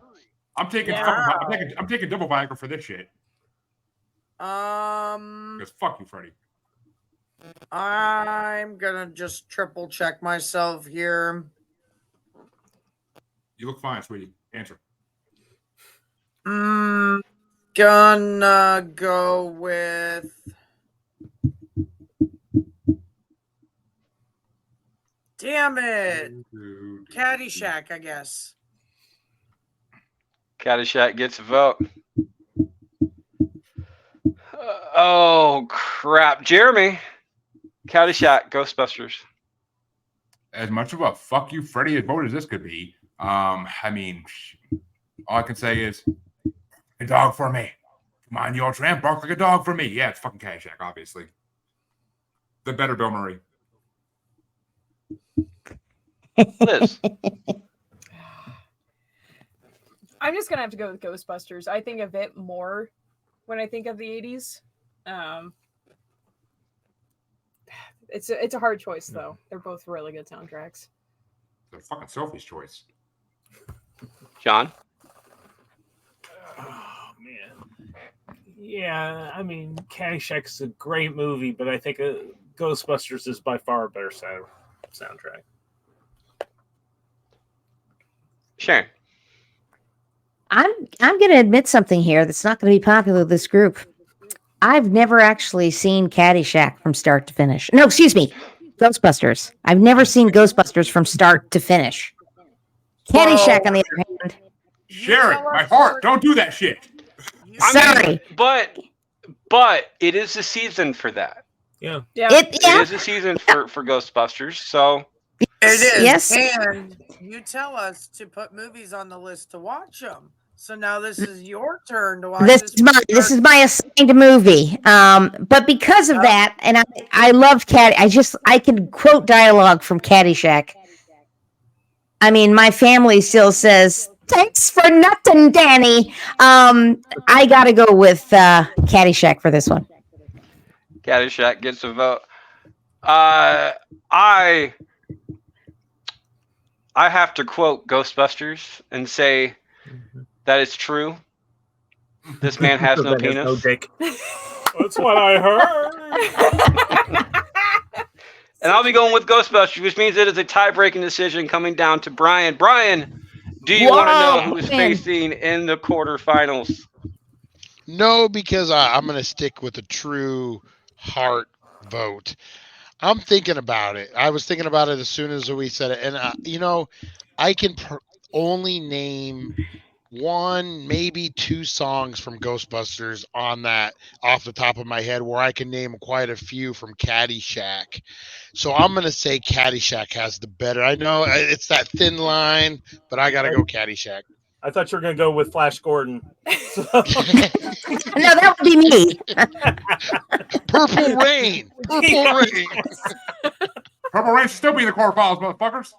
I'm taking Yeah. I'm taking double Viagra for this shit. Um, Because fuck you, Freddie. I'm gonna just triple check myself here. You look fine, sweetie. Answer. Gonna go with damn it. Caddyshack, I guess. Caddyshack gets a vote. Oh crap, Jeremy. Caddyshack, Ghostbusters. As much of a fuck you, Freddie, vote as this could be, I mean, all I can say is, a dog for me. Come on, you old tramp, bark like a dog for me. Yeah, it's fucking Caddyshack, obviously. The better Bill Murray. Liz. I'm just gonna have to go with Ghostbusters. I think of it more when I think of the 80s. It's a hard choice though. They're both really good soundtracks. The fucking Sophie's choice. John. Oh man. Yeah, I mean, Caddyshack's a great movie, but I think Ghostbusters is by far a better soundtrack. Sharon. I'm going to admit something here that's not going to be popular with this group. I've never actually seen Caddyshack from start to finish. No, excuse me, Ghostbusters. I've never seen Ghostbusters from start to finish. Caddyshack, on the other hand. Sharon, my heart, don't do that shit. Sorry. But it is the season for that. Yeah. It is a season for Ghostbusters, so It is. Yes. And you tell us to put movies on the list to watch them. So now this is your turn to watch This is my assigned movie. But because of that, and I loved I can quote dialogue from Caddyshack. I mean, my family still says, "Thanks for nothing, Danny." I gotta go with Caddyshack for this one. Caddyshack gets a vote. I have to quote Ghostbusters and say that it's true. This man has no penis. No dick. That's what I heard. And I'll be going with Ghostbusters, which means it is a tie-breaking decision coming down to Brian. Brian, do you want to know who is facing in the quarterfinals? No, because I'm going to stick with a true heart vote. I'm thinking about it. I was thinking about it as soon as we said it. And, I can only name one, maybe two songs from Ghostbusters on that off the top of my head, where I can name quite a few from Caddyshack. So I'm going to say Caddyshack has the better. I know it's that thin line, but I got to go Caddyshack. I thought you were going to go with Flash Gordon. So. No, that would be me. Purple Rain. Purple Rain. Purple Rain should still be in the quarterfinals, motherfuckers.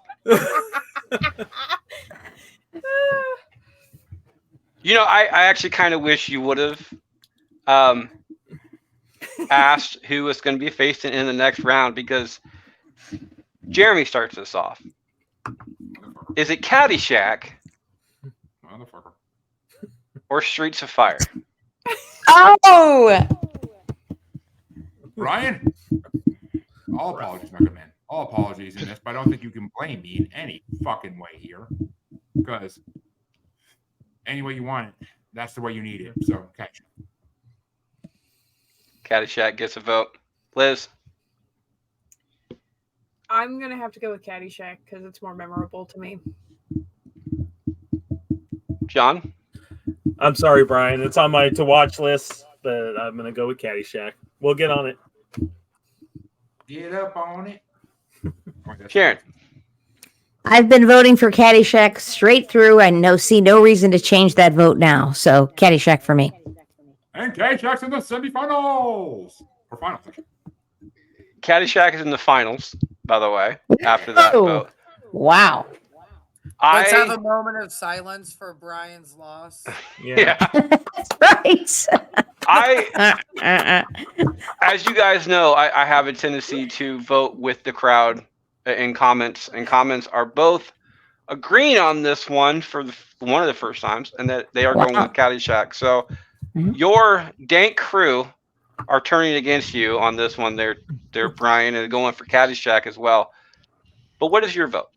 I actually kind of wish you would have asked who was going to be facing in the next round, because Jeremy starts this off. Is it Caddyshack or Streets of Fire? Oh! Brian? All apologies, my good man. All apologies in this, but I don't think you can blame me in any fucking way here. Because any way you want it, that's the way you need it. So, catch it. Caddyshack gets a vote. Liz? I'm going to have to go with Caddyshack because it's more memorable to me. John? I'm sorry, Brian. It's on my to-watch list, but I'm going to go with Caddyshack. We'll get on it. Get up on it. Sharon? I've been voting for Caddyshack straight through and see no reason to change that vote now. So Caddyshack for me. And Caddyshack's in the semifinals. Or finals, actually. Caddyshack is in the finals, by the way, after that vote. Wow. Let's have a moment of silence for Brian's loss. Yeah. That's right. As you guys know, I have a tendency to vote with the crowd in comments, and comments are both agreeing on this one for one of the first times, and that they are going with Caddyshack. So your dank crew are turning against you on this one. They're Brian and going for Caddyshack as well. But what is your vote?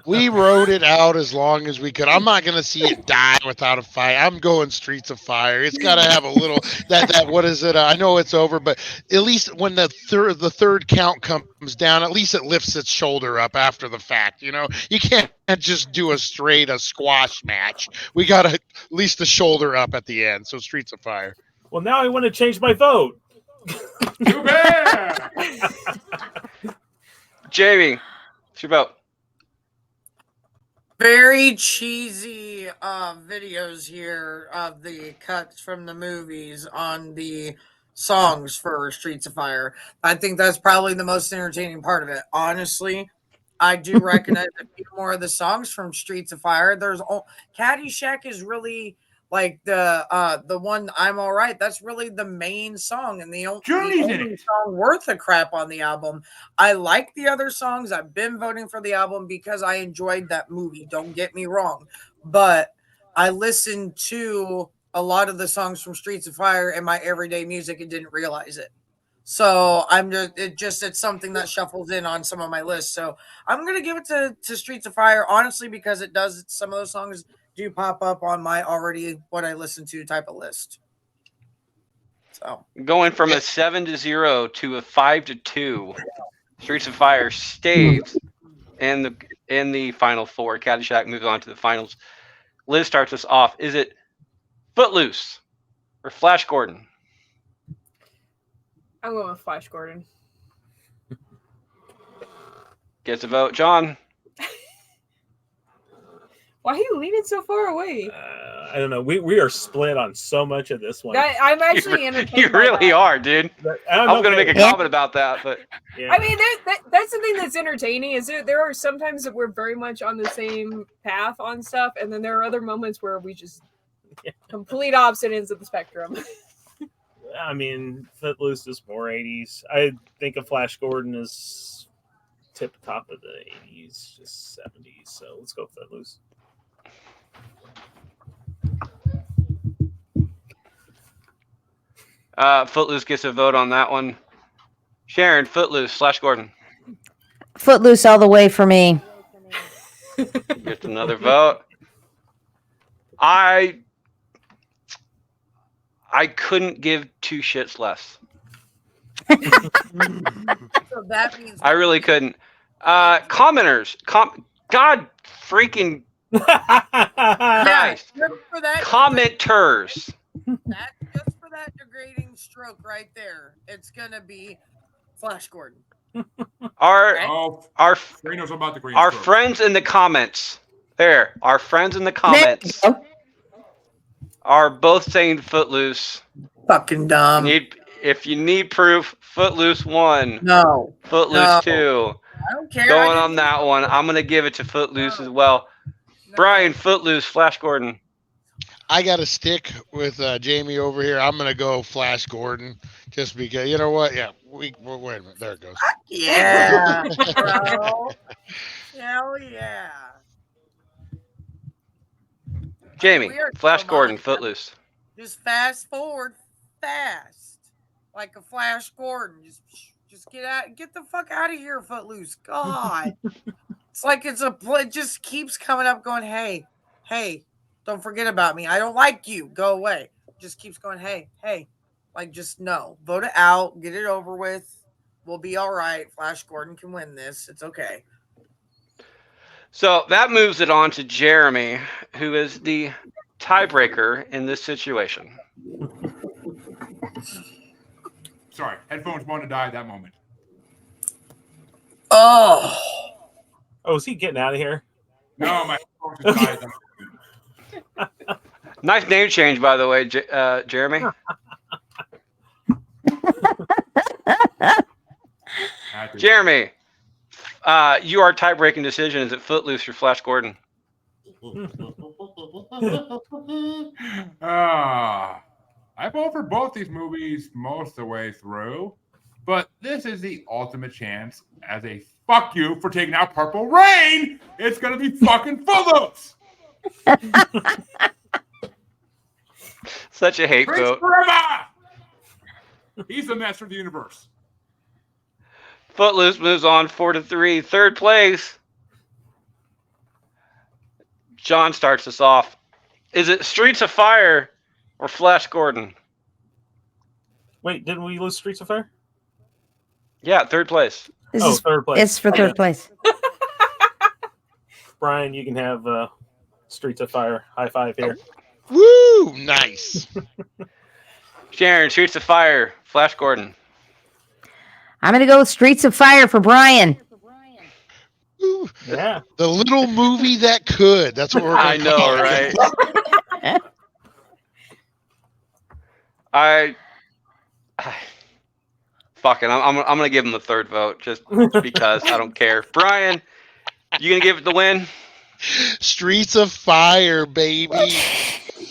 We rode it out as long as we could. I'm not going to see it die without a fight. I'm going Streets of Fire. It's got to have a little that what is it? I know it's over, but at least when the third count comes down, at least it lifts its shoulder up after the fact. You can't just do a squash match. We got to at least the shoulder up at the end. So Streets of Fire. Well, now I want to change my vote. Too bad. Jamie, what's your vote? Very cheesy videos here of the cuts from the movies on the songs for Streets of Fire. I think that's probably the most entertaining part of it. Honestly, I do recognize a few more of the songs from Streets of Fire. Caddyshack is really like the one I'm All Right. That's really the main song and the only song worth a crap on the album. I like the other songs. I've been voting for the album because I enjoyed that movie. Don't get me wrong, but I listened to a lot of the songs from Streets of Fire in my everyday music and didn't realize it. So it's something that shuffles in on some of my lists. So I'm gonna give it to Streets of Fire, honestly, because it does. Some of those songs do pop up on my already what I listen to type of list. So going from a 7-0 to a 5-2, Streets of Fire stays in the final four. Caddyshack moves on to the finals. Liz starts us off. Is it Footloose or Flash Gordon? I'm going with Flash Gordon. Gets a vote. John? Why are you leaning so far away? I don't know. We are split on so much of this one. I'm actually entertained. You by really that. are, dude. I was going to make a comment about that, but Yeah. I mean, that's something that's entertaining. Is there are sometimes that we're very much on the same path on stuff, and then there are other moments where we just complete opposite ends of the spectrum. I mean, Footloose is more 80s. I think of Flash Gordon as tip top of the 80s, just 70s. So let's go Footloose. Footloose gets a vote on that one. Sharon, Footloose, Flash Gordon. Footloose all the way for me. Gets another vote. I couldn't give two shits less. So that means I really couldn't. Commenters, God freaking Christ. just for that, Commenters. just for that degrading stroke right there, it's gonna be Flash Gordon. Our Ray knows about the green our stroke. friends in the comments. There, our friends in the There you comments go. are both saying Footloose. Fucking dumb. If you need proof, Footloose 1, No, Footloose No. 2. I don't care. Going on that one, I'm gonna give it to Footloose as well. Brian, Footloose, Flash Gordon. I got to stick with Jamie over here. I'm going to go Flash Gordon just because, you know what? Yeah, wait a minute. There it goes. Yeah, bro. Hell yeah. Jamie, We are Flash so Gordon, much. Footloose. Just fast forward fast. Like a Flash Gordon. Just get the fuck out of here, Footloose. God. It's like it just keeps coming up going, hey, don't forget about me. I don't like you. Go away. Just keeps going, hey. Like, just no. Vote it out. Get it over with. We'll be all right. Flash Gordon can win this. It's okay. So that moves it on to Jeremy, who is the tiebreaker in this situation. Sorry, headphones wanted to die at that moment. Oh. Oh, is he getting out of here? No, my headphones just died. At that moment. Nice name change, by the way, Jeremy. Jeremy, your tie-breaking decision is it Footloose or Flash Gordon? I vote for both these movies most of the way through, but this is the ultimate chance as a fuck you for taking out Purple Rain. It's gonna be fucking Footloose. Such a hate Prince vote. forever. He's the master of the universe. Footloose moves on 4-3. Third place. John starts us off. Is it Streets of Fire or Flash Gordon? Wait, didn't we lose Streets of Fire? Yeah, third place. This Oh, is third place. it's for third place. Brian, you can have Streets of Fire. High five here. Woo! Nice. Sharon, Streets of Fire, Flash Gordon. I'm gonna go with Streets of Fire for Brian. Woo. Yeah. The little movie that could. That's what we're I gonna call know, it. right? I fuck it. I'm gonna give him the third vote just because I don't care. Brian, you gonna give it the win? Streets of Fire, baby.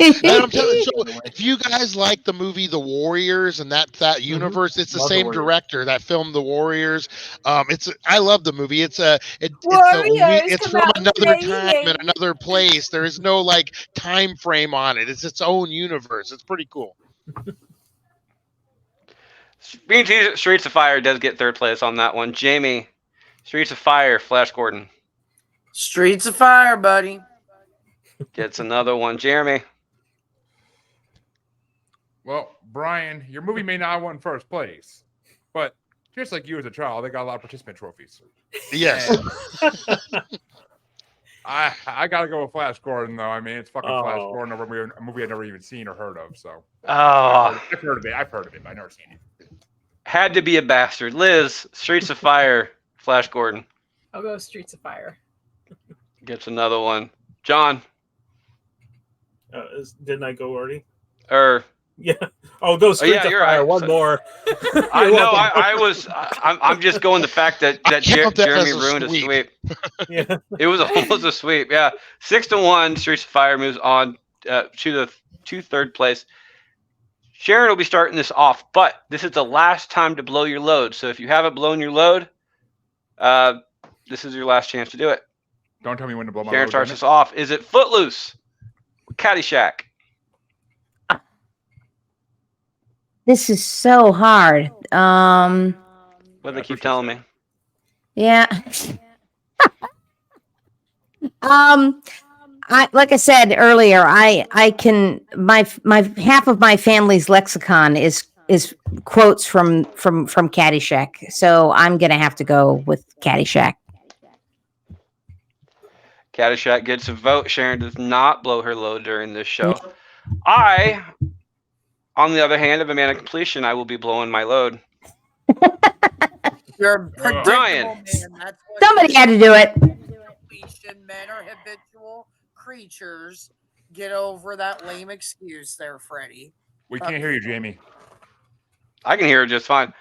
And I'm telling you, so if you guys like the movie The Warriors and that universe, it's the Love The same Warriors. director that filmed The Warriors. I love the movie. It's Warriors, from come out, another baby. time and another place. There is no like time frame on it. It's its own universe. It's pretty cool. Streets of Fire does get third place on that one. Jamie, Streets of Fire, Flash Gordon Streets of Fire, buddy. gets another one. Jeremy, Well, Brian, your movie may not have won first place, but just like you as a child, they got a lot of participant trophies. Yes. I gotta go with Flash Gordon though. I mean, it's fucking Flash Oh. Gordon, a movie I've never even seen or heard of. So oh, I've heard of it, but I've never seen it. had to be a bastard. Liz, Streets of Fire, Flash Gordon I'll go Streets of Fire. gets another one. John, Didn't I go already? Or Yeah. Oh, go straight yeah, to you're fire. right. One So- more. I You're know. welcome. I'm just going the fact that count that Jeremy as a ruined sweep. a sweep. Yeah. It was almost a sweep. Yeah, 6-1. Streets of Fire moves on to third place. Sharon will be starting this off, but this is the last time to blow your load. So if you haven't blown your load, this is your last chance to do it. Don't tell me when to blow my Sharon load. starts damn us off. Is it Footloose? Caddyshack? This is so hard. What they That's keep what she telling said. me. Yeah. Like I said earlier, I can my half of my family's lexicon is quotes from Caddyshack. So I'm gonna have to go with Caddyshack. Caddyshack gets a vote. Sharon does not blow her load during this show. I, on the other hand, of a man of completion, I will be blowing my load. You're a predictable Brian. man. That's what Somebody had to do it. completion. Men are habitual creatures. Get over that lame excuse there, Freddie. We can't hear you, Jamie. I can hear it just fine.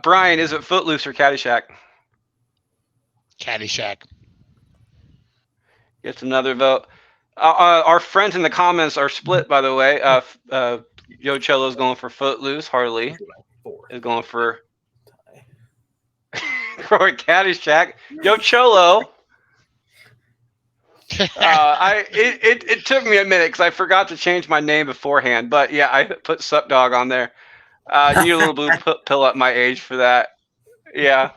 Brian, is it Footloose or Caddyshack? Caddyshack. Gets another vote. Our friends in the comments are split, by the way. Yo Cholo's going for Footloose. Harley is going for Caddyshack. Yo Cholo. It took me a minute because I forgot to change my name beforehand. But yeah, I put Sup Dog on there. You need a little blue pill at my age for that. Yeah.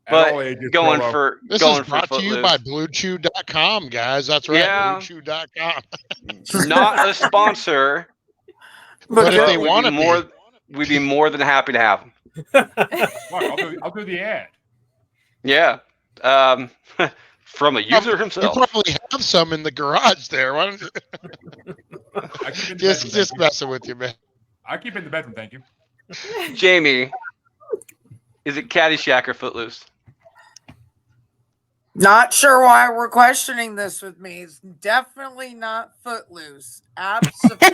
But going for This going is brought for to you Footloose. by BlueChew.com, guys. That's right, Yeah. BlueChew.com. Not a sponsor, But if but they want to we'd be more than happy to have them. I'll do the ad. Yeah. From a user you himself. probably have some in the garage there. Why don't you? I keep it in the bedroom, just thank you. messing with you, man. I keep it in the bedroom, thank you. Jamie, is it Caddyshack or Footloose? Not sure why we're questioning this with me. It's definitely not Footloose. Absolutely.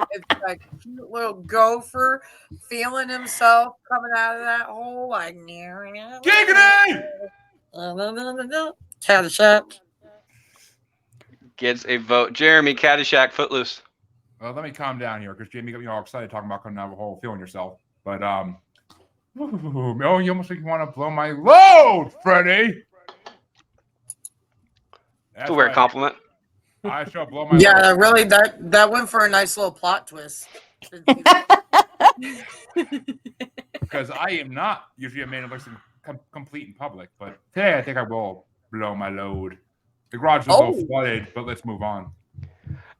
It's that cute little gopher feeling himself coming out of that hole like Giggity! Caddyshack. Gets a vote. Jeremy, Caddyshack, Footloose. Well, let me calm down here because Jamie got me all excited talking about coming out of a hole, feeling yourself. But oh, you almost think you want to blow my load, Freddie. It's a weird right. compliment. I shall blow my Yeah, load. really, that went for a nice little plot twist. Because I am not usually a man who likes to complete in public, but today I think I will blow my load. The garage is a little flooded, but let's move on.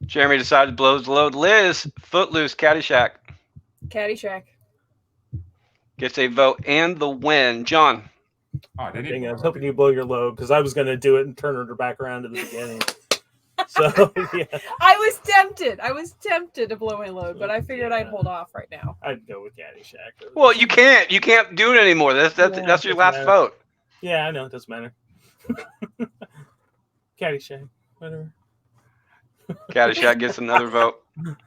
Jeremy decided to blow his load. Liz, Footloose, Caddyshack. Caddyshack. Gets a vote and the win. John. Oh, didn't Dang, he? I was hoping you blow your load because I was going to do it and turn her back around to the beginning. So, yeah, I was tempted to blow my load, but I figured I'd hold off right now. I'd go with Caddyshack. Well, you can't do it anymore. That's your last matter. vote. Yeah, I know. It doesn't matter. Caddyshack. Whatever. Caddyshack gets another vote.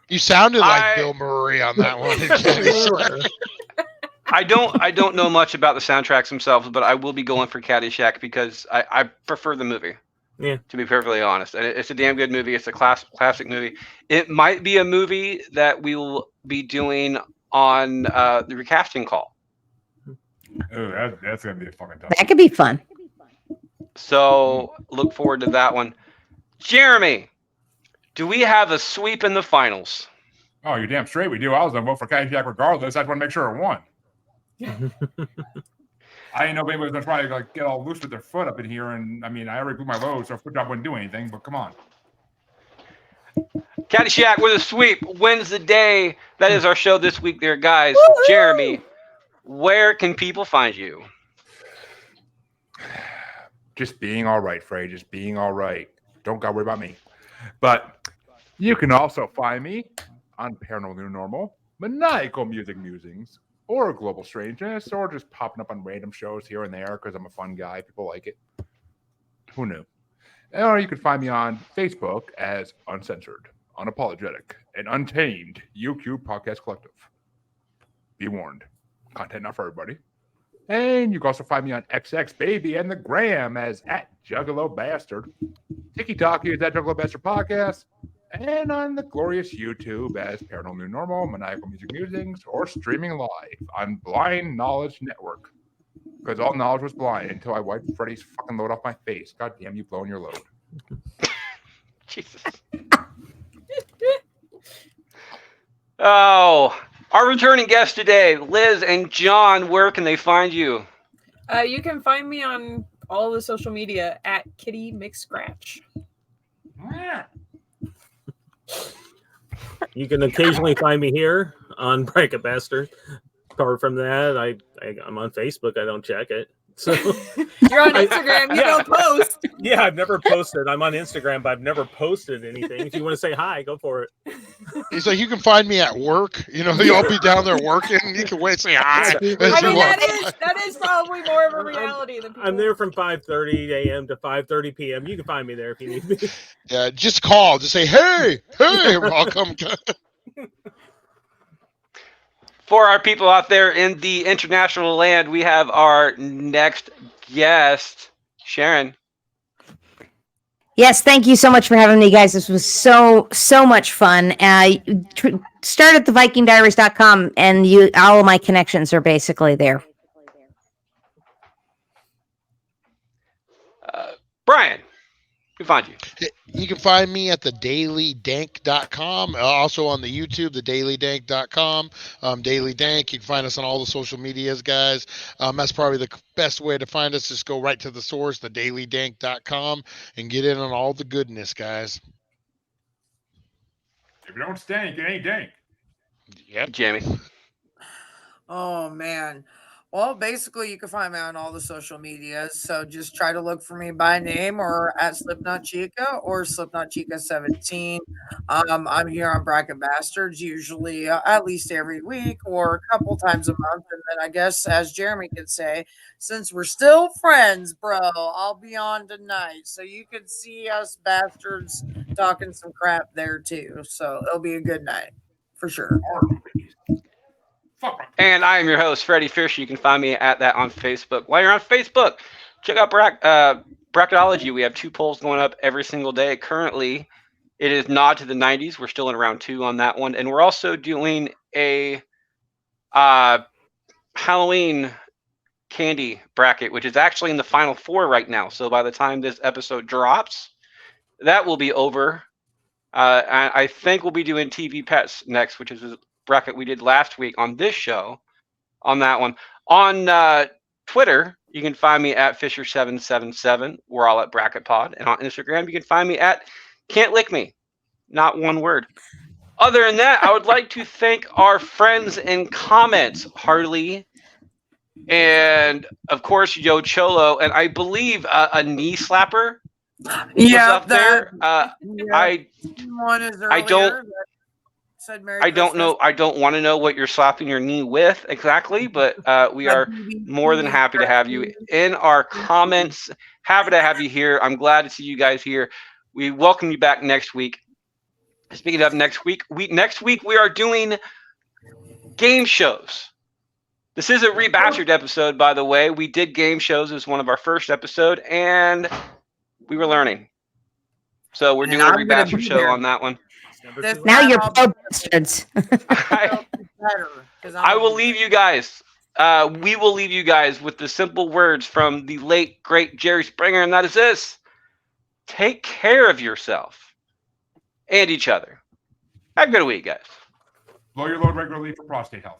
You sounded like Bill Murray on that one. I don't know much about the soundtracks themselves, but I will be going for Caddyshack because I prefer the movie. Yeah. To be perfectly honest, and it's a damn good movie. It's a classic movie. It might be a movie that we will be doing on the recasting call. Oh, that's gonna be a fucking tough. That could be fun. So look forward to that one. Jeremy, do we have a sweep in the finals? Oh, you're damn straight we do. I was gonna vote for Caddyshack regardless. I just want to make sure it won. I didn't know if anybody was gonna try to like get all loose with their foot up in here, and I mean I already blew my load, so a foot job wouldn't do anything. But come on, Caddyshack with a sweep wins the day. That is our show this week, there, guys. Woo-hoo! Jeremy, where can people find you? just being all right, Frey. Just being all right. Don't gotta worry about me. But you can also find me on Paranormal New Normal, Maniacal Music Musings, or Global Strangeness, or just popping up on random shows here and there because I'm a fun guy. People like it. Who knew? Or you can find me on Facebook as Uncensored, Unapologetic, and Untamed UQ Podcast Collective. Be warned, content not for everybody. And you can also find me on XX Baby and the Gram as at Juggalo Bastard. TikTok is at Juggalo Bastard Podcast. And on the glorious YouTube as Paranormal New Normal, Maniacal Music Musings, or streaming live on Blind Knowledge Network. Because all knowledge was blind until I wiped Freddy's fucking load off my face. God damn you blowing your load. Jesus. Oh, our returning guests today, Liz and John, where can they find you? You can find me on all the social media at Kitty McScratch. You can occasionally find me here on Break a Bastard. Apart from that, I'm on Facebook. I don't check it. So You're on Instagram. You don't post. Yeah, I've never posted. I'm on Instagram, but I've never posted anything. If you want to say hi, go for it. He's like, you can find me at work. You know, you'll be down there working. You can wait, say hi. I mean, that is probably more of a reality than people. I'm there from 5:30 a.m. to 5:30 p.m. You can find me there if you need me. Yeah, just call. Just say, hey, I'll come. For our people out there in the international land, we have our next guest, Sharon. Yes, thank you so much for having me, guys. This was so much fun. Start at thevikingdiaries.com, and all of my connections are basically there. Brian, we find you. You can find me at thedailydank.com. Also on the YouTube, thedailydank.com. Daily Dank. You can find us on all the social medias, guys. That's probably the best way to find us. Just go right to the source, thedailydank.com, and get in on all the goodness, guys. If you don't stank, it ain't dank. Yep. Jamie. Oh, man. Well, basically, you can find me on all the social medias. So just try to look for me by name or at Slipknot Chica or Slipknot Chica 17. I'm here on Bracket Bastards usually at least every week or a couple times a month. And then I guess, as Jeremy could say, since we're still friends, bro, I'll be on tonight. So you could see us bastards talking some crap there too. So it'll be a good night for sure. And I am your host, Freddie Fisher. You can find me at that on Facebook. While you're on Facebook, check out Bracketology. We have 2 polls going up every single day. Currently, it is Nod to the 90s. We're still in round 2 on that one. And we're also doing a Halloween candy bracket, which is actually in the final 4 right now. So by the time this episode drops, that will be over. I think we'll be doing TV Pets next, which is a bracket we did last week on this show. On that one, on Twitter, you can find me at Fisher777. We're all at Bracket Pod, and on Instagram, you can find me at Can't Lick Me. Not one word. Other than that, I would like to thank our friends in comments, Harley, and of course Yo Cholo, and I believe a knee slapper. Yeah, up there. I don't know. I don't want to know what you're slapping your knee with exactly, but we are more than happy to have you in our comments. Happy to have you here. I'm glad to see you guys here. We welcome you back next week. Speaking of next week, we are doing game shows. This is a rebashed episode, by the way. We did game shows as one of our first episode, and we were learning. So we're doing a rebashed show on that one. Now you're pro bastards. I will leave you guys. We will leave you guys with the simple words from the late, great Jerry Springer, and that is this. Take care of yourself and each other. Have a good week, guys. Blow your load regularly for prostate health.